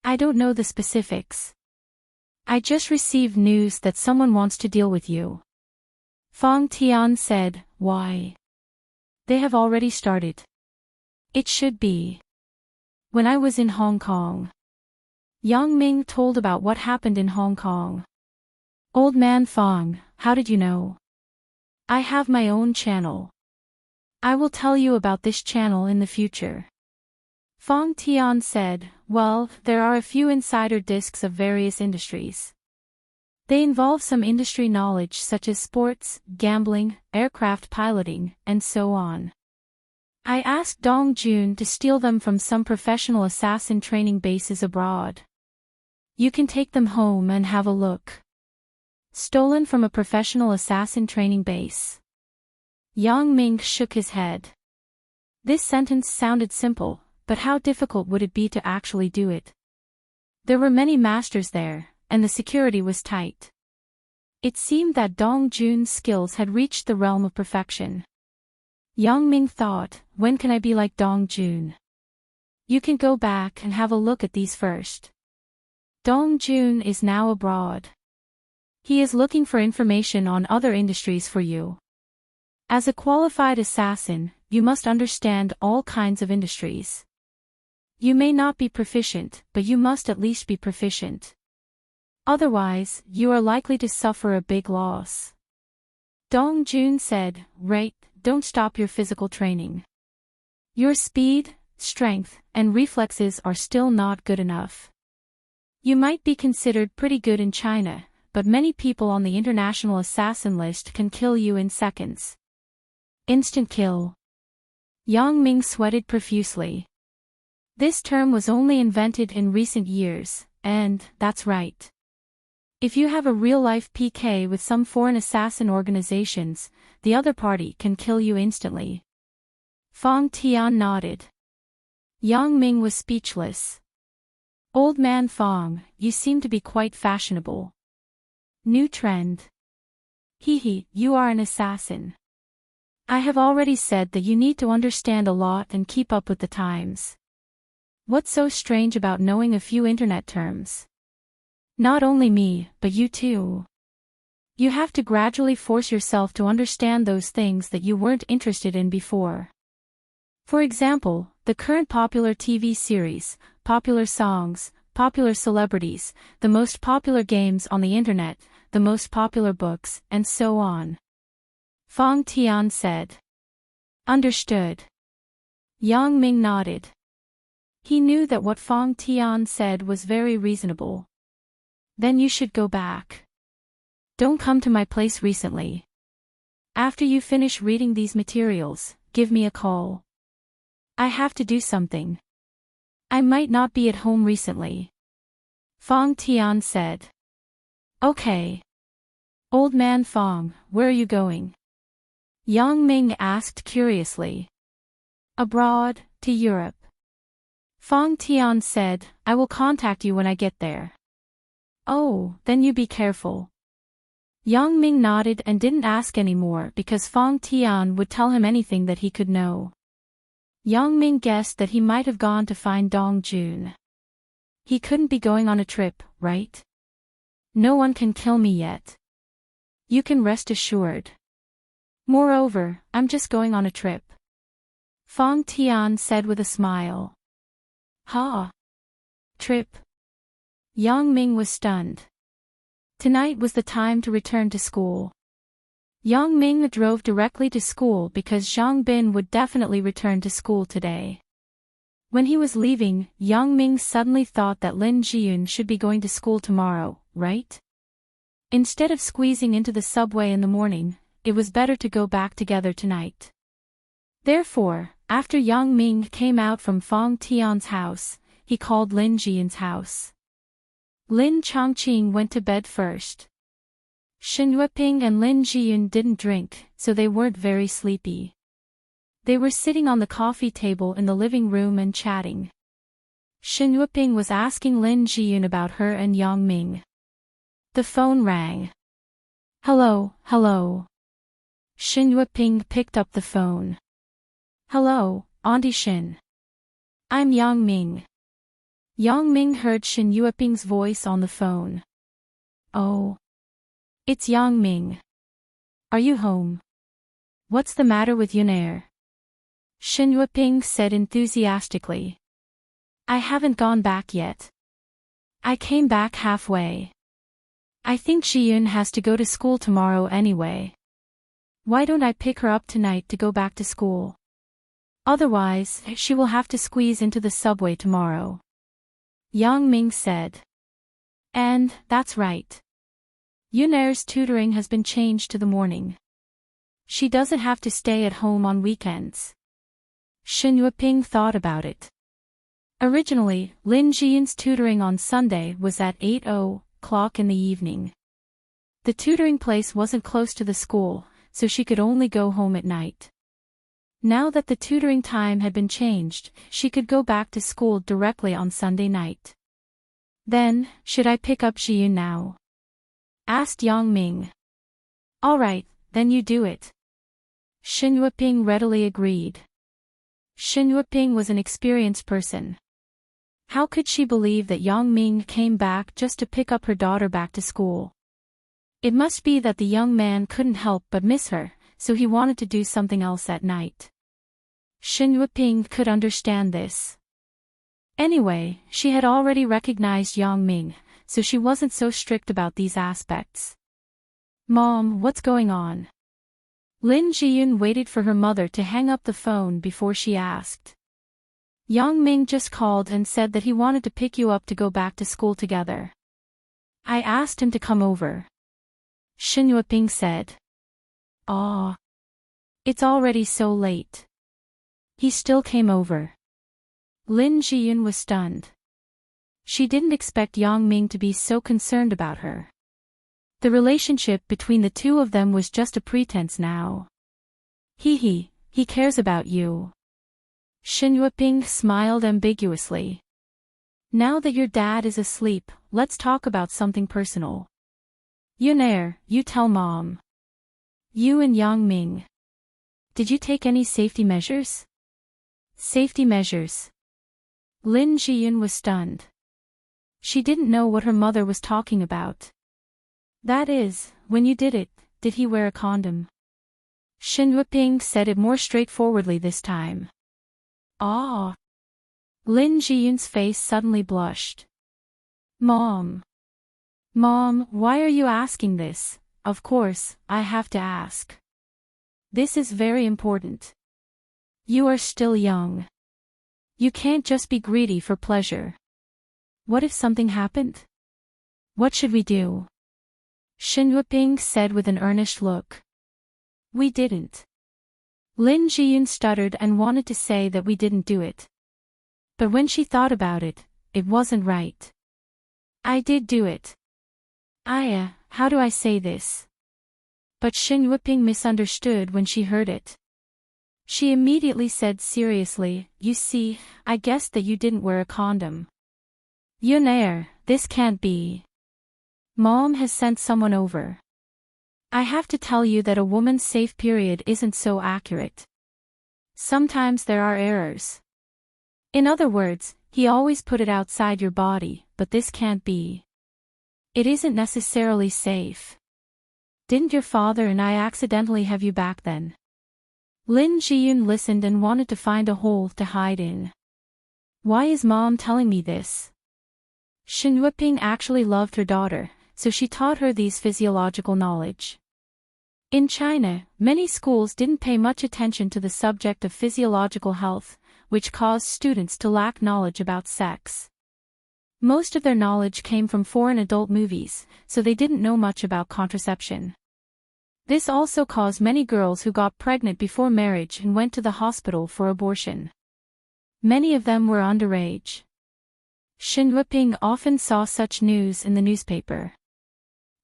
"I don't know the specifics. I just received news that someone wants to deal with you." Fang Tian said, "Why?" "They have already started. It should be. When I was in Hong Kong." Yang Ming told about what happened in Hong Kong. "Old man Fang, how did you know?" "I have my own channel. I will tell you about this channel in the future." Fang Tian said, "Well, there are a few insider discs of various industries. They involve some industry knowledge such as sports, gambling, aircraft piloting, and so on. I asked Dong Jun to steal them from some professional assassin training bases abroad. You can take them home and have a look." Stolen from a professional assassin training base. Yang Ming shook his head. This sentence sounded simple, but how difficult would it be to actually do it? There were many masters there, and the security was tight. It seemed that Dong Jun's skills had reached the realm of perfection. Yang Ming thought, when can I be like Dong Jun? You can go back and have a look at these first. Dong Jun is now abroad. He is looking for information on other industries for you. As a qualified assassin, you must understand all kinds of industries. You may not be proficient, but you must at least be proficient. Otherwise, you are likely to suffer a big loss. Dong Jun said, right, don't stop your physical training. Your speed, strength, and reflexes are still not good enough. You might be considered pretty good in China, but many people on the international assassin list can kill you in seconds. Instant kill. Yang Ming sweated profusely. This term was only invented in recent years, and that's right. If you have a real-life PK with some foreign assassin organizations, the other party can kill you instantly. Fong Tian nodded. Yang Ming was speechless. Old man Fong, you seem to be quite fashionable. New trend. Hee, you are an assassin. I have already said that you need to understand a lot and keep up with the times. What's so strange about knowing a few internet terms? Not only me, but you too. You have to gradually force yourself to understand those things that you weren't interested in before. For example, the current popular TV series, popular songs, popular celebrities, the most popular games on the internet, the most popular books, and so on. Fong Tian said. Understood. Yang Ming nodded. He knew that what Fong Tian said was very reasonable. Then you should go back. Don't come to my place recently. After you finish reading these materials, give me a call. I have to do something. I might not be at home recently. Fong Tian said. Okay. Old man Fong, where are you going? Yang Ming asked curiously. Abroad, to Europe. Fong Tian said, I will contact you when I get there. Oh, then you be careful. Yang Ming nodded and didn't ask any more because Fong Tian would tell him anything that he could know. Yang Ming guessed that he might have gone to find Dong Jun. He couldn't be going on a trip, right? No one can kill me yet. You can rest assured. Moreover, I'm just going on a trip. Fong Tian said with a smile. Ha! Trip. Yang Ming was stunned. Tonight was the time to return to school. Yang Ming drove directly to school because Zhang Bin would definitely return to school today. When he was leaving, Yang Ming suddenly thought that Lin Jiyun should be going to school tomorrow, right? Instead of squeezing into the subway in the morning, it was better to go back together tonight. Therefore, after Yang Ming came out from Fong Tian's house, he called Lin Jiyun's house. Lin Chongqing went to bed first. Shen Yueping and Lin Jiyun didn't drink, so they weren't very sleepy. They were sitting on the coffee table in the living room and chatting. Shen Yueping was asking Lin Jiyun about her and Yang Ming. The phone rang. Hello, hello. Shen Yueping picked up the phone. Hello, Auntie Shen. I'm Yang Ming. Yang Ming heard Shen Yueping's voice on the phone. Oh. It's Yang Ming. Are you home? What's the matter with Yunair? Shen Yueping said enthusiastically. I haven't gone back yet. I came back halfway. I think Jiyun has to go to school tomorrow anyway. Why don't I pick her up tonight to go back to school? Otherwise, she will have to squeeze into the subway tomorrow. Yang Ming said. And, that's right. Yunair's tutoring has been changed to the morning. She doesn't have to stay at home on weekends. Shen Yueping thought about it. Originally, Lin Jiyun's tutoring on Sunday was at 8:00 in the evening. The tutoring place wasn't close to the school, so she could only go home at night. Now that the tutoring time had been changed, she could go back to school directly on Sunday night. Then, should I pick up Jiyun now? asked Yang Ming. Alright, then you do it. Shen Yueping readily agreed. Shen Yueping was an experienced person. How could she believe that Yang Ming came back just to pick up her daughter back to school? It must be that the young man couldn't help but miss her, so he wanted to do something else at night. Shen Yueping could understand this. Anyway, she had already recognized Yang Ming, so she wasn't so strict about these aspects. Mom, what's going on? Lin Jiyun waited for her mother to hang up the phone before she asked. Yang Ming just called and said that he wanted to pick you up to go back to school together. I asked him to come over. Shen Yueping said. Aw. It's already so late. He still came over. Lin Jiyun was stunned. She didn't expect Yang Ming to be so concerned about her. The relationship between the two of them was just a pretense now. He cares about you. Shen Yueping smiled ambiguously. Now that your dad is asleep, let's talk about something personal. Yunair, you tell Mom. You and Yang Ming. Did you take any safety measures? Safety measures. Lin Jiyun was stunned. She didn't know what her mother was talking about. That is, when you did it, did he wear a condom? Shen Yueping said it more straightforwardly this time. Ah. Lin Jiyun's face suddenly blushed. Mom. Mom, why are you asking this? Of course, I have to ask. This is very important. You are still young. You can't just be greedy for pleasure. What if something happened? What should we do? Shen Yueping said with an earnest look. We didn't. Lin Jiyun stuttered and wanted to say that we didn't do it. But when she thought about it, it wasn't right. I did do it. How do I say this? But Shen Yueping misunderstood when she heard it. She immediately said seriously, you see, I guessed that you didn't wear a condom. Yunair, this can't be. Mom has sent someone over. I have to tell you that a woman's safe period isn't so accurate. Sometimes there are errors. In other words, he always put it outside your body, but this can't be. It isn't necessarily safe. Didn't your father and I accidentally have you back then? Lin Jiyun listened and wanted to find a hole to hide in. Why is Mom telling me this? Shen Yueping actually loved her daughter, so she taught her these physiological knowledge. In China, many schools didn't pay much attention to the subject of physiological health, which caused students to lack knowledge about sex. Most of their knowledge came from foreign adult movies, so they didn't know much about contraception. This also caused many girls who got pregnant before marriage and went to the hospital for abortion. Many of them were underage. Shen Yueping often saw such news in the newspaper.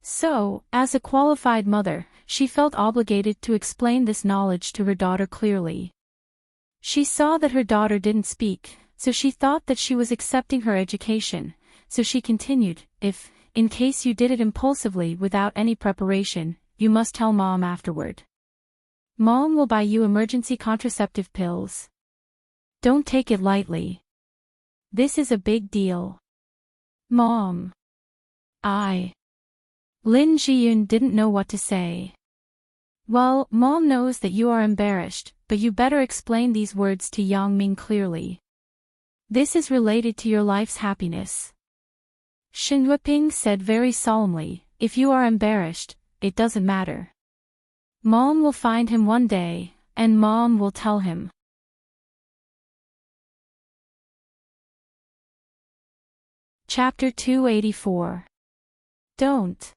So, as a qualified mother, she felt obligated to explain this knowledge to her daughter clearly. She saw that her daughter didn't speak, so she thought that she was accepting her education, so she continued, in case you did it impulsively without any preparation, you must tell Mom afterward. Mom will buy you emergency contraceptive pills. Don't take it lightly. This is a big deal. Mom. Lin Jiyun didn't know what to say. Well, Mom knows that you are embarrassed, but you better explain these words to Yang Ming clearly. This is related to your life's happiness. Shen Yueping said very solemnly, if you are embarrassed, it doesn't matter. Mom will find him one day, and Mom will tell him. Chapter 284. Don't.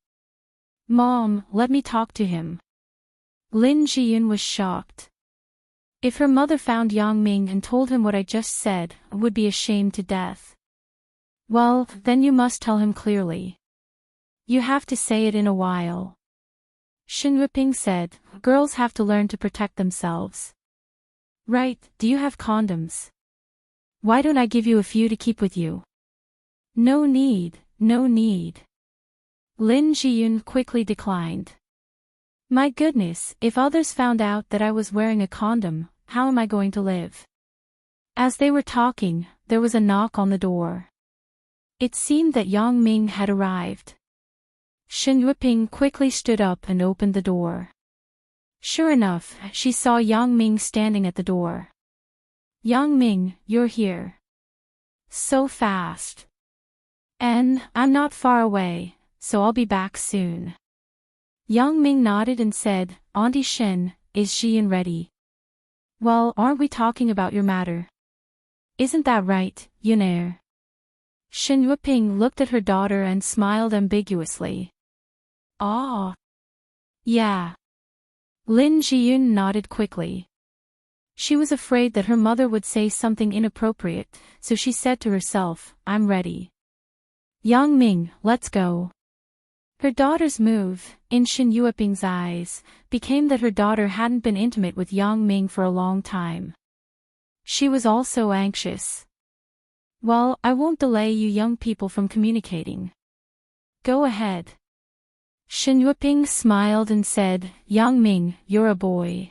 Mom, let me talk to him. Lin Jiyun was shocked. If her mother found Yang Ming and told him what I just said, would be ashamed to death. Well, then you must tell him clearly. You have to say it in a while. Shen Yueping said, girls have to learn to protect themselves. Right, do you have condoms? Why don't I give you a few to keep with you? No need, no need. Lin Jiyun quickly declined. My goodness, if others found out that I was wearing a condom, how am I going to live? As they were talking, there was a knock on the door. It seemed that Yang Ming had arrived. Shen Yueping quickly stood up and opened the door. Sure enough, she saw Yang Ming standing at the door. Yang Ming, you're here. So fast. And I'm not far away, so I'll be back soon. Yang Ming nodded and said, Auntie Shen, is Xian ready? Well, aren't we talking about your matter? Isn't that right, Yunair? Shen Yueping looked at her daughter and smiled ambiguously. Ah. Yeah. Lin Jiyun nodded quickly. She was afraid that her mother would say something inappropriate, so she said to herself, I'm ready. Yang Ming, let's go. Her daughter's move, in Shen Yueping's eyes, became that her daughter hadn't been intimate with Yang Ming for a long time. She was also anxious. Well, I won't delay you young people from communicating. Go ahead. Shen Yueping smiled and said, Yang Ming, you're a boy.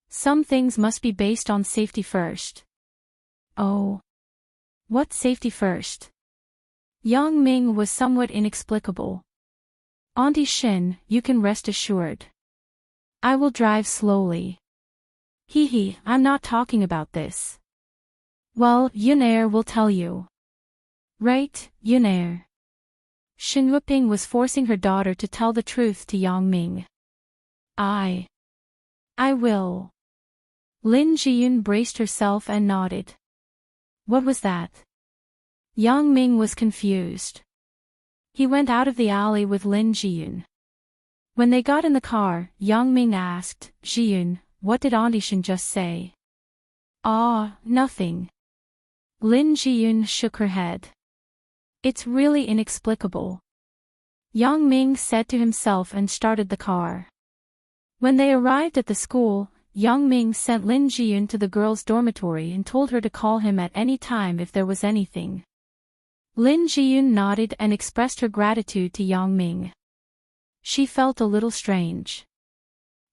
Some things must be based on safety first. Oh. What safety first? Yang Ming was somewhat inexplicable. Auntie Shen, you can rest assured. I will drive slowly. Hee, I'm not talking about this. Well, Yunair will tell you. Right, Yunair. Shen Yueping was forcing her daughter to tell the truth to Yang Ming. I will. Lin Jiyun braced herself and nodded. What was that? Yang Ming was confused. He went out of the alley with Lin Jiyun. When they got in the car, Yang Ming asked, Jiyun, what did Auntie Shen just say? Ah, nothing. Lin Jiyun shook her head. It's really inexplicable. Yang Ming said to himself and started the car. When they arrived at the school, Yang Ming sent Lin Jiyun to the girls' dormitory and told her to call him at any time if there was anything. Lin Jiyun nodded and expressed her gratitude to Yang Ming. She felt a little strange.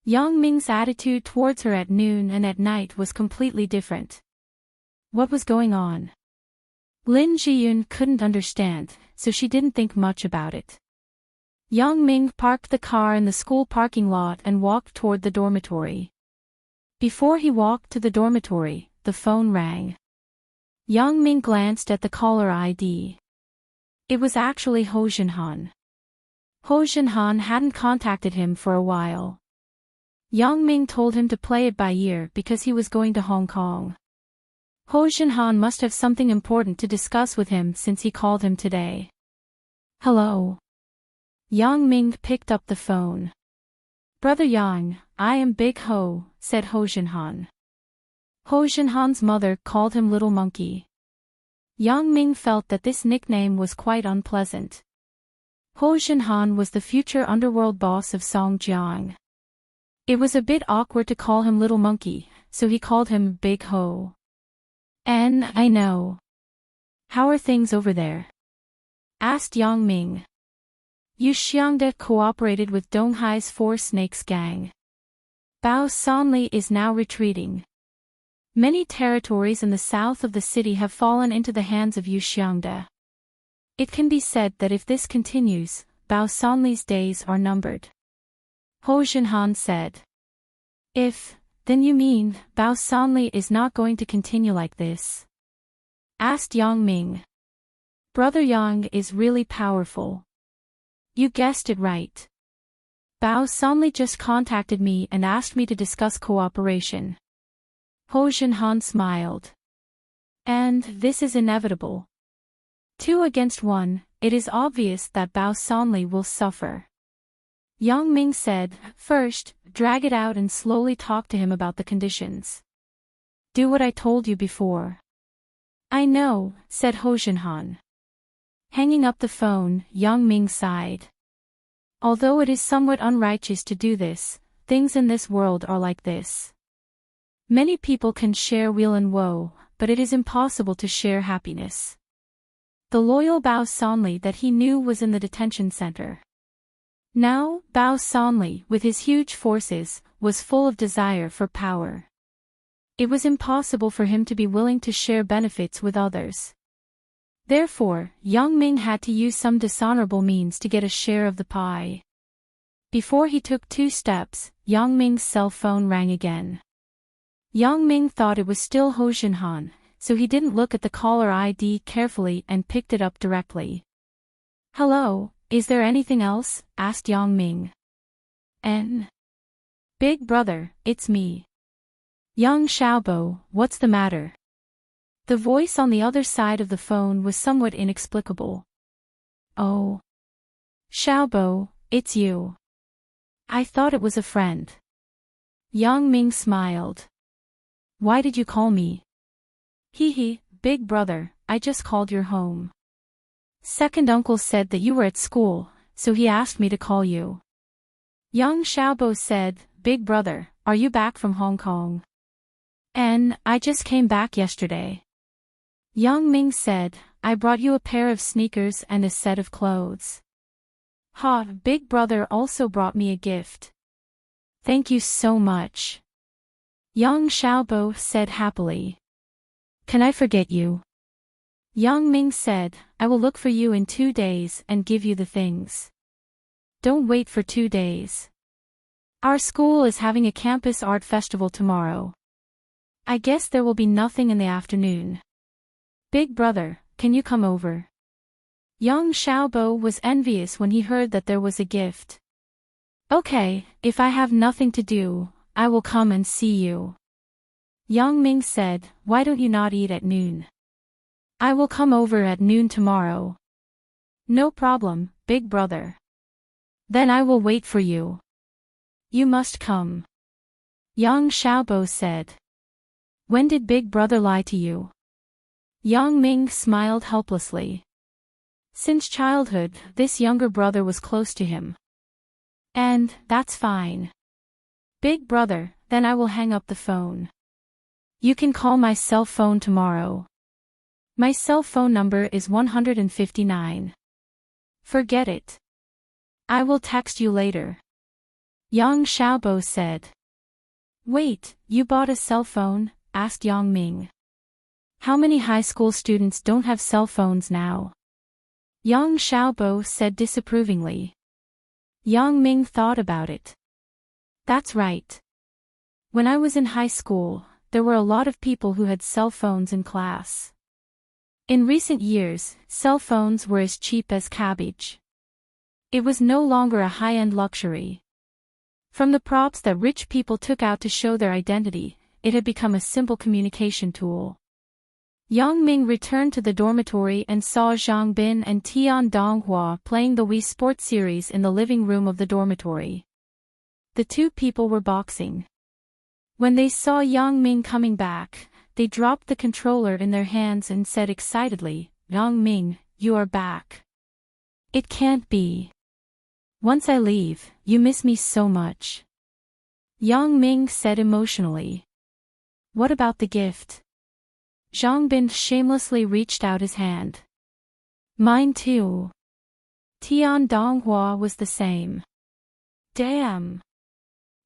Yang Ming's attitude towards her at noon and at night was completely different. What was going on? Lin Jiyun couldn't understand, so she didn't think much about it. Yang Ming parked the car in the school parking lot and walked toward the dormitory. Before he walked to the dormitory, the phone rang. Yang Ming glanced at the caller ID. It was actually Ho Jinhan. Ho Jinhan hadn't contacted him for a while. Yang Ming told him to play it by ear because he was going to Hong Kong. Ho Jinhan must have something important to discuss with him since he called him today. Hello. Yang Ming picked up the phone. Brother Yang, I am Big Ho, said Ho Jinhan. Ho Jinhan's mother called him Little Monkey. Yang Ming felt that this nickname was quite unpleasant. Ho Jinhan was the future underworld boss of Songjiang. It was a bit awkward to call him Little Monkey, so he called him Big Ho. And I know. How are things over there? Asked Yang Ming. Yu Xiangde cooperated with Dong Hai's Four Snakes gang. Bao Sanli is now retreating. Many territories in the south of the city have fallen into the hands of Yu Xiangde. It can be said that if this continues, Bao Sanli's days are numbered. Ho Jinhan said. Then you mean, Bao Sanli is not going to continue like this? Asked Yang Ming. Brother Yang is really powerful. You guessed it right. Bao Sanli just contacted me and asked me to discuss cooperation. Ho Jinhan smiled. And this is inevitable. 2 against 1, it is obvious that Bao Sanli will suffer. Yang Ming said, first, drag it out and slowly talk to him about the conditions. Do what I told you before. I know, said Ho Jinhan. Hanging up the phone, Yang Ming sighed. Although it is somewhat unrighteous to do this, things in this world are like this. Many people can share weal and woe, but it is impossible to share happiness. the loyal Bao Sonli that he knew was in the detention center. Now, Bao Sonli, with his huge forces, was full of desire for power. It was impossible for him to be willing to share benefits with others. Therefore, Yang Ming had to use some dishonorable means to get a share of the pie. Before he took 2 steps, Yang Ming's cell phone rang again. Yang Ming thought it was still Ho Jinhan, so he didn't look at the caller ID carefully and picked it up directly. "Hello, is there anything else?" asked Yang Ming. "Big brother, it's me. Young Xiaobo, what's the matter?" The voice on the other side of the phone was somewhat inexplicable. "Oh. Xiaobo, it's you. I thought it was a friend." Yang Ming smiled. "Why did you call me?" "Hee, big brother, I just called your home. Second uncle said that you were at school, so he asked me to call you." Young Xiaobo said, "Big brother, are you back from Hong Kong?" "I just came back yesterday." Yang Ming said, "I brought you a pair of sneakers and a set of clothes." "Ha, big brother also brought me a gift." "Thank you so much." Yang Xiaobo said happily. "Can I forget you?" Yang Ming said, "I will look for you in 2 days and give you the things." "Don't wait for 2 days. Our school is having a campus art festival tomorrow. I guess there will be nothing in the afternoon. Big brother, can you come over?" Young Xiaobo was envious when he heard that there was a gift. "Okay, if I have nothing to do, I will come and see you." Yang Ming said, "Why don't you not eat at noon?" "I will come over at noon tomorrow." "No problem, big brother. Then I will wait for you." "You must come." Yang Xiaobo said. "When did big brother lie to you?" Yang Ming smiled helplessly. Since childhood, this younger brother was close to him. "And that's fine. Big brother, then I will hang up the phone. You can call my cell phone tomorrow. My cell phone number is 159. Forget it. I will text you later." Yang Xiaobo said. "Wait, you bought a cell phone?" asked Yang Ming. "How many high school students don't have cell phones now?" Yang Xiaobo said disapprovingly. Yang Ming thought about it. "That's right. When I was in high school, there were a lot of people who had cell phones in class. In recent years, cell phones were as cheap as cabbage. It was no longer a high-end luxury. From the props that rich people took out to show their identity, it had become a simple communication tool." Yang Ming returned to the dormitory and saw Zhang Bin and Tian Donghua playing the Wii Sports series in the living room of the dormitory. The 2 people were boxing. When they saw Yang Ming coming back, they dropped the controller in their hands and said excitedly, "Yang Ming, you are back. It can't be. Once I leave, you miss me so much." Yang Ming said emotionally. "What about the gift?" Zhang Bin shamelessly reached out his hand. "Mine too." Tian Donghua was the same. "Damn."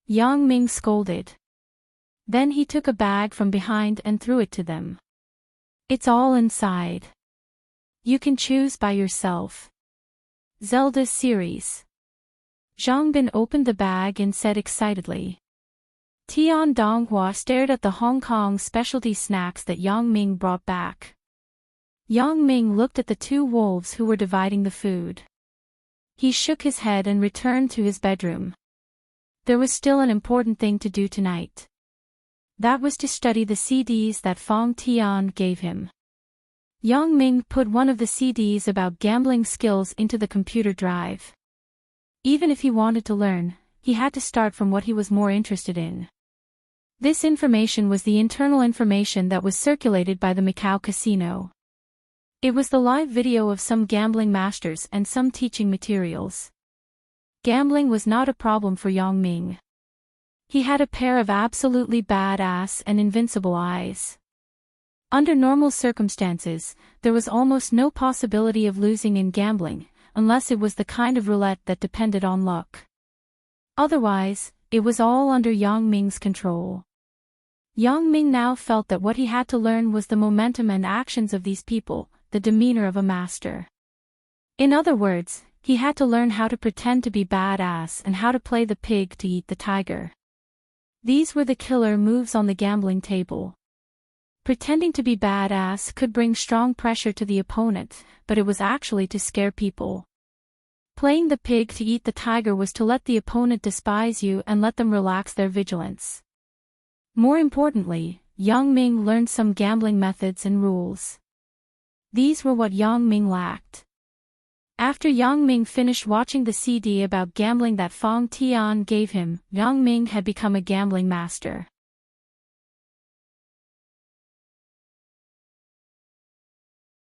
Yang Ming scolded. Then he took a bag from behind and threw it to them. "It's all inside. You can choose by yourself. Zelda series." Zhang Bin opened the bag and said excitedly. Tian Donghua stared at the Hong Kong specialty snacks that Yang Ming brought back. Yang Ming looked at the 2 wolves who were dividing the food. He shook his head and returned to his bedroom. There was still an important thing to do tonight. That was to study the CDs that Fong Tian gave him. Yang Ming put one of the CDs about gambling skills into the computer drive. Even if he wanted to learn, he had to start from what he was more interested in. This information was the internal information that was circulated by the Macau casino. It was the live video of some gambling masters and some teaching materials. Gambling was not a problem for Yang Ming. He had a pair of absolutely badass and invincible eyes. Under normal circumstances, there was almost no possibility of losing in gambling, unless it was the kind of roulette that depended on luck. Otherwise, it was all under Yang Ming's control. Yang Ming now felt that what he had to learn was the momentum and actions of these people, the demeanor of a master. In other words, he had to learn how to pretend to be badass and how to play the pig to eat the tiger. These were the killer moves on the gambling table. Pretending to be badass could bring strong pressure to the opponent, but it was actually to scare people. Playing the pig to eat the tiger was to let the opponent despise you and let them relax their vigilance. More importantly, Yang Ming learned some gambling methods and rules. These were what Yang Ming lacked. After Yang Ming finished watching the CD about gambling that Fang Tian gave him, Yang Ming had become a gambling master.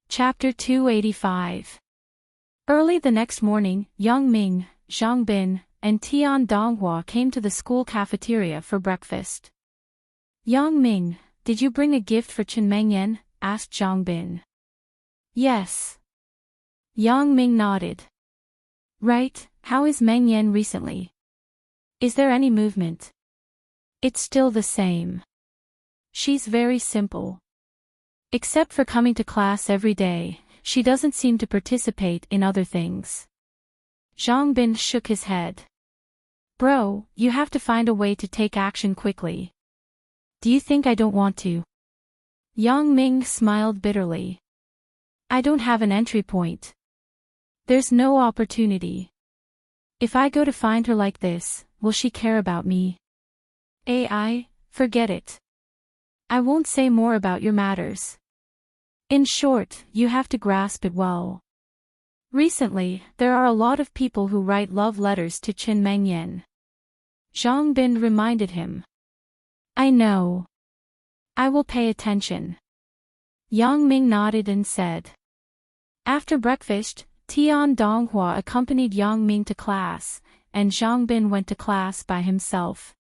Chapter 285. Early the next morning, Yang Ming, Zhang Bin, and Tian Donghua came to the school cafeteria for breakfast. Yang Ming, did you bring a gift for Chen Mengyan? Asked Zhang Bin. Yes. Yang Ming nodded. Right, how is Mengyan recently? Is there any movement? It's still the same. She's very simple. Except for coming to class every day, she doesn't seem to participate in other things. Zhang Bin shook his head. Bro, you have to find a way to take action quickly. Do you think I don't want to? Yang Ming smiled bitterly. I don't have an entry point. There's no opportunity. If I go to find her like this, will she care about me? AI, forget it. I won't say more about your matters. In short, you have to grasp it well. Recently, there are a lot of people who write love letters to Chen Mengyan. Zhang Bin reminded him. I know. I will pay attention. Yang Ming nodded and said. After breakfast, Tian Donghua accompanied Yang Ming to class, and Zhang Bin went to class by himself.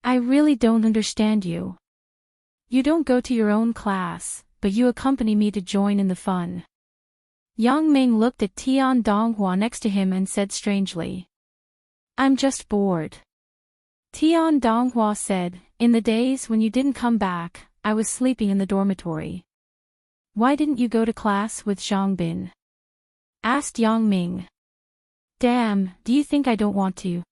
I really don't understand you. You don't go to your own class, but you accompany me to join in the fun. Yang Ming looked at Tian Donghua next to him and said strangely. I'm just bored. Tian Donghua said, in the days when you didn't come back, I was sleeping in the dormitory. Why didn't you go to class with Zhang Bin? Asked Yang Ming. Damn, do you think I don't want to?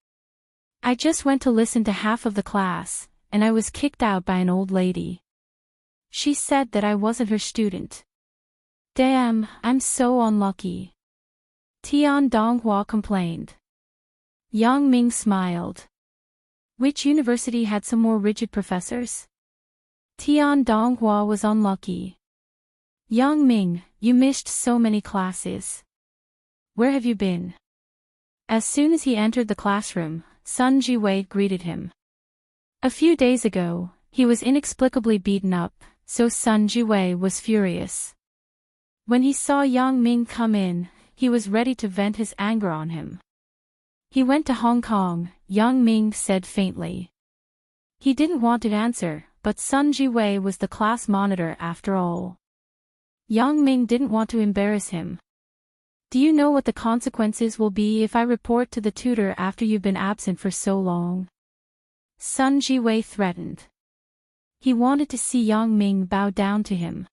I just went to listen to half of the class, and I was kicked out by an old lady. She said that I wasn't her student. Damn, I'm so unlucky. Tian Donghua complained. Yang Ming smiled. Which university had some more rigid professors? Tian Donghua was unlucky. Yang Ming, you missed so many classes. Where have you been? As soon as he entered the classroom, Sun Jiwei greeted him. A few days ago, he was inexplicably beaten up, so Sun Jiwei was furious. When he saw Yang Ming come in, he was ready to vent his anger on him. He went to Hong Kong, Yang Ming said faintly. He didn't want to answer, but Sun Jiwei was the class monitor after all. Yang Ming didn't want to embarrass him. Do you know what the consequences will be if I report to the tutor after you've been absent for so long? Sun Jiwei threatened. He wanted to see Yang Ming bow down to him.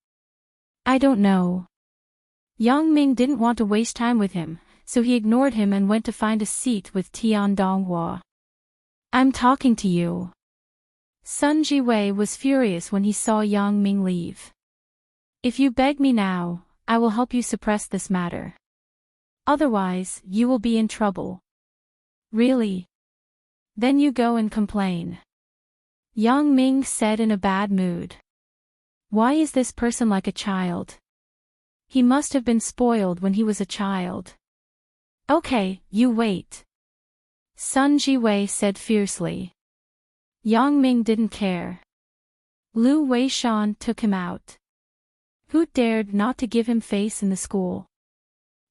I don't know. Yang Ming didn't want to waste time with him, so he ignored him and went to find a seat with Tian Donghua. I'm talking to you. Sun Jiwei was furious when he saw Yang Ming leave. If you beg me now, I will help you suppress this matter. Otherwise, you will be in trouble. Really? Then you go and complain. Yang Ming said in a bad mood. Why is this person like a child? He must have been spoiled when he was a child. Okay, you wait. Sun Jiwei said fiercely. Yang Ming didn't care. Lu Weishan took him out. Who dared not to give him face in the school?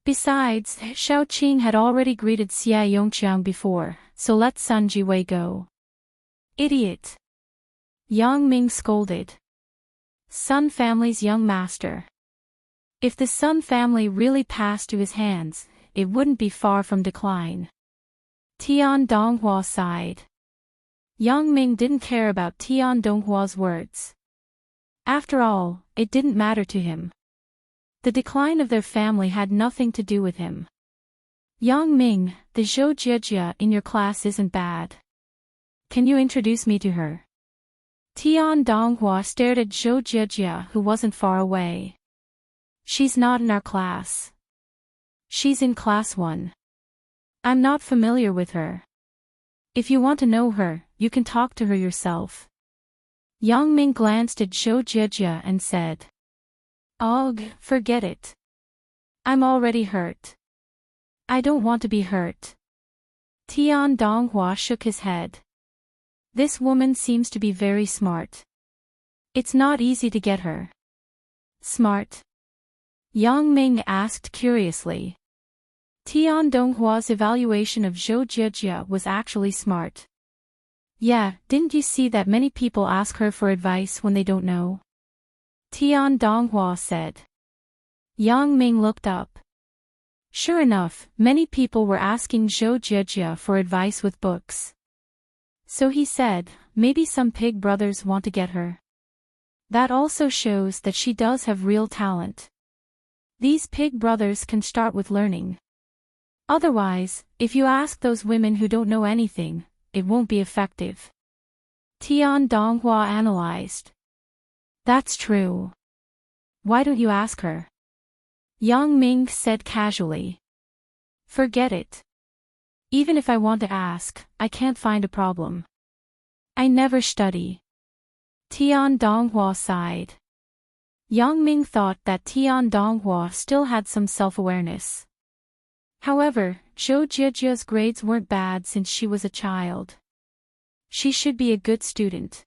Besides, Xiao Qing had already greeted Xia Yongqiang before, so let Sun Jiwei go. Idiot! Yang Ming scolded. Sun family's young master. If the Sun family really passed to his hands, it wouldn't be far from decline. Tian Donghua sighed. Yang Ming didn't care about Tian Donghua's words. After all, it didn't matter to him. The decline of their family had nothing to do with him. Yang Ming, the Zhou Jiejia in your class isn't bad. Can you introduce me to her? Tian Donghua stared at Zhou Jiejia, who wasn't far away. She's not in our class. She's in class 1. I'm not familiar with her. If you want to know her, you can talk to her yourself. Yang Ming glanced at Zhou Jiejia and said. Ugh, forget it. I'm already hurt. I don't want to be hurt. Tian Donghua shook his head. This woman seems to be very smart. It's not easy to get her. Smart? Yang Ming asked curiously. Tian Donghua's evaluation of Zhou Jiejia was actually smart. Yeah, didn't you see that many people ask her for advice when they don't know? Tian Donghua said. Yang Ming looked up. Sure enough, many people were asking Zhou Jiejia for advice with books. So he said, maybe some pig brothers want to get her. That also shows that she does have real talent. These pig brothers can start with learning. Otherwise, if you ask those women who don't know anything, it won't be effective. Tian Donghua analyzed. That's true. Why don't you ask her? Yang Ming said casually. Forget it. Even if I want to ask, I can't find a problem. I never study. Tian Donghua sighed. Yang Ming thought that Tian Donghua still had some self-awareness. However, Zhou Jiejia's grades weren't bad since she was a child. She should be a good student.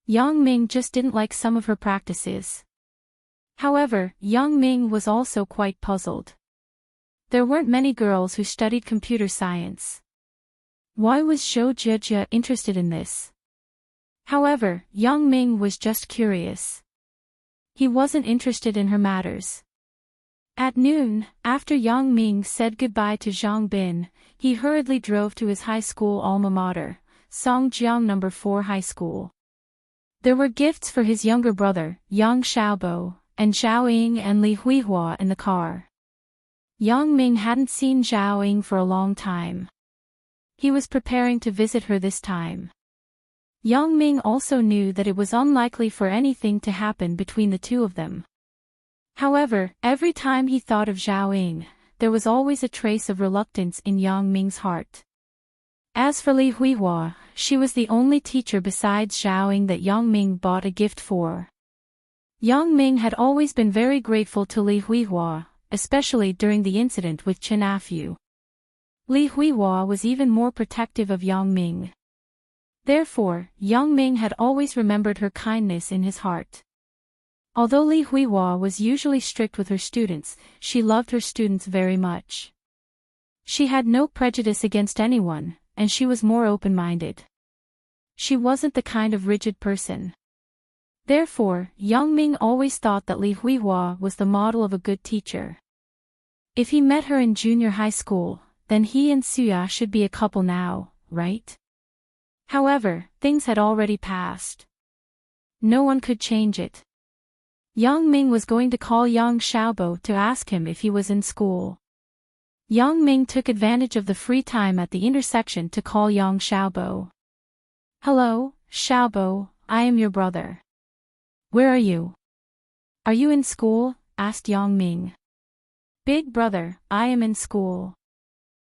Yang Ming just didn't like some of her practices. However, Yang Ming was also quite puzzled. There weren't many girls who studied computer science. Why was Zhou Jiejia interested in this? However, Yang Ming was just curious. He wasn't interested in her matters. At noon, after Yang Ming said goodbye to Zhang Bin, he hurriedly drove to his high school alma mater, Songjiang No. 4 High School. There were gifts for his younger brother, Yang Xiaobo, and Zhao Ying and Li Huihua in the car. Yang Ming hadn't seen Zhao Ying for a long time. He was preparing to visit her this time. Yang Ming also knew that it was unlikely for anything to happen between the two of them. However, every time he thought of Zhao Ying, there was always a trace of reluctance in Yang Ming's heart. As for Li Huihua, she was the only teacher besides Zhao Ying that Yang Ming bought a gift for. Yang Ming had always been very grateful to Li Huihua, especially during the incident with Chen Afu. Li Huihua was even more protective of Yang Ming. Therefore, Yang Ming had always remembered her kindness in his heart. Although Li Huihua was usually strict with her students, she loved her students very much. She had no prejudice against anyone, and she was more open-minded. She wasn't the kind of rigid person. Therefore, Yang Ming always thought that Li Huihua was the model of a good teacher. If he met her in junior high school, then he and Suya should be a couple now, right? However, things had already passed. No one could change it. Yang Ming was going to call Yang Xiaobo to ask him if he was in school. Yang Ming took advantage of the free time at the intersection to call Yang Xiaobo. Hello, Xiaobo, I am your brother. Where are you? Are you in school? Asked Yang Ming. Big brother, I am in school.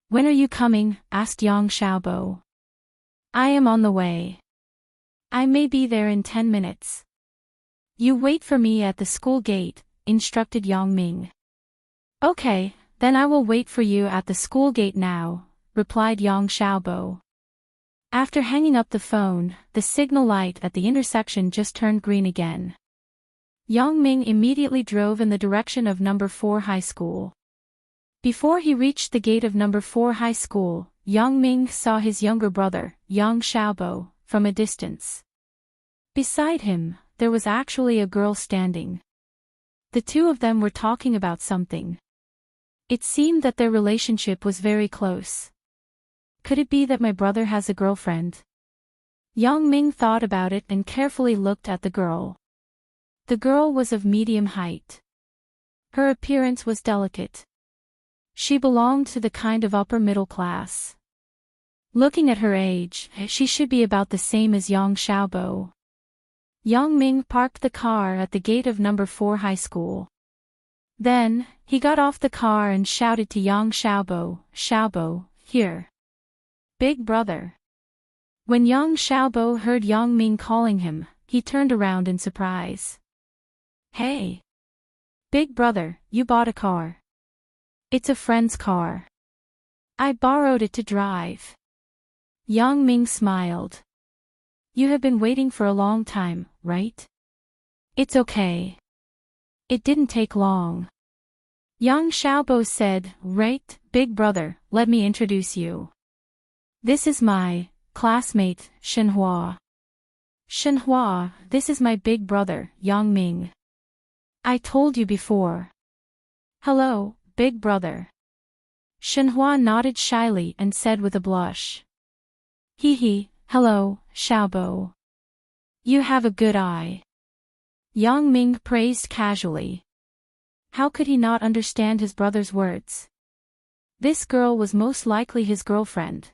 When are you coming? Asked Yang Xiaobo. I am on the way. I may be there in 10 minutes. You wait for me at the school gate, instructed Yang Ming. Okay, then I will wait for you at the school gate now, replied Yang Xiaobo. After hanging up the phone, the signal light at the intersection just turned green again. Yang Ming immediately drove in the direction of No. 4 High School. Before he reached the gate of No. 4 High School, Yang Ming saw his younger brother, Yang Xiaobo, from a distance. Beside him, there was actually a girl standing. The two of them were talking about something. It seemed that their relationship was very close. Could it be that my brother has a girlfriend? Yang Ming thought about it and carefully looked at the girl. The girl was of medium height. Her appearance was delicate. She belonged to the kind of upper middle class. Looking at her age, she should be about the same as Yang Xiaobo. Yang Ming parked the car at the gate of number 4 high school. Then, he got off the car and shouted to Yang Xiaobo, "Xiaobo, here. Big brother." When Yang Xiaobo heard Yang Ming calling him, he turned around in surprise. "Hey! Big brother, you bought a car." "It's a friend's car. I borrowed it to drive." Yang Ming smiled. "You have been waiting for a long time, right?" "It's okay. It didn't take long." Yang Xiaobo said, "Right, big brother, let me introduce you. This is my classmate, Shenhua. Shenhua, this is my big brother, Yang Ming. I told you before." "Hello, big brother." Shenhua nodded shyly and said with a blush. "Hee, hello, Xiaobo. You have a good eye." Yang Ming praised casually. How could he not understand his brother's words? This girl was most likely his girlfriend.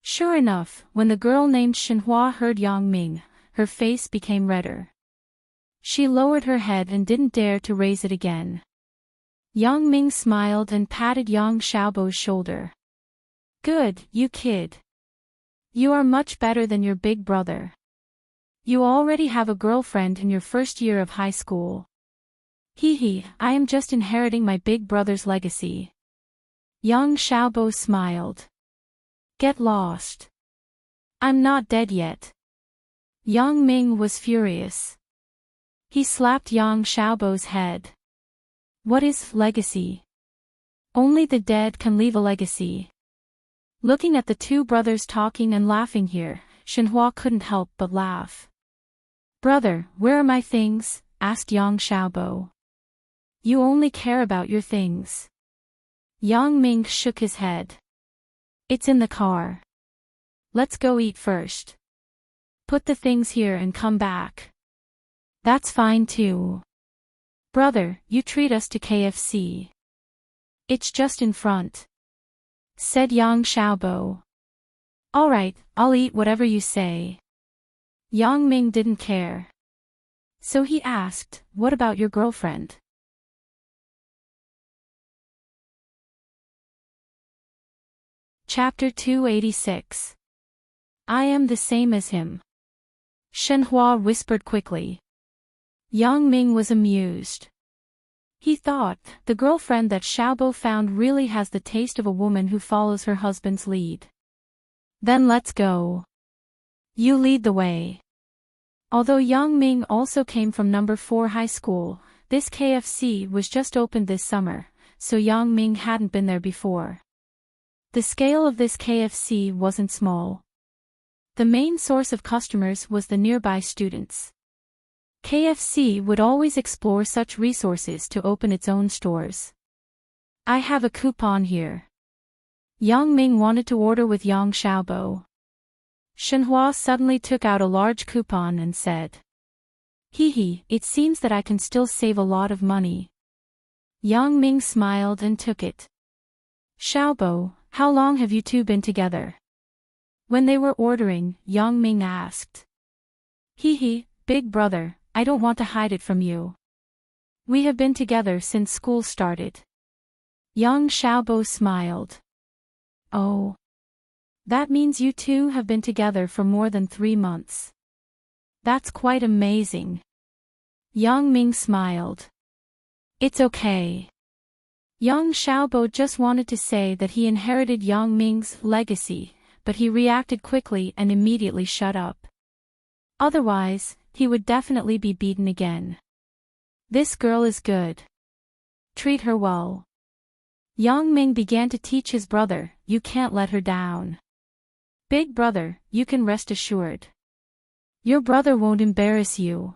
Sure enough, when the girl named Shenhua heard Yang Ming, her face became redder. She lowered her head and didn't dare to raise it again. Yang Ming smiled and patted Yang Xiaobo's shoulder. "Good, you kid. You are much better than your big brother. You already have a girlfriend in your first year of high school." "Hee, I am just inheriting my big brother's legacy." Yang Xiaobo smiled. "Get lost. I'm not dead yet." Yang Ming was furious. He slapped Yang Xiaobo's head. "What is legacy? Only the dead can leave a legacy." Looking at the two brothers talking and laughing here, Shenhua couldn't help but laugh. "Brother, where are my things?" asked Yang Xiaobo. "You only care about your things." Yang Ming shook his head. "It's in the car. Let's go eat first. Put the things here and come back." "That's fine too. Brother, you treat us to KFC. It's just in front," said Yang Xiaobo. "All right, I'll eat whatever you say." Yang Ming didn't care. So he asked, "What about your girlfriend?" Chapter 286. I am the same as him. Shenhua whispered quickly. Yang Ming was amused. He thought, the girlfriend that Xiaobo found really has the taste of a woman who follows her husband's lead. "Then let's go. You lead the way." Although Yang Ming also came from number 4 high school, this KFC was just opened this summer, so Yang Ming hadn't been there before. The scale of this KFC wasn't small. The main source of customers was the nearby students. KFC would always explore such resources to open its own stores. "I have a coupon here." Yang Ming wanted to order with Yang Xiaobo. Shenhua suddenly took out a large coupon and said, "Hee, it seems that I can still save a lot of money." Yang Ming smiled and took it. "Xiaobo, how long have you two been together?" When they were ordering, Yang Ming asked. "Hee, big brother, I don't want to hide it from you. We have been together since school started." Yang Xiaobo smiled. "Oh. That means you two have been together for more than 3 months. That's quite amazing." Yang Ming smiled. "It's okay." Yang Xiaobo just wanted to say that he inherited Yang Ming's legacy, but he reacted quickly and immediately shut up. Otherwise, he would definitely be beaten again. "This girl is good. Treat her well." Yang Ming began to teach his brother, "You can't let her down. Big brother, you can rest assured. Your brother won't embarrass you."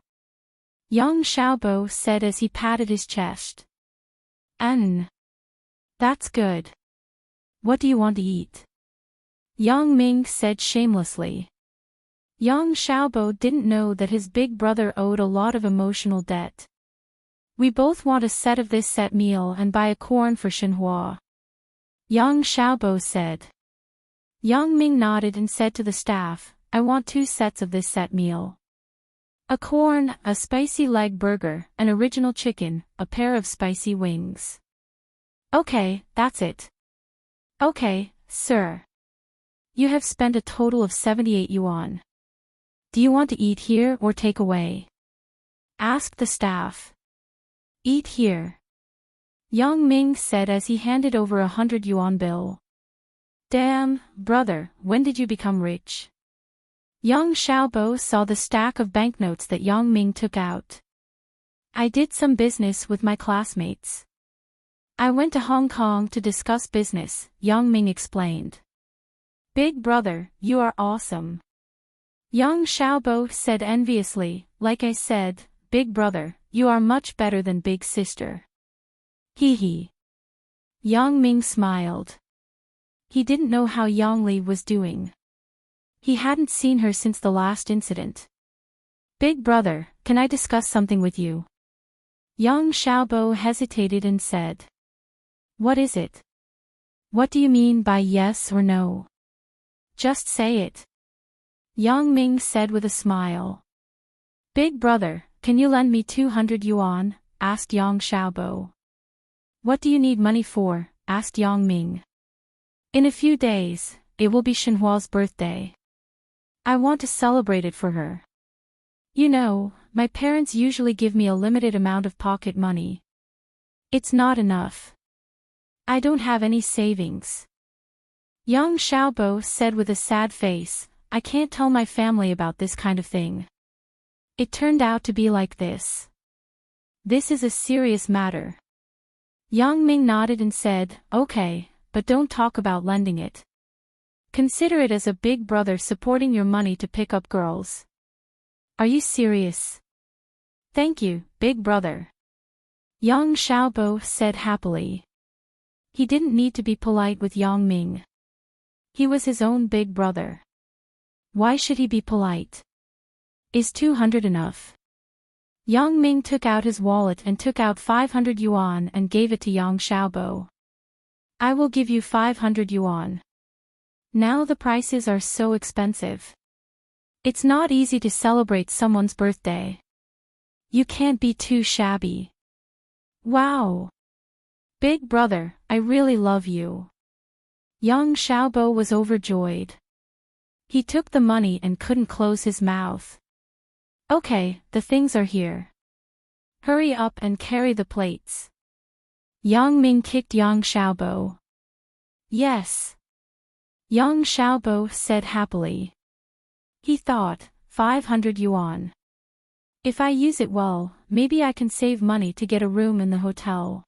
Yang Xiaobo said as he patted his chest. That's good. What do you want to eat? Yang Ming said shamelessly. Yang Xiaobo didn't know that his big brother owed a lot of emotional debt. We both want a set of this set meal and buy a corn for Shenhua. Yang Xiaobo said. Yang Ming nodded and said to the staff, I want 2 sets of this set meal. A corn, a spicy leg burger, an original chicken, a pair of spicy wings. Okay, that's it. Okay, sir. You have spent a total of 78 yuan. Do you want to eat here or take away? Asked the staff. Eat here. Yang Ming said as he handed over a 100 yuan bill. Damn, brother, when did you become rich? Yang Xiaobo saw the stack of banknotes that Yang Ming took out. I did some business with my classmates. I went to Hong Kong to discuss business, Yang Ming explained. Big brother, you are awesome. Yang Xiaobo said enviously, like I said, big brother, you are much better than big sister. Hee hee. Yang Ming smiled. He didn't know how Yang Li was doing. He hadn't seen her since the last incident. Big brother, can I discuss something with you? Yang Xiaobo hesitated and said. What is it? What do you mean by yes or no? Just say it. Yang Ming said with a smile. Big brother, can you lend me 200 yuan? Asked Yang Xiaobo. What do you need money for? Asked Yang Ming. In a few days, it will be Shenhua's birthday. I want to celebrate it for her. You know, my parents usually give me a limited amount of pocket money. It's not enough. I don't have any savings. Yang Xiaobo said with a sad face, I can't tell my family about this kind of thing. It turned out to be like this. This is a serious matter. Yang Ming nodded and said, okay, but don't talk about lending it. Consider it as a big brother supporting your money to pick up girls. Are you serious? Thank you, big brother. Yang Xiaobo said happily. He didn't need to be polite with Yang Ming. He was his own big brother. Why should he be polite? Is 200 enough? Yang Ming took out his wallet and took out 500 yuan and gave it to Yang Xiaobo. I will give you 500 yuan. Now the prices are so expensive. It's not easy to celebrate someone's birthday. You can't be too shabby. Wow. Big brother, I really love you. Yang Xiaobo was overjoyed. He took the money and couldn't close his mouth. Okay, the things are here. Hurry up and carry the plates. Yang Ming kicked Yang Xiaobo. Yes. Yang Xiaobo said happily. He thought, 500 yuan. If I use it well, maybe I can save money to get a room in the hotel.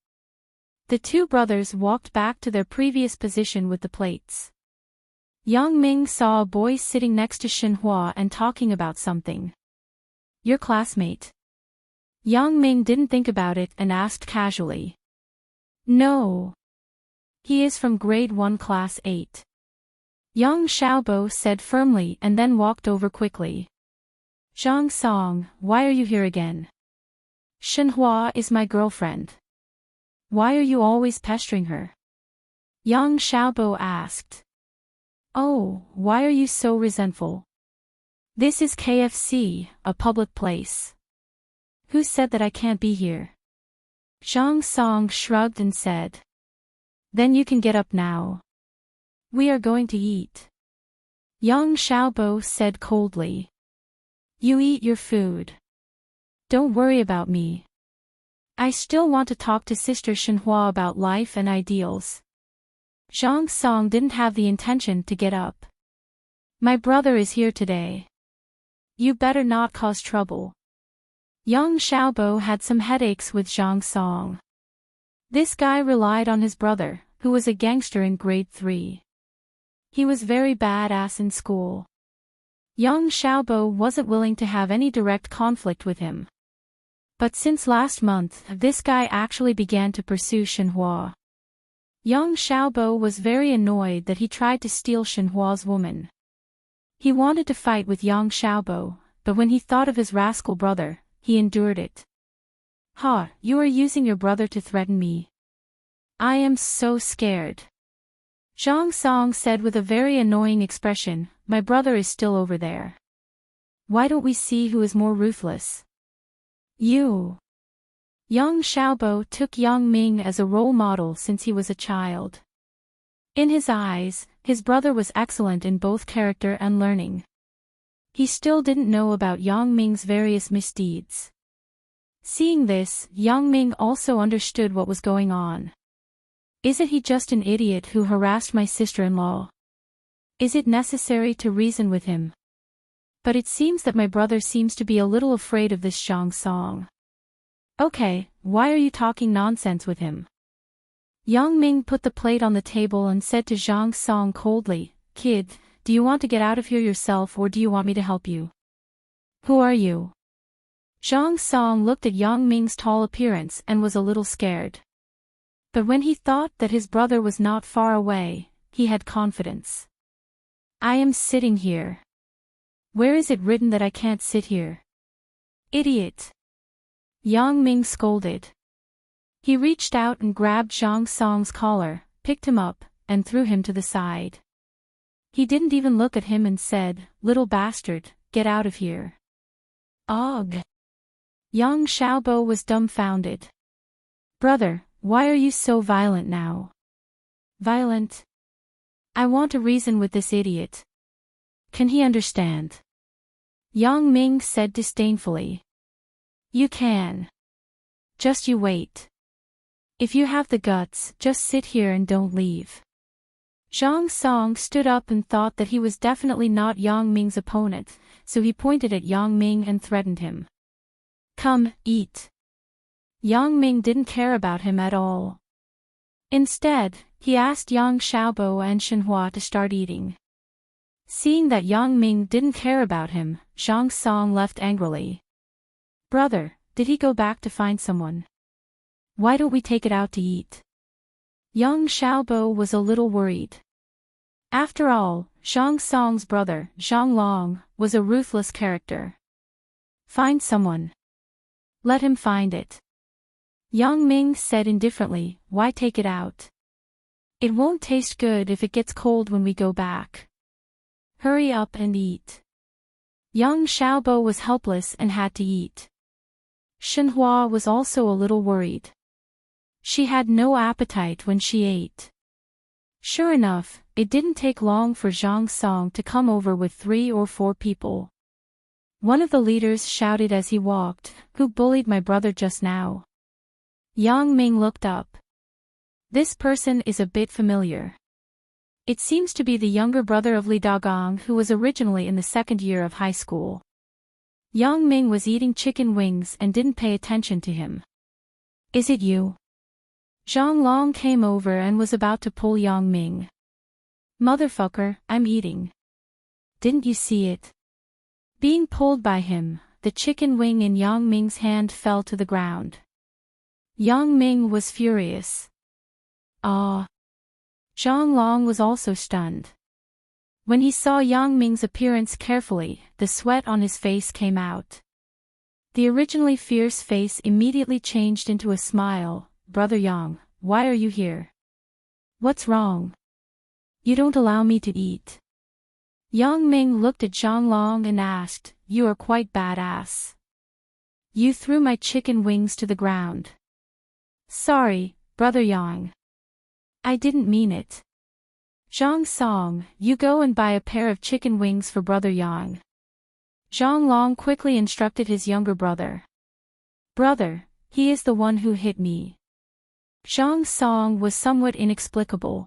The two brothers walked back to their previous position with the plates. Yang Ming saw a boy sitting next to Shenhua and talking about something. Your classmate? Yang Ming didn't think about it and asked casually. No. He is from grade 1 class 8. Yang Xiaobo said firmly and then walked over quickly. Zhang Song, why are you here again? Shenhua is my girlfriend. Why are you always pestering her? Yang Xiaobo asked. Oh, why are you so resentful? This is KFC, a public place. Who said that I can't be here? Zhang Song shrugged and said. Then you can get up now. We are going to eat. Yang Xiaobo said coldly. You eat your food. Don't worry about me. I still want to talk to Sister Shenhua about life and ideals. Zhang Song didn't have the intention to get up. My brother is here today. You better not cause trouble. Yang Xiaobo had some headaches with Zhang Song. This guy relied on his brother, who was a gangster in grade 3. He was very badass in school. Yang Xiaobo wasn't willing to have any direct conflict with him. But since last month, this guy actually began to pursue Shenhua. Young Xiaobo was very annoyed that he tried to steal Shenhua's woman. He wanted to fight with Yang Xiaobo, but when he thought of his rascal brother, he endured it. "Ha, you are using your brother to threaten me. I am so scared." Zhang Song said with a very annoying expression, "My brother is still over there. Why don't we see who is more ruthless?" You. Yang Xiaobo took Yang Ming as a role model since he was a child. In his eyes, his brother was excellent in both character and learning. He still didn't know about Yang Ming's various misdeeds. Seeing this, Yang Ming also understood what was going on. Isn't he just an idiot who harassed my sister-in-law? Is it necessary to reason with him? But it seems that my brother seems to be a little afraid of this Zhang Song. Okay, why are you talking nonsense with him? Yang Ming put the plate on the table and said to Zhang Song coldly, "Kid, do you want to get out of here yourself or do you want me to help you? Who are you?" Zhang Song looked at Yang Ming's tall appearance and was a little scared. But when he thought that his brother was not far away, he had confidence. "I am sitting here. Where is it written that I can't sit here?" "Idiot!" Yang Ming scolded. He reached out and grabbed Zhang Song's collar, picked him up, and threw him to the side. He didn't even look at him and said, "Little bastard, get out of here." Ugh! Yang Xiaobo was dumbfounded. "Brother, why are you so violent now?" "Violent? I want to reason with this idiot. Can he understand?" Yang Ming said disdainfully. "You can. Just you wait. If you have the guts, just sit here and don't leave." Zhang Song stood up and thought that he was definitely not Yang Ming's opponent, so he pointed at Yang Ming and threatened him. "Come, eat." Yang Ming didn't care about him at all. Instead, he asked Yang Xiaobo and Shenhua to start eating. Seeing that Yang Ming didn't care about him, Zhang Song left angrily. "Brother, did he go back to find someone? Why don't we take it out to eat?" Yang Xiaobo was a little worried. After all, Zhang Song's brother, Zhang Long, was a ruthless character. "Find someone. Let him find it." Yang Ming said indifferently, "Why take it out? It won't taste good if it gets cold when we go back. Hurry up and eat." Yang Xiaobo was helpless and had to eat. Shenhua was also a little worried. She had no appetite when she ate. Sure enough, it didn't take long for Zhang Song to come over with 3 or 4 people. One of the leaders shouted as he walked, "Who bullied my brother just now?" Yang Ming looked up. This person is a bit familiar. It seems to be the younger brother of Li Dagong who was originally in the 2nd year of high school. Yang Ming was eating chicken wings and didn't pay attention to him. "Is it you?" Zhang Long came over and was about to pull Yang Ming. "Motherfucker, I'm eating. Didn't you see it?" Being pulled by him, the chicken wing in Yang Ming's hand fell to the ground. Yang Ming was furious. Ah! Zhang Long was also stunned. When he saw Yang Ming's appearance carefully, the sweat on his face came out. The originally fierce face immediately changed into a smile. "Brother Yang, why are you here? What's wrong? You don't allow me to eat." Yang Ming looked at Zhang Long and asked, "You are quite badass. You threw my chicken wings to the ground." "Sorry, Brother Yang. I didn't mean it." "Zhang Song, you go and buy a pair of chicken wings for Brother Yang." Zhang Long quickly instructed his younger brother. "Brother, he is the one who hit me." Zhang Song was somewhat inexplicable.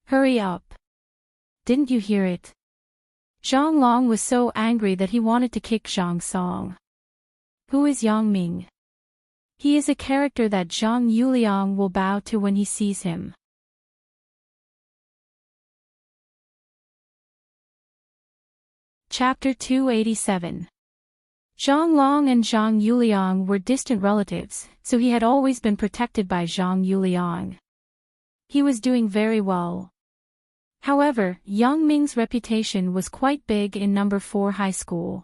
"Hurry up. Didn't you hear it?" Zhang Long was so angry that he wanted to kick Zhang Song. Who is Yang Ming? He is a character that Zhang Yuliang will bow to when he sees him. Chapter 287. Zhang Long and Zhang Yuliang were distant relatives, so he had always been protected by Zhang Yuliang. He was doing very well. However, Yang Ming's reputation was quite big in number 4 high school.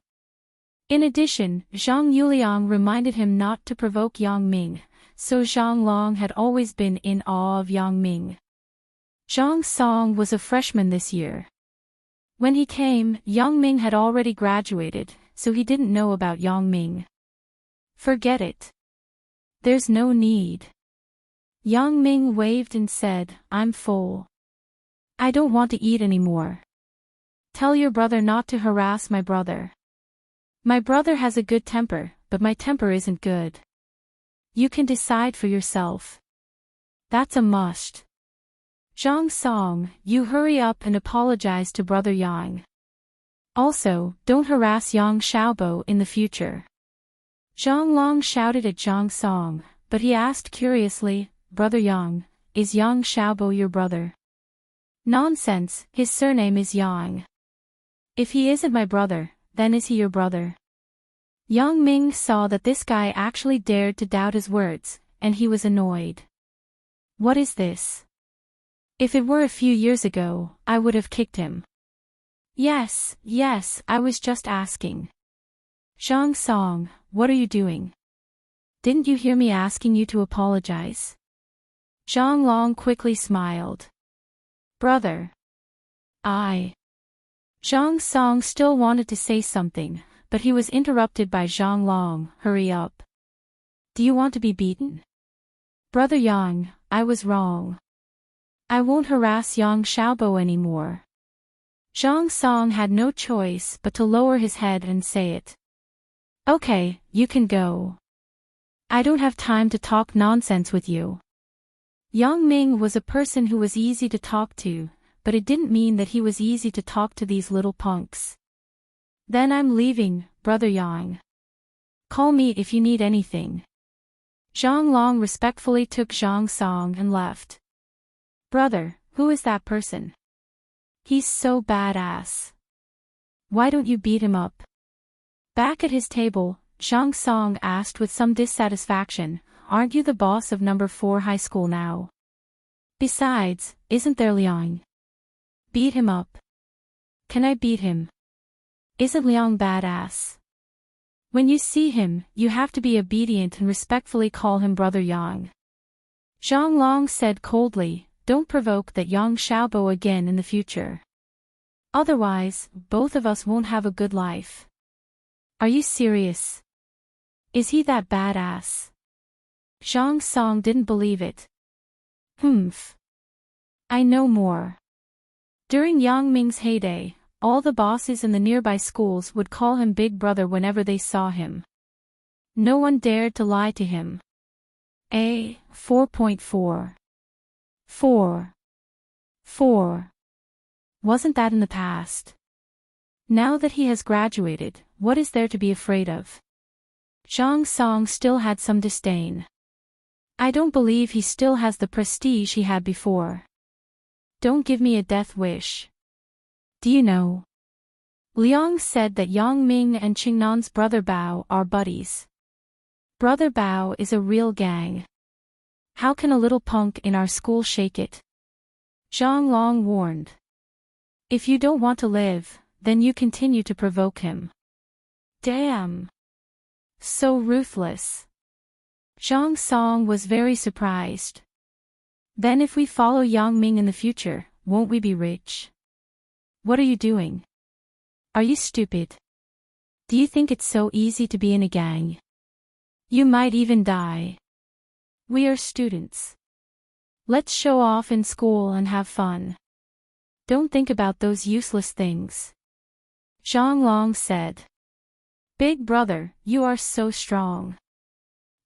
In addition, Zhang Yuliang reminded him not to provoke Yang Ming, so Zhang Long had always been in awe of Yang Ming. Zhang Song was a freshman this year. When he came, Yang Ming had already graduated, so he didn't know about Yang Ming. Forget it. There's no need. Yang Ming waved and said, I'm full. I don't want to eat anymore. Tell your brother not to harass my brother. My brother has a good temper, but my temper isn't good. You can decide for yourself. That's a must. Zhang Song, you hurry up and apologize to brother Yang. Also, don't harass Yang Xiaobo in the future. Zhang Long shouted at Zhang Song, but he asked curiously, Brother Yang, is Yang Xiaobo your brother? Nonsense, his surname is Yang. If he isn't my brother, then is he your brother? Yang Ming saw that this guy actually dared to doubt his words, and he was annoyed. What is this? If it were a few years ago, I would have kicked him. Yes, I was just asking. Zhang Song, what are you doing? Didn't you hear me asking you to apologize? Zhang Long quickly smiled. Brother. Zhang Song still wanted to say something, but he was interrupted by Zhang Long, hurry up. Do you want to be beaten? Brother Yang, I was wrong. I won't harass Yang Xiaobo anymore. Zhang Song had no choice but to lower his head and say it. Okay, you can go. I don't have time to talk nonsense with you. Yang Ming was a person who was easy to talk to, but it didn't mean that he was easy to talk to these little punks. Then I'm leaving, Brother Yang. Call me if you need anything. Zhang Long respectfully took Zhang Song and left. Brother, who is that person? He's so badass. Why don't you beat him up? Back at his table, Zhang Song asked with some dissatisfaction, aren't you the boss of number 4 high school now? Besides, isn't there Liang? Beat him up. Can I beat him? Isn't Liang badass? When you see him, you have to be obedient and respectfully call him Brother Yang. Zhang Long said coldly, don't provoke that Yang Xiaobo again in the future. Otherwise, both of us won't have a good life. Are you serious? Is he that badass? Zhang Song didn't believe it. Humph. I know more. During Yang Ming's heyday, all the bosses in the nearby schools would call him Big Brother whenever they saw him. No one dared to lie to him. 4.4. 4. Wasn't that in the past? Now that he has graduated, what is there to be afraid of? Zhang Song still had some disdain. I don't believe he still has the prestige he had before. Don't give me a death wish. Do you know? Liang said that Yang Ming and Qingnan's brother Bao are buddies. Brother Bao is a real gang. How can a little punk in our school shake it? Zhang Long warned. If you don't want to live, then you continue to provoke him. Damn. So ruthless. Zhang Song was very surprised. Then if we follow Yang Ming in the future, won't we be rich? What are you doing? Are you stupid? Do you think it's so easy to be in a gang? You might even die. We are students. Let's show off in school and have fun. Don't think about those useless things. Zhang Long said. Big brother, you are so strong.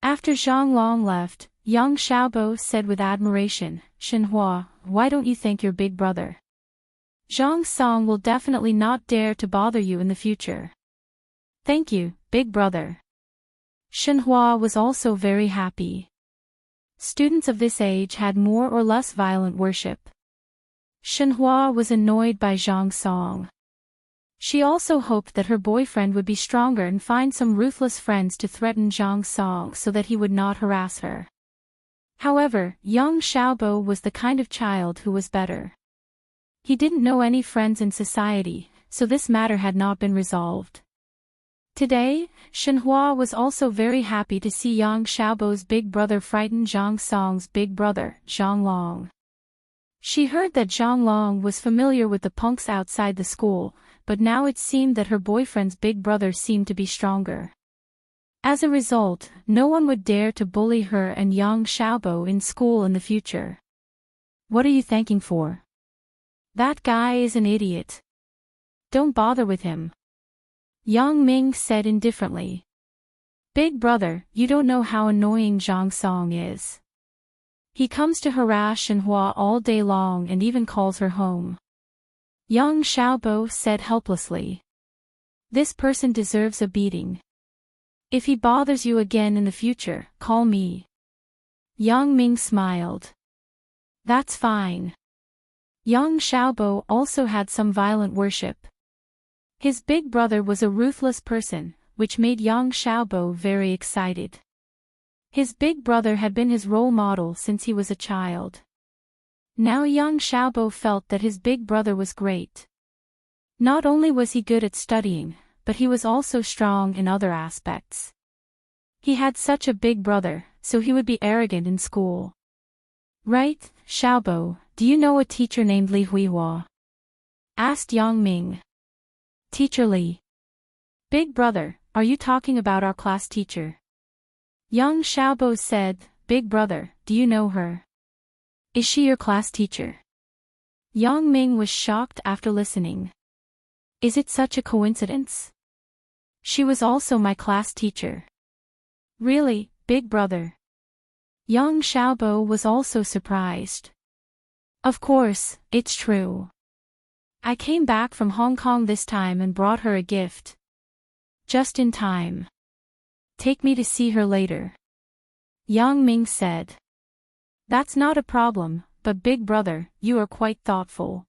After Zhang Long left, Yang Xiaobo said with admiration, Shenhua, why don't you thank your big brother? Zhang Song will definitely not dare to bother you in the future. Thank you, big brother. Shenhua was also very happy. Students of this age had more or less violent worship. Shenhua was annoyed by Zhang Song. She also hoped that her boyfriend would be stronger and find some ruthless friends to threaten Zhang Song so that he would not harass her. However, young Xiaobo was the kind of child who was better. He didn't know any friends in society, so this matter had not been resolved. Today, Shenhua was also very happy to see young Xiaobo's big brother frighten Zhang Song's big brother, Zhang Long. She heard that Zhang Long was familiar with the punks outside the school, but now it seemed that her boyfriend's big brother seemed to be stronger. As a result, no one would dare to bully her and young Xiaobo in school in the future. What are you thanking for? That guy is an idiot. Don't bother with him. Yang Ming said indifferently. Big brother, you don't know how annoying Zhang Song is. He comes to harass Shenhua all day long and even calls her home. Young Xiaobo said helplessly. This person deserves a beating. If he bothers you again in the future, call me. Yang Ming smiled. That's fine. Young Xiaobo also had some violent worship. His big brother was a ruthless person, which made young Xiaobo very excited. His big brother had been his role model since he was a child. Now young Xiaobo felt that his big brother was great. Not only was he good at studying, but he was also strong in other aspects. He had such a big brother, so he would be arrogant in school. Right, Xiaobo, do you know a teacher named Li Huihua? Asked Yang Ming. Teacher Li. Big brother, are you talking about our class teacher? Young Xiaobo said, Big brother, do you know her? Is she your class teacher? Yang Ming was shocked after listening. Is it such a coincidence? She was also my class teacher. Really, big brother? Young Xiaobo was also surprised. Of course, it's true. I came back from Hong Kong this time and brought her a gift. Just in time. Take me to see her later. Yang Ming said. That's not a problem, but big brother, you are quite thoughtful.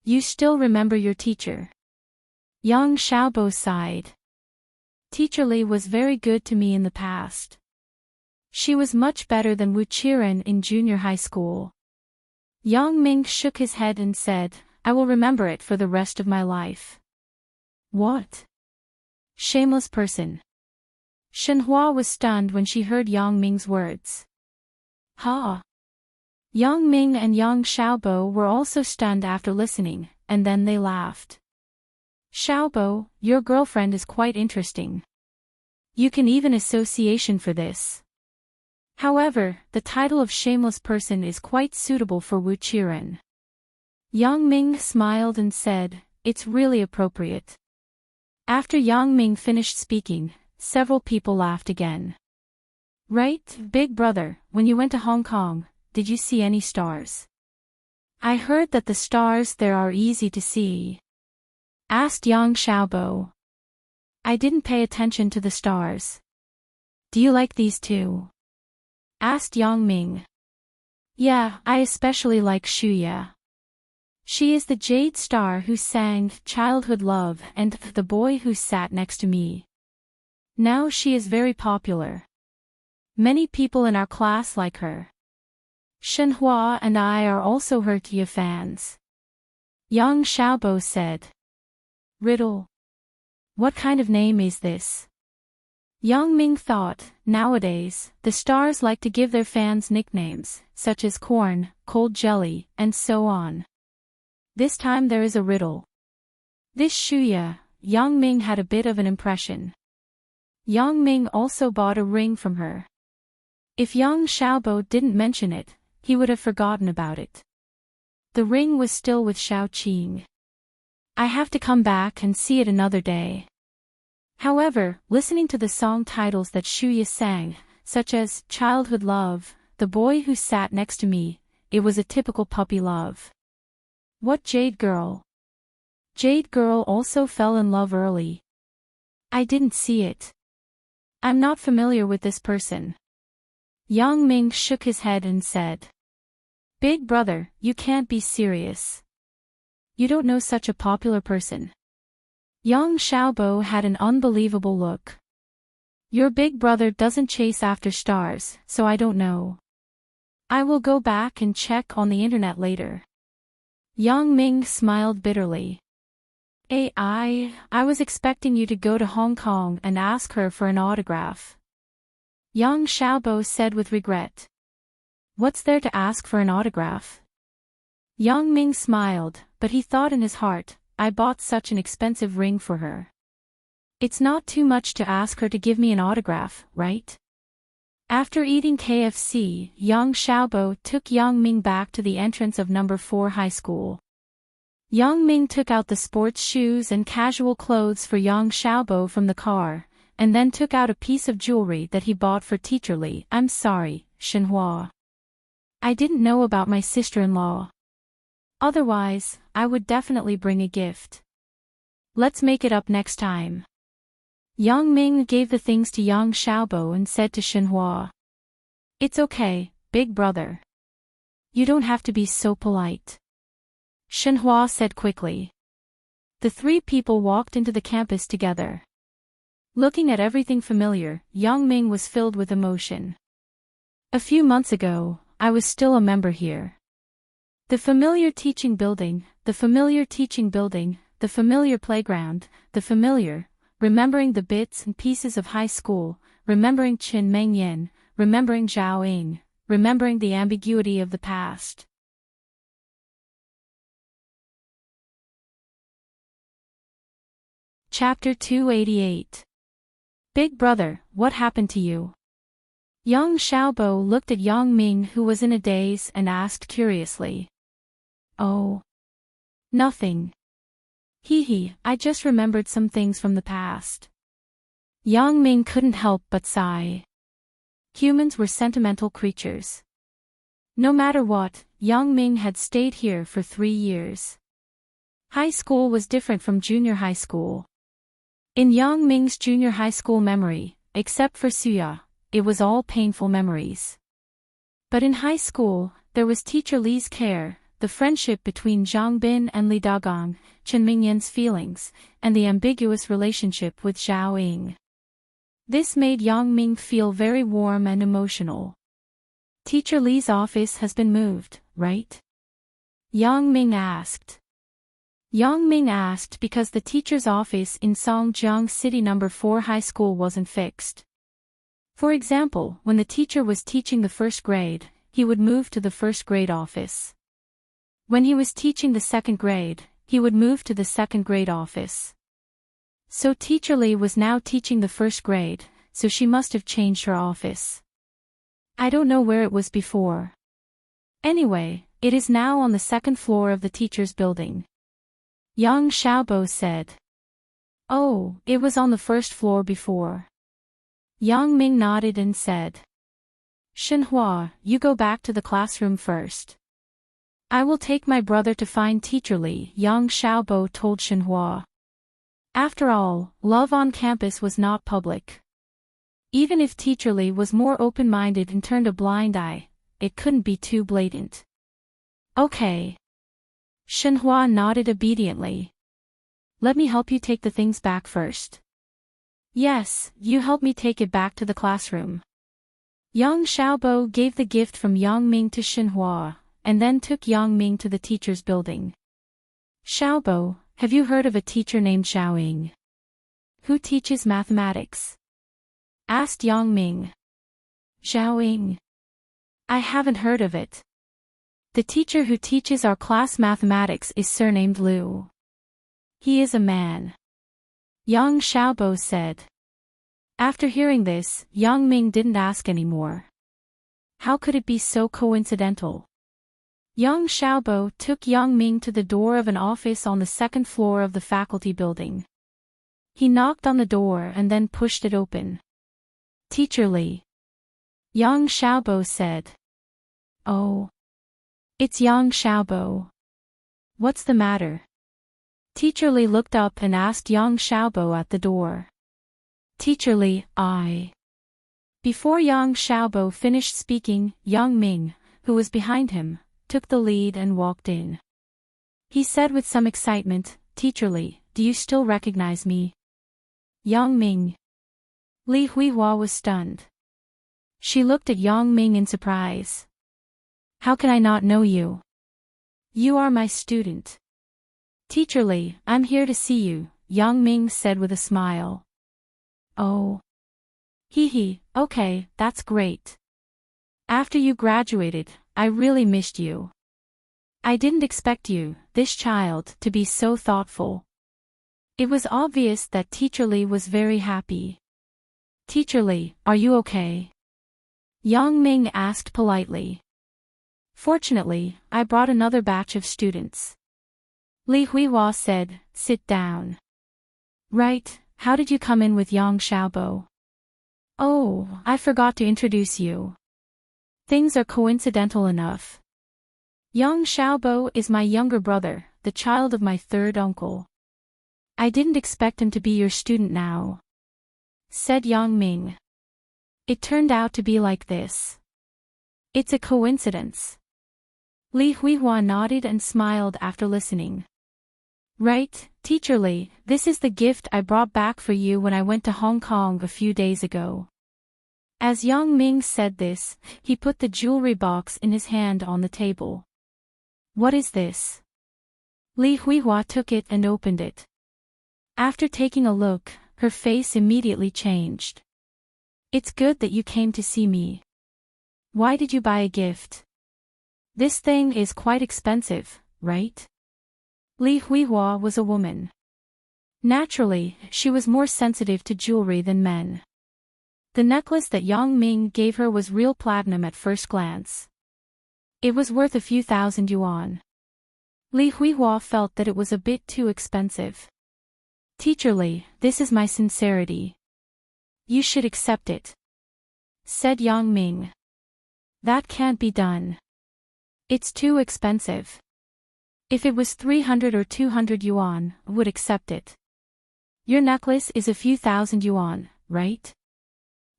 You still remember your teacher. Young Xiaobo sighed. Teacher Li was very good to me in the past. She was much better than Wu Qiren in junior high school. Yang Ming shook his head and said, I will remember it for the rest of my life. What? Shameless person. Shenhua was stunned when she heard Yang Ming's words. Ha! Yang Ming and Yang Xiaobo were also stunned after listening, and then they laughed. Xiaobo, your girlfriend is quite interesting. You can even association for this. However, the title of shameless person is quite suitable for Wu Qiren. Yang Ming smiled and said, it's really appropriate. After Yang Ming finished speaking, several people laughed again. Right, big brother, when you went to Hong Kong, did you see any stars? I heard that the stars there are easy to see. Asked Yang Xiaobo. I didn't pay attention to the stars. Do you like these too? Asked Yang Ming. Yeah, I especially like Shuya. She is the jade star who sang Childhood Love and The Boy Who Sat Next to Me. Now she is very popular. Many people in our class like her. Shenhua and I are also her Tia fans. Yang Xiaobo said. Riddle. What kind of name is this? Yang Ming thought, nowadays, the stars like to give their fans nicknames, such as corn, cold jelly, and so on. This time there is a riddle. This Shuya, Yang Ming had a bit of an impression. Yang Ming also bought a ring from her. If Yang Xiaobo didn't mention it, he would have forgotten about it. The ring was still with Xiao Qing. I have to come back and see it another day. However, listening to the song titles that Shuya sang, such as Childhood Love, The Boy Who Sat Next to Me, it was a typical puppy love. What Jade Girl? Jade Girl also fell in love early. I didn't see it. I'm not familiar with this person. Yang Ming shook his head and said. Big brother, you can't be serious. You don't know such a popular person. Yang Xiaobo had an unbelievable look. Your big brother doesn't chase after stars, so I don't know. I will go back and check on the internet later. Yang Ming smiled bitterly. I was expecting you to go to Hong Kong and ask her for an autograph. Yang Xiaobo said with regret. What's there to ask for an autograph? Yang Ming smiled, but he thought in his heart, I bought such an expensive ring for her. It's not too much to ask her to give me an autograph, right? After eating KFC, Yang Xiaobo took Yang Ming back to the entrance of number 4 high school. Yang Ming took out the sports shoes and casual clothes for Yang Xiaobo from the car, and then took out a piece of jewelry that he bought for Teacher Li. I'm sorry, Shenhua. I didn't know about my sister-in-law. Otherwise, I would definitely bring a gift. Let's make it up next time. Yang Ming gave the things to Yang Xiaobo and said to Shenhua. It's okay, big brother. You don't have to be so polite. Shenhua said quickly. The 3 people walked into the campus together. Looking at everything familiar, Yang Ming was filled with emotion. A few months ago, I was still a member here. The familiar teaching building, the familiar teaching building, the familiar playground, the familiar, remembering the bits and pieces of high school, remembering Qin Mengyan, remembering Zhao Ying, remembering the ambiguity of the past. Chapter 288. Big brother, what happened to you? Yang Xiaobo looked at Yang Ming, who was in a daze, and asked curiously. Oh. Nothing. Hee, I just remembered some things from the past. Yang Ming couldn't help but sigh. Humans were sentimental creatures. No matter what, Yang Ming had stayed here for 3 years. High school was different from junior high school. In Yang Ming's junior high school memory, except for Suya, it was all painful memories. But in high school, there was Teacher Li's care, the friendship between Zhang Bin and Li Dagang, Chen Mingyan's feelings, and the ambiguous relationship with Zhao Ying. This made Yang Ming feel very warm and emotional. Teacher Li's office has been moved, right? Yang Ming asked. Yang Ming asked because the teacher's office in Songjiang City number 4 high school wasn't fixed. For example, when the teacher was teaching the 1st grade, he would move to the 1st grade office. When he was teaching the 2nd grade, he would move to the 2nd grade office. So Teacher Li was now teaching the 1st grade, so she must have changed her office. I don't know where it was before. Anyway, it is now on the 2nd floor of the teacher's building. Yang Xiaobo said. Oh, it was on the 1st floor before. Yang Ming nodded and said. Shenhua, you go back to the classroom first. I will take my brother to find Teacher Li, Yang Xiaobo told Shenhua. After all, love on campus was not public. Even if Teacher Li was more open-minded and turned a blind eye, it couldn't be too blatant. Okay. Shenhua nodded obediently. Let me help you take the things back first. Yes, you help me take it back to the classroom. Yang Xiaobo gave the gift from Yang Ming to Shenhua, and then took Yang Ming to the teacher's building. Xiaobo, have you heard of a teacher named Zhao Ying? Who teaches mathematics? Asked Yang Ming. Zhao Ying. I haven't heard of it. The teacher who teaches our class mathematics is surnamed Liu. He is a man. Yang Xiaobo said. After hearing this, Yang Ming didn't ask anymore. How could it be so coincidental? Yang Xiaobo took Yang Ming to the door of an office on the 2nd floor of the faculty building. He knocked on the door and then pushed it open. Teacher Li. Yang Xiaobo said. Oh. It's Yang Xiaobo. What's the matter? Teacher Li looked up and asked Yang Xiaobo at the door. Teacher Li, Before Yang Xiaobo finished speaking, Yang Ming, who was behind him, took the lead and walked in. He said with some excitement, Teacher Li, do you still recognize me? Yang Ming. Li Huihua was stunned. She looked at Yang Ming in surprise. How can I not know you? You are my student. Teacher Li, I'm here to see you, Yang Ming said with a smile. Oh. Hee, okay, that's great. After you graduated, I really missed you. I didn't expect you, this child, to be so thoughtful. It was obvious that Teacher Li was very happy. Teacher Li, are you okay? Yang Ming asked politely. Fortunately, I brought another batch of students. Li Huihua said, sit down. Right, how did you come in with Yang Xiaobo? Oh, I forgot to introduce you. Things are coincidental enough. Yang Xiaobo is my younger brother, the child of my third uncle. I didn't expect him to be your student now, said Yang Ming. It turned out to be like this. It's a coincidence. Li Huihua nodded and smiled after listening. Right, Teacher Li, this is the gift I brought back for you when I went to Hong Kong a few days ago. As Yang Ming said this, he put the jewelry box in his hand on the table. What is this? Li Huihua took it and opened it. After taking a look, her face immediately changed. It's good that you came to see me. Why did you buy a gift? This thing is quite expensive, right? Li Huihua was a woman. Naturally, she was more sensitive to jewelry than men. The necklace that Yang Ming gave her was real platinum at first glance. It was worth a few thousand yuan. Li Huihua felt that it was a bit too expensive. Teacher Li, this is my sincerity. You should accept it, said Yang Ming. That can't be done. It's too expensive. If it was 300 or 200 yuan, I would accept it. Your necklace is a few thousand yuan, right?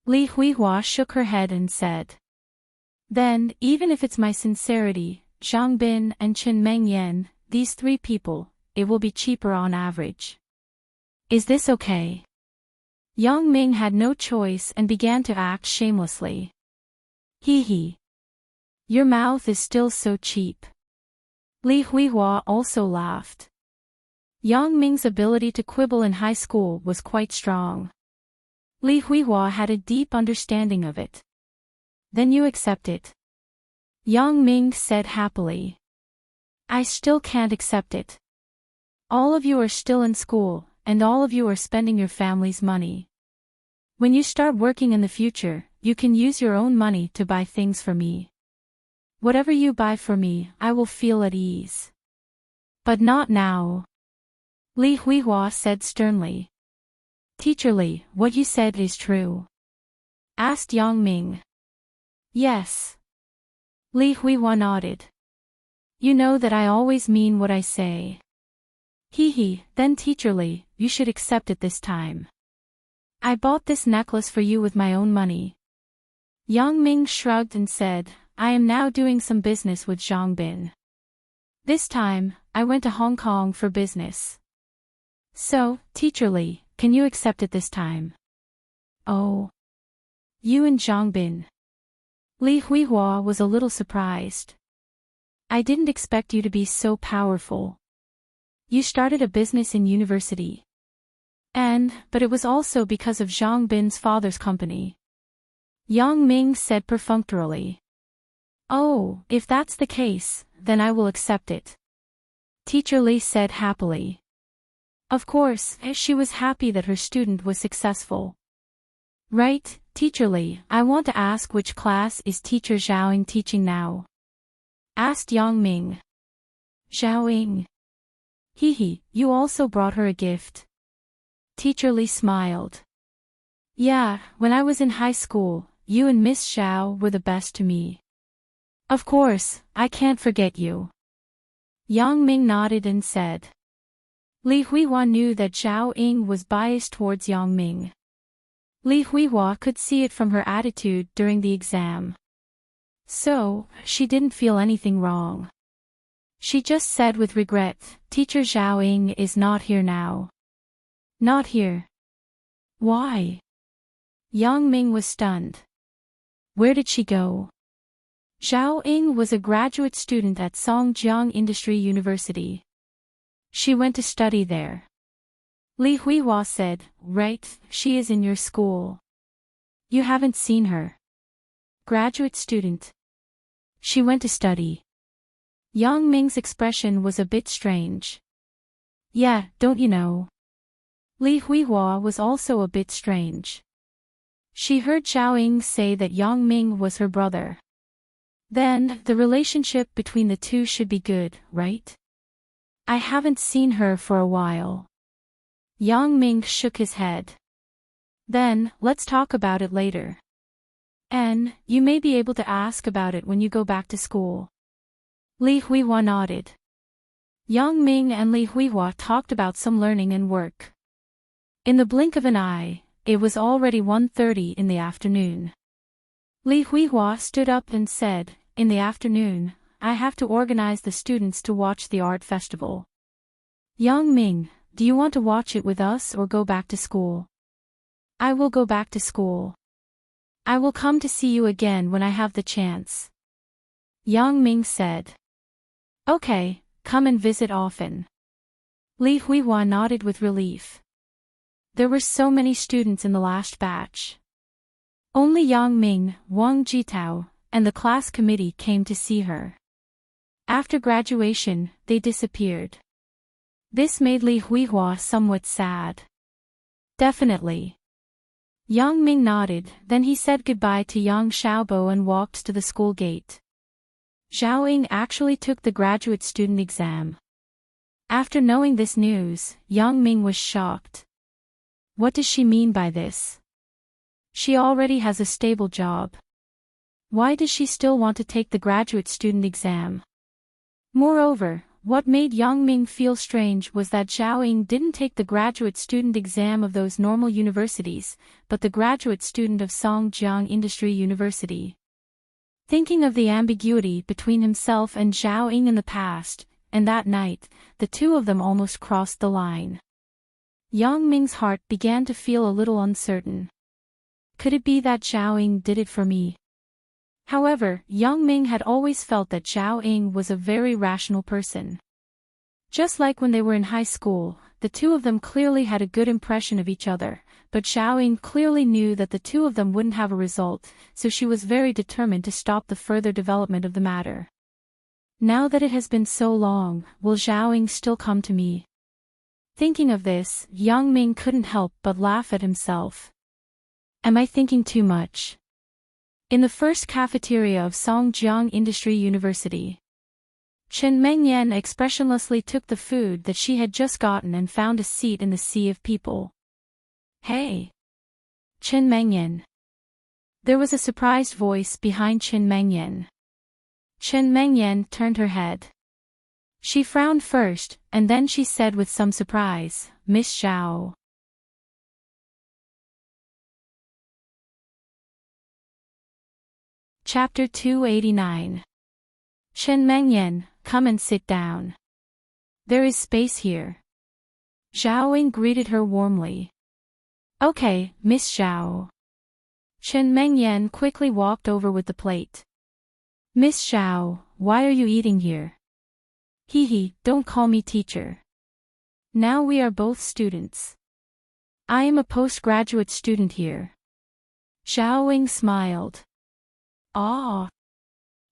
Li Huihua shook her head and said. Then, even if it's my sincerity, Zhang Bin and Qin Mengyan, these three people, it will be cheaper on average. Is this okay? Yang Ming had no choice and began to act shamelessly. Hee. Your mouth is still so cheap. Li Huihua also laughed. Yang Ming's ability to quibble in high school was quite strong. Li Huihua had a deep understanding of it. Then you accept it. Yang Ming said happily. I still can't accept it. All of you are still in school, and all of you are spending your family's money. When you start working in the future, you can use your own money to buy things for me. Whatever you buy for me, I will feel at ease. But not now. Li Huihua said sternly. Teacher Li, what you said is true? Asked Yang Ming. Yes. Li Huihua nodded. You know that I always mean what I say. Hee, then Teacher Li, you should accept it this time. I bought this necklace for you with my own money. Yang Ming shrugged and said, I am now doing some business with Zhang Bin. This time, I went to Hong Kong for business. So, Teacher Li, can you accept it this time? Oh. You and Zhang Bin. Li Huihua was a little surprised. I didn't expect you to be so powerful. You started a business in university. But it was also because of Zhang Bin's father's company. Yang Ming said perfunctorily. Oh, if that's the case, then I will accept it. Teacher Li said happily. Of course, she was happy that her student was successful. Right, Teacher Li, I want to ask which class is Teacher Zhaoying teaching now? Asked Yang Ming. Zhaoying. Hee, you also brought her a gift. Teacher Li smiled. Yeah, when I was in high school, you and Miss Zhao were the best to me. Of course, I can't forget you. Yang Ming nodded and said. Li Huihua knew that Zhao Ying was biased towards Yang Ming. Li Huihua could see it from her attitude during the exam. So, she didn't feel anything wrong. She just said with regret, Teacher Zhao Ying is not here now. Not here. Why? Yang Ming was stunned. Where did she go? Zhao Ying was a graduate student at Songjiang Industry University. She went to study there. Li Huihua said, right, she is in your school. You haven't seen her. Graduate student. She went to study. Yang Ming's expression was a bit strange. Yeah, don't you know? Li Huihua was also a bit strange. She heard Zhao Ying say that Yang Ming was her brother. Then, the relationship between the two should be good, right? I haven't seen her for a while. Yang Ming shook his head. Then, let's talk about it later. And, you may be able to ask about it when you go back to school. Li Huihua nodded. Yang Ming and Li Huihua talked about some learning and work. In the blink of an eye, it was already 1:30 in the afternoon. Li Huihua stood up and said, in the afternoon, I have to organize the students to watch the art festival. Yang Ming, do you want to watch it with us or go back to school? I will go back to school. I will come to see you again when I have the chance. Yang Ming said. Okay, come and visit often. Li Huihua nodded with relief. There were so many students in the last batch. Only Yang Ming, Wang Jitao, and the class committee came to see her. After graduation, they disappeared. This made Li Huihua somewhat sad. Definitely. Yang Ming nodded, then he said goodbye to Yang Xiaobo and walked to the school gate. Zhao Ying actually took the graduate student exam. After knowing this news, Yang Ming was shocked. What does she mean by this? She already has a stable job. Why does she still want to take the graduate student exam? Moreover, what made Yang Ming feel strange was that Zhao Ying didn't take the graduate student exam of those normal universities, but the graduate student of Songjiang Industry University. Thinking of the ambiguity between himself and Zhao Ying in the past, and that night, the two of them almost crossed the line. Yang Ming's heart began to feel a little uncertain. Could it be that Zhao Ying did it for me? However, Yang Ming had always felt that Zhao Ying was a very rational person. Just like when they were in high school, the two of them clearly had a good impression of each other, but Zhao Ying clearly knew that the two of them wouldn't have a result, so she was very determined to stop the further development of the matter. Now that it has been so long, will Zhao Ying still come to me? Thinking of this, Yang Ming couldn't help but laugh at himself. Am I thinking too much? In the first cafeteria of Songjiang Industry University, Chen Mengyan expressionlessly took the food that she had just gotten and found a seat in the sea of people. Hey! Chen Mengyan. There was a surprised voice behind Chen Mengyan. Chen Mengyan turned her head. She frowned first, and then she said with some surprise, Miss Zhao. Chapter 289. Chen Mengyan, come and sit down. There is space here. Zhao Ying greeted her warmly. Okay, Miss Zhao. Chen Mengyan quickly walked over with the plate. Miss Zhao, why are you eating here? Hee, don't call me teacher. Now we are both students. I am a postgraduate student here. Zhao Ying smiled. Ah.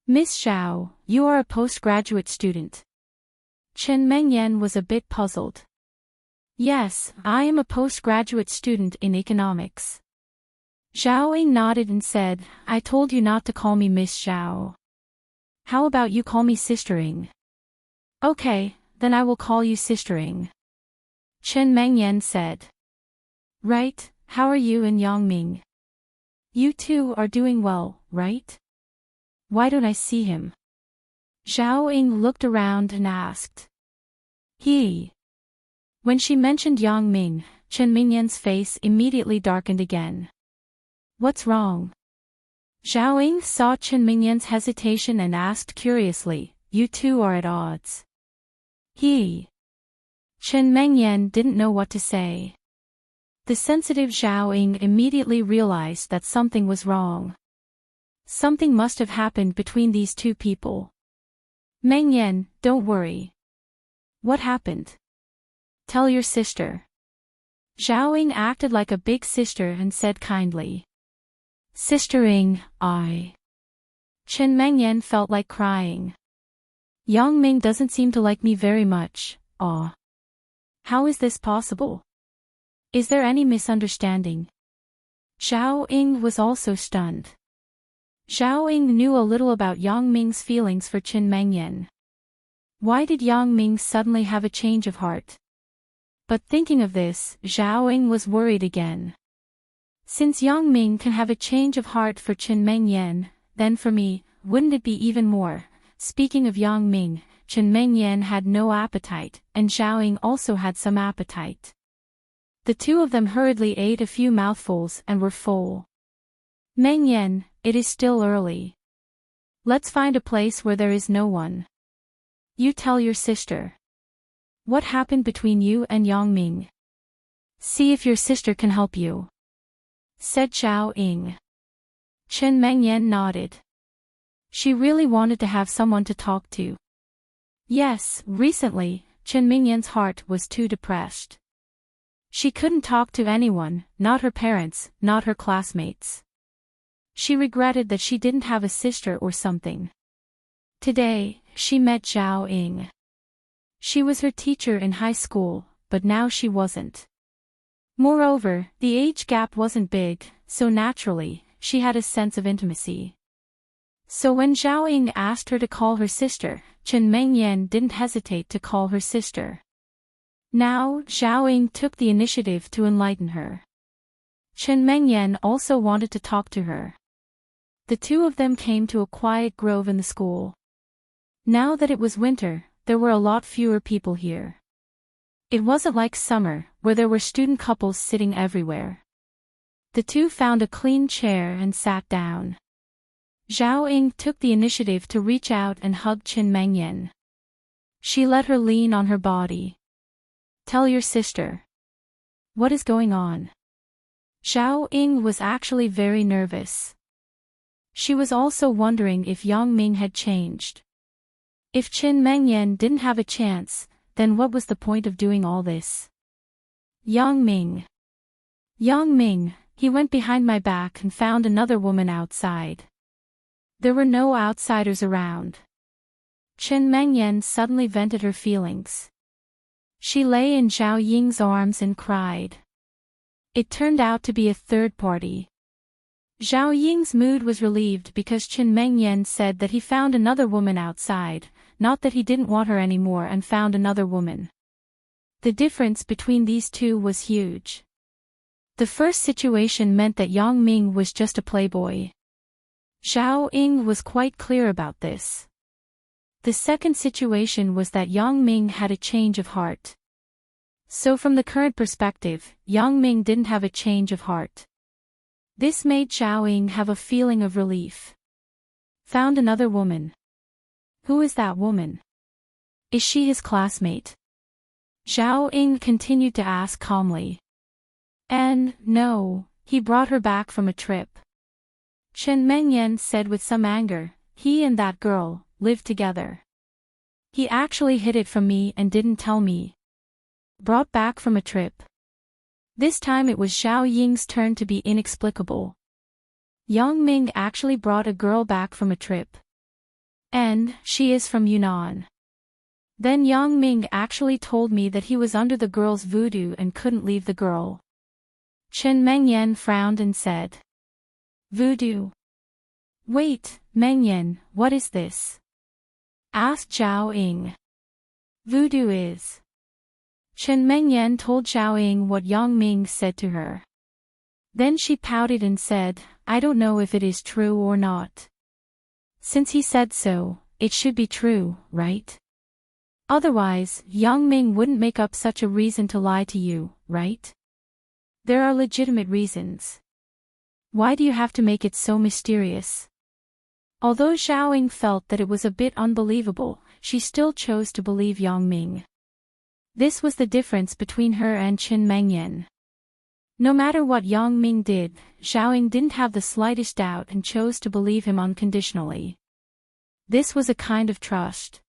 Miss Zhao, you are a postgraduate student. Chen Mengyan was a bit puzzled. Yes, I am a postgraduate student in economics. Zhao Ying nodded and said, I told you not to call me Miss Zhao. How about you call me Sister Ying? Okay, then I will call you Sister Ying. Chen Mengyan said. Right, how are you and Yang Ming? You two are doing well, right? Why don't I see him? Zhao Ying looked around and asked. He. When she mentioned Yang Ming, Chen Mengyan's face immediately darkened again. What's wrong? Zhao Ying saw Chen Mengyan's hesitation and asked curiously, you two are at odds. Chen Mengyan didn't know what to say. The sensitive Zhao Ying immediately realized that something was wrong. Something must have happened between these two people. Mengyan, don't worry. What happened? Tell your sister. Zhao Ying acted like a big sister and said kindly. Sister Ying, Chen Mengyan felt like crying. Yang Ming doesn't seem to like me very much, How is this possible? Is there any misunderstanding? Zhao Ying was also stunned. Zhao Ying knew a little about Yang Ming's feelings for Chen Mengyan. Why did Yang Ming suddenly have a change of heart? But thinking of this, Zhao Ying was worried again. Since Yang Ming can have a change of heart for Chen Mengyan, then for me, wouldn't it be even more? Speaking of Yang Ming, Chen Mengyan had no appetite, and Zhao Ying also had some appetite. The two of them hurriedly ate a few mouthfuls and were full. Mengyan, it is still early. Let's find a place where there is no one. You tell your sister. What happened between you and Yang Ming? See if your sister can help you, said Zhao Ying. Chen Mengyan nodded. She really wanted to have someone to talk to. Yes, recently, Chen Mengyan's heart was too depressed. She couldn't talk to anyone, not her parents, not her classmates. She regretted that she didn't have a sister or something. Today, she met Zhao Ying. She was her teacher in high school, but now she wasn't. Moreover, the age gap wasn't big, so naturally, she had a sense of intimacy. So when Zhao Ying asked her to call her sister, Chen Mengyan didn't hesitate to call her sister. Now, Zhao Ying took the initiative to enlighten her. Chen Mengyan also wanted to talk to her. The two of them came to a quiet grove in the school. Now that it was winter, there were a lot fewer people here. It wasn't like summer, where there were student couples sitting everywhere. The two found a clean chair and sat down. Zhao Ying took the initiative to reach out and hug Chen Mengyan. She let her lean on her body. Tell your sister. What is going on? Zhao Ying was actually very nervous. She was also wondering if Yang Ming had changed. If Chen Mengyan didn't have a chance, then what was the point of doing all this? Yang Ming. Yang Ming, he went behind my back and found another woman outside. There were no outsiders around. Chen Mengyan suddenly vented her feelings. She lay in Zhao Ying's arms and cried. It turned out to be a third party. Zhao Ying's mood was relieved because Chen Mengyan said that he found another woman outside, not that he didn't want her anymore and found another woman. The difference between these two was huge. The first situation meant that Yang Ming was just a playboy. Zhao Ying was quite clear about this. The second situation was that Yang Ming had a change of heart. So from the current perspective, Yang Ming didn't have a change of heart. This made Zhao Ying have a feeling of relief. Found another woman. Who is that woman? Is she his classmate? Zhao Ying continued to ask calmly. And, no, he brought her back from a trip. Chen Mengyan said with some anger, he and that girl lived together. He actually hid it from me and didn't tell me. Brought back from a trip. This time it was Zhao Ying's turn to be inexplicable. Yang Ming actually brought a girl back from a trip. And, she is from Yunnan. Then Yang Ming actually told me that he was under the girl's voodoo and couldn't leave the girl. Chen Mengyan frowned and said. Voodoo? Wait, Mengyan, what is this? Asked Zhao Ying. Voodoo is. Chen Mengyan told Zhao Ying what Yang Ming said to her. Then she pouted and said, I don't know if it is true or not. Since he said so, it should be true, right? Otherwise, Yang Ming wouldn't make up such a reason to lie to you, right? There are legitimate reasons. Why do you have to make it so mysterious? Although Zhao Ying felt that it was a bit unbelievable, she still chose to believe Yang Ming. This was the difference between her and Chen Mengyan. No matter what Yang Ming did, Xiaoying didn't have the slightest doubt and chose to believe him unconditionally. This was a kind of trust.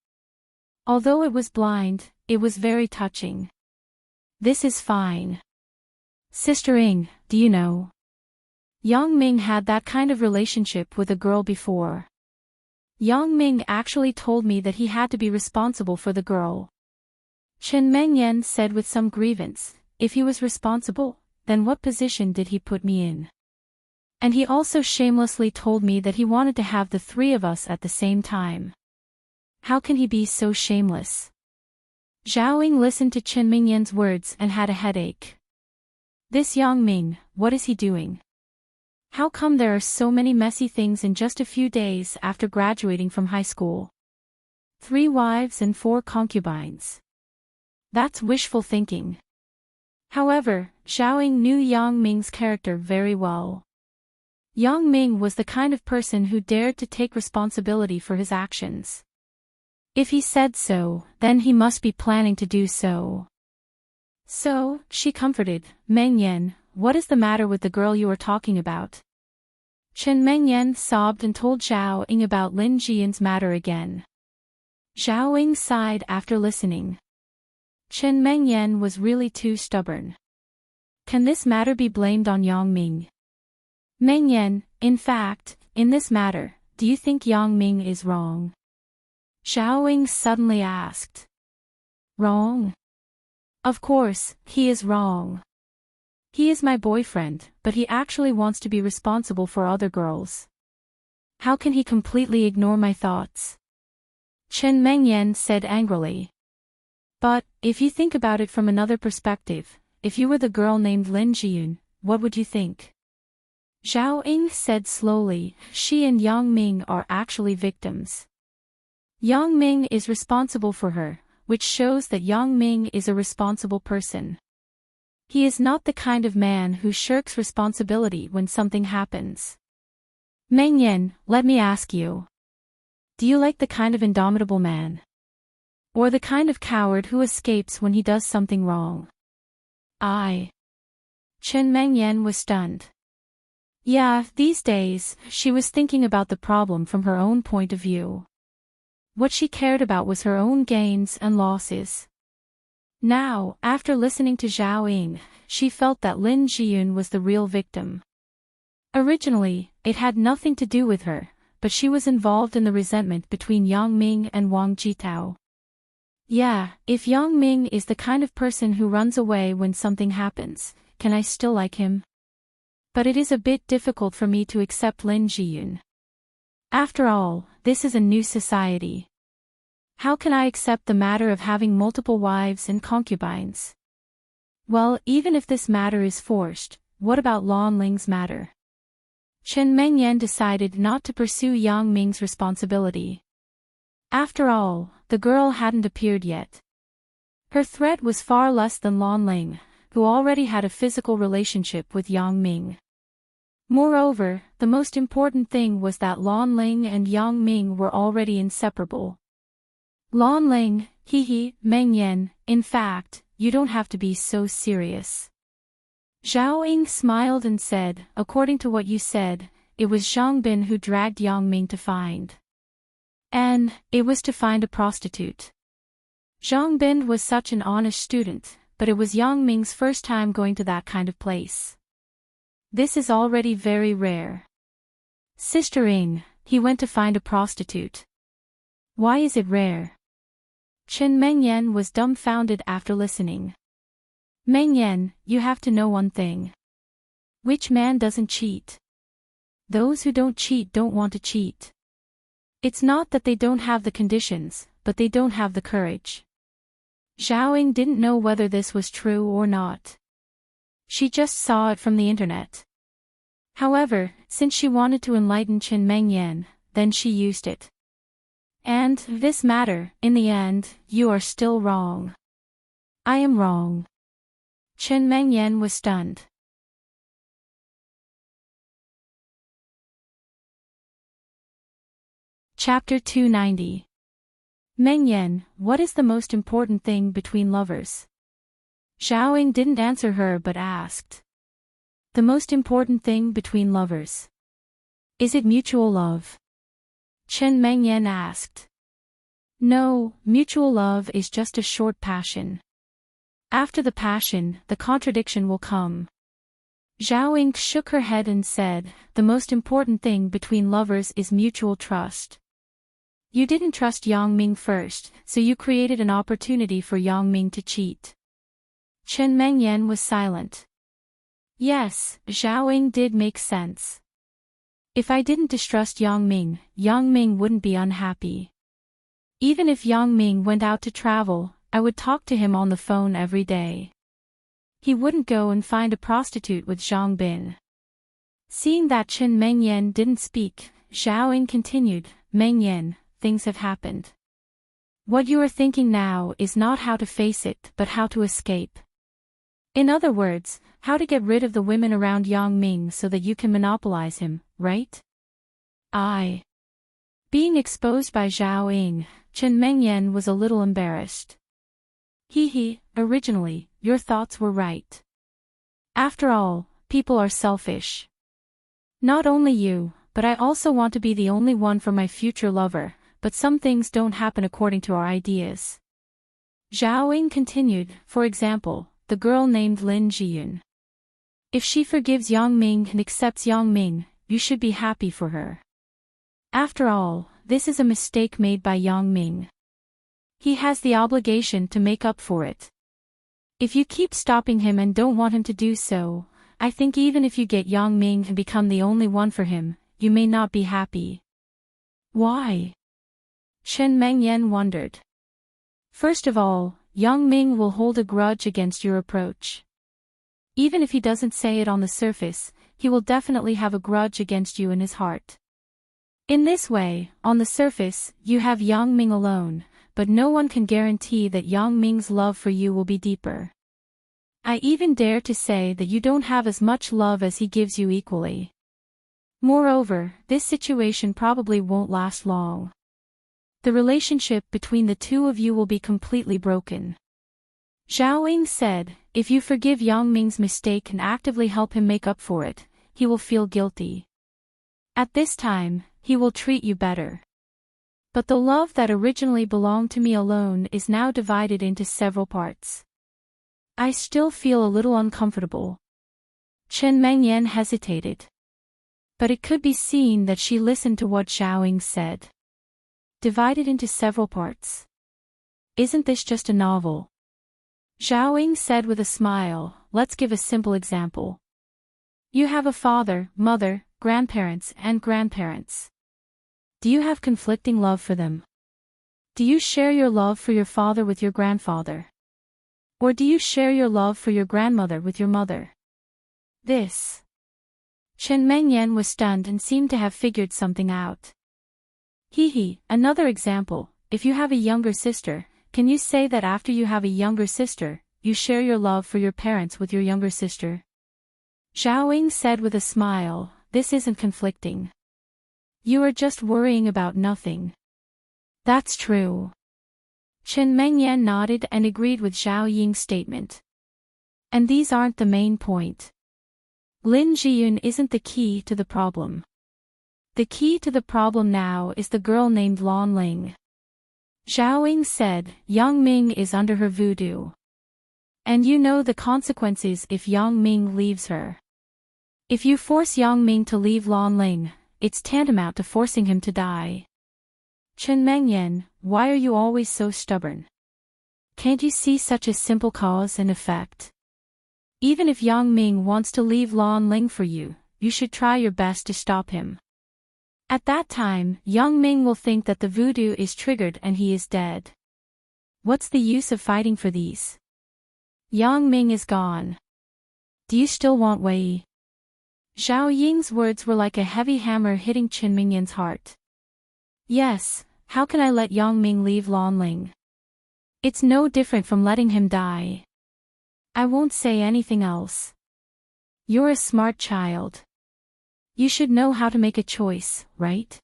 Although it was blind, it was very touching. This is fine. Sister Ing, do you know? Yang Ming had that kind of relationship with a girl before. Yang Ming actually told me that he had to be responsible for the girl. Chen Mengyan said with some grievance, if he was responsible, then what position did he put me in? And he also shamelessly told me that he wanted to have the three of us at the same time. How can he be so shameless? Xiaoying listened to Chen Mengyan's words and had a headache. This Yang Ming, what is he doing? How come there are so many messy things in just a few days after graduating from high school? 3 wives and 4 concubines. That's wishful thinking. However, Xiaoying knew Yang Ming's character very well. Yang Ming was the kind of person who dared to take responsibility for his actions. If he said so, then he must be planning to do so. So, she comforted, Mengyan, what is the matter with the girl you are talking about? Chen Mengyan sobbed and told Xiaoying about Lin Jian's matter again. Xiaoying sighed after listening. Chen Mengyan was really too stubborn. Can this matter be blamed on Yang Ming? Mengyan, in fact, in this matter, do you think Yang Ming is wrong? Xiaoying suddenly asked. Wrong? Of course, he is wrong. He is my boyfriend, but he actually wants to be responsible for other girls. How can he completely ignore my thoughts? Chen Mengyan said angrily. But, if you think about it from another perspective, if you were the girl named Lin Jian, what would you think? Xiaoying said slowly, she and Yang Ming are actually victims. Yang Ming is responsible for her, which shows that Yang Ming is a responsible person. He is not the kind of man who shirks responsibility when something happens. Mengyan, let me ask you. Do you like the kind of indomitable man? Or the kind of coward who escapes when he does something wrong? Chen Mengyan was stunned. Yeah, these days, she was thinking about the problem from her own point of view. What she cared about was her own gains and losses. Now, after listening to Xiaoying, she felt that Lin Jian was the real victim. Originally, it had nothing to do with her, but she was involved in the resentment between Yang Ming and Wang Jitao. Yeah, if Yang Ming is the kind of person who runs away when something happens, can I still like him? But it is a bit difficult for me to accept Lin Jian. After all, this is a new society. How can I accept the matter of having multiple wives and concubines? Well, even if this matter is forced, what about Lan Ling's matter? Chen Mengyan decided not to pursue Yang Ming's responsibility. After all, the girl hadn't appeared yet. Her threat was far less than Lan Ling, who already had a physical relationship with Yang Ming. Moreover, the most important thing was that Lan Ling and Yang Ming were already inseparable. Lan Ling, Mengyan, in fact, you don't have to be so serious. Xiaoying smiled and said, according to what you said, it was Zhang Bin who dragged Yang Ming to find. And, it was to find a prostitute. Zhang Bin was such an honest student, but it was Yang Ming's first time going to that kind of place. This is already very rare. Sister Ing, he went to find a prostitute. Why is it rare? Chen Mengyan was dumbfounded after listening. Mengyan, you have to know one thing. Which man doesn't cheat? Those who don't cheat don't want to cheat. It's not that they don't have the conditions, but they don't have the courage. Xiaoying didn't know whether this was true or not. She just saw it from the internet. However, since she wanted to enlighten Chen Mengyan, then she used it. And, this matter, in the end, you are still wrong. I am wrong. Chen Mengyan was stunned. Chapter 290. Meng Yan, what is the most important thing between lovers? Zhao Ying didn't answer her but asked. The most important thing between lovers. Is it mutual love? Chen Meng Yan asked. No, mutual love is just a short passion. After the passion, the contradiction will come. Zhao Ying shook her head and said, the most important thing between lovers is mutual trust. You didn't trust Yang Ming first, so you created an opportunity for Yang Ming to cheat. Chen Meng Yan was silent. Yes, Zhao Ying did make sense. If I didn't distrust Yang Ming wouldn't be unhappy. Even if Yang Ming went out to travel, I would talk to him on the phone every day. He wouldn't go and find a prostitute with Zhang Bin. Seeing that Chen Meng Yan didn't speak, Zhao Ying continued, Meng Yan, things have happened. What you are thinking now is not how to face it but how to escape. In other words, how to get rid of the women around Yang Ming so that you can monopolize him, right? Being exposed by Zhao Ying, Chen Meng Yan was a little embarrassed. Originally, your thoughts were right. After all, people are selfish. Not only you, but I also want to be the only one for my future lover, but some things don't happen according to our ideas. Zhao Ying continued, for example, the girl named Lin Jiyun. If she forgives Yang Ming and accepts Yang Ming, you should be happy for her. After all, this is a mistake made by Yang Ming. He has the obligation to make up for it. If you keep stopping him and don't want him to do so, I think even if you get Yang Ming and become the only one for him, you may not be happy. Why? Chen Meng Yan wondered. First of all, Yang Ming will hold a grudge against your approach. Even if he doesn't say it on the surface, he will definitely have a grudge against you in his heart. In this way, on the surface, you have Yang Ming alone, but no one can guarantee that Yang Ming's love for you will be deeper. I even dare to say that you don't have as much love as he gives you equally. Moreover, this situation probably won't last long. The relationship between the two of you will be completely broken. Zhao Ying said, if you forgive Yang Ming's mistake and actively help him make up for it, he will feel guilty. At this time, he will treat you better. But the love that originally belonged to me alone is now divided into several parts. I still feel a little uncomfortable. Chen Meng Yan hesitated. But it could be seen that she listened to what Zhao Ying said. Divided into several parts. Isn't this just a novel? Zhao Ying said with a smile, let's give a simple example. You have a father, mother, grandparents and grandparents. Do you have conflicting love for them? Do you share your love for your father with your grandfather? Or do you share your love for your grandmother with your mother? This. Chen Meng Yan was stunned and seemed to have figured something out. Another example, if you have a younger sister, can you say that after you have a younger sister, you share your love for your parents with your younger sister? Zhao Ying said with a smile, this isn't conflicting. You are just worrying about nothing. That's true. Chen Meng Yan nodded and agreed with Zhao Ying's statement. And these aren't the main point. Lin Jiyun isn't the key to the problem. The key to the problem now is the girl named Lan Ling. Zhao Ying said, Yang Ming is under her voodoo. And you know the consequences if Yang Ming leaves her. If you force Yang Ming to leave Lan Ling, it's tantamount to forcing him to die. Chen Meng Yan, why are you always so stubborn? Can't you see such a simple cause and effect? Even if Yang Ming wants to leave Lan Ling for you, you should try your best to stop him. At that time, Yang Ming will think that the voodoo is triggered and he is dead. What's the use of fighting for these? Yang Ming is gone. Do you still want Wei? Zhao Ying's words were like a heavy hammer hitting Chen Meng Yan's heart. Yes, how can I let Yang Ming leave Lan Ling? It's no different from letting him die. I won't say anything else. You're a smart child. You should know how to make a choice, right?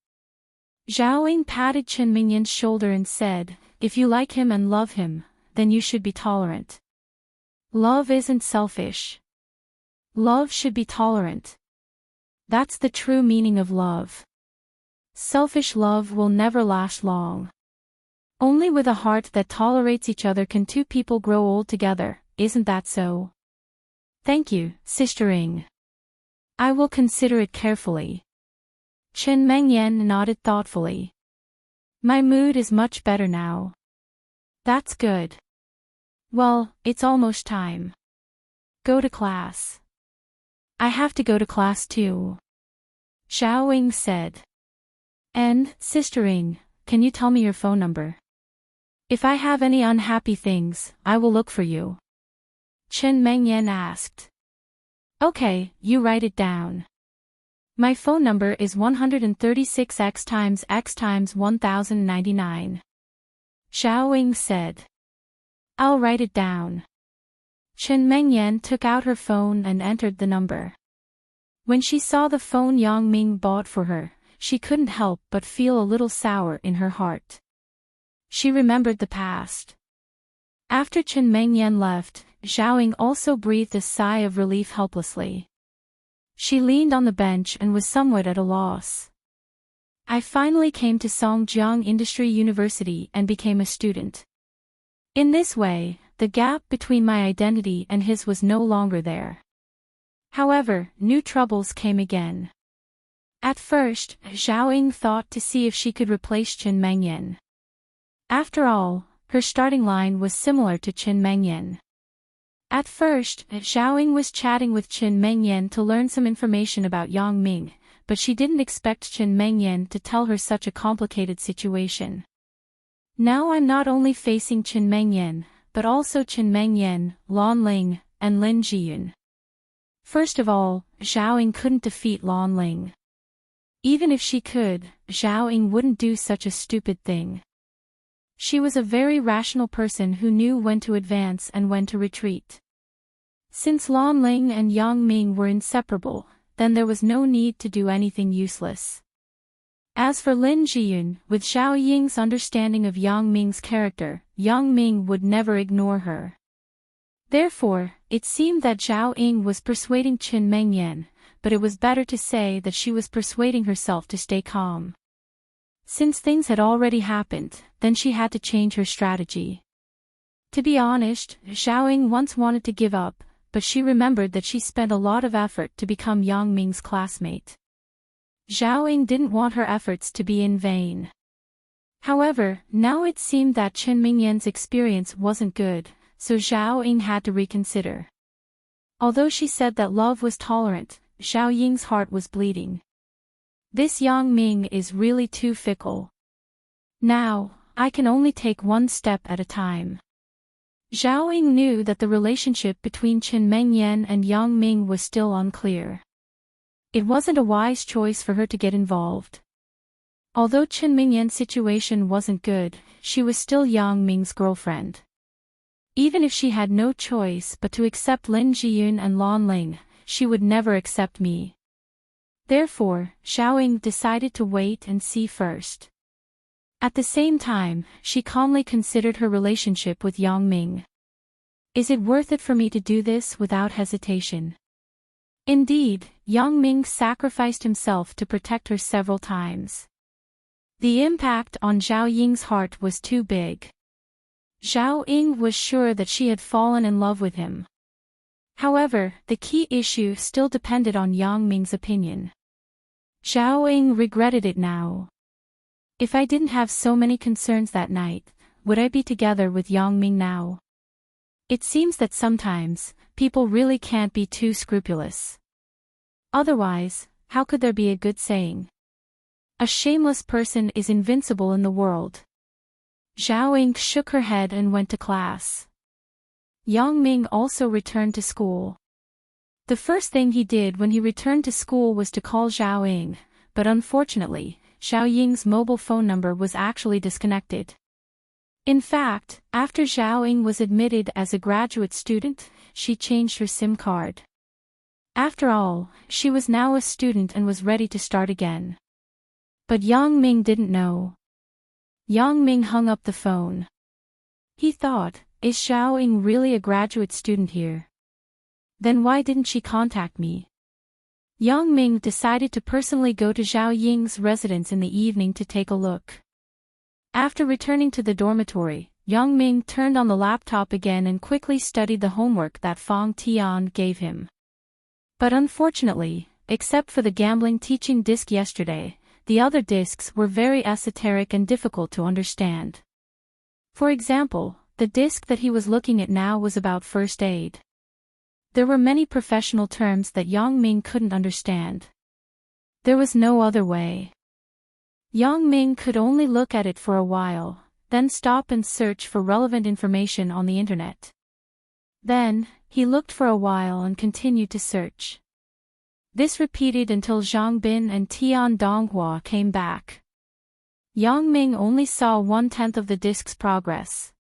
Zhao Ying patted Chen Mingyan's shoulder and said, "If you like him and love him, then you should be tolerant. Love isn't selfish. Love should be tolerant. That's the true meaning of love. Selfish love will never last long. Only with a heart that tolerates each other can two people grow old together, isn't that so?" "Thank you, Sister Ying. I will consider it carefully." Chen Mengyan nodded thoughtfully. "My mood is much better now." "That's good. Well, it's almost time. Go to class." "I have to go to class too," Zhao Ying said. "And, Sister Ying, can you tell me your phone number? If I have any unhappy things, I will look for you," Chen Mengyan asked. "Okay, you write it down. My phone number is 136x times x times 1099. Zhao Ying said. "I'll write it down." Chen Mengyan took out her phone and entered the number. When she saw the phone Yang Ming bought for her, she couldn't help but feel a little sour in her heart. She remembered the past. After Chen Mengyan left, Zhao Ying also breathed a sigh of relief helplessly. She leaned on the bench and was somewhat at a loss. "I finally came to Songjiang Industry University and became a student. In this way, the gap between my identity and his was no longer there." However, new troubles came again. At first, Zhao Ying thought to see if she could replace Chen Mengyan. After all, her starting line was similar to Chen Mengyan. At first, Zhao Ying was chatting with Chen Mengyan to learn some information about Yang Ming, but she didn't expect Chen Mengyan to tell her such a complicated situation. "Now I'm not only facing Chen Mengyan, but also Chen Mengyan, Lan Ling, and Lin Jiyun." First of all, Zhao Ying couldn't defeat Lan Ling. Even if she could, Zhao Ying wouldn't do such a stupid thing. She was a very rational person who knew when to advance and when to retreat. Since Lan Ling and Yang Ming were inseparable, then there was no need to do anything useless. As for Lin Jiyun, with Zhao Ying's understanding of Yang Ming's character, Yang Ming would never ignore her. Therefore, it seemed that Zhao Ying was persuading Chen Mengyan, but it was better to say that she was persuading herself to stay calm. Since things had already happened, then she had to change her strategy. To be honest, Zhao Ying once wanted to give up, but she remembered that she spent a lot of effort to become Yang Ming's classmate. Zhao Ying didn't want her efforts to be in vain. However, now it seemed that Chen Mingyan's experience wasn't good, so Zhao Ying had to reconsider. Although she said that love was tolerant, Zhao Ying's heart was bleeding. This Yang Ming is really too fickle. Now, I can only take one step at a time. Zhao Ying knew that the relationship between Chen Mengyan and Yang Ming was still unclear. It wasn't a wise choice for her to get involved. Although Chen Mingyan's situation wasn't good, she was still Yang Ming's girlfriend. Even if she had no choice but to accept Lin Jiyun and Lan Ling, she would never accept me. Therefore, Zhao Ying decided to wait and see first. At the same time, she calmly considered her relationship with Yang Ming. Is it worth it for me to do this without hesitation? Indeed, Yang Ming sacrificed himself to protect her several times. The impact on Zhao Ying's heart was too big. Zhao Ying was sure that she had fallen in love with him. However, the key issue still depended on Yang Ming's opinion. Zhao Ying regretted it now. If I didn't have so many concerns that night, would I be together with Yang Ming now? It seems that sometimes, people really can't be too scrupulous. Otherwise, how could there be a good saying? A shameless person is invincible in the world. Zhao Ying shook her head and went to class. Yang Ming also returned to school. The first thing he did when he returned to school was to call Zhao Ying, but unfortunately, Zhao Ying's mobile phone number was actually disconnected. In fact, after Zhao Ying was admitted as a graduate student, she changed her SIM card. After all, she was now a student and was ready to start again. But Yang Ming didn't know. Yang Ming hung up the phone. He thought, is Xiao Ying really a graduate student here? Then why didn't she contact me? Yang Ming decided to personally go to Xiao Ying's residence in the evening to take a look. After returning to the dormitory, Yang Ming turned on the laptop again and quickly studied the homework that Fang Tian gave him. But unfortunately, except for the gambling teaching disc yesterday, the other discs were very esoteric and difficult to understand. For example, the disc that he was looking at now was about first aid. There were many professional terms that Yang Ming couldn't understand. There was no other way. Yang Ming could only look at it for a while, then stop and search for relevant information on the internet. Then, he looked for a while and continued to search. This repeated until Zhang Bin and Tian Donghua came back. Yang Ming only saw 1/10 of the disc's progress.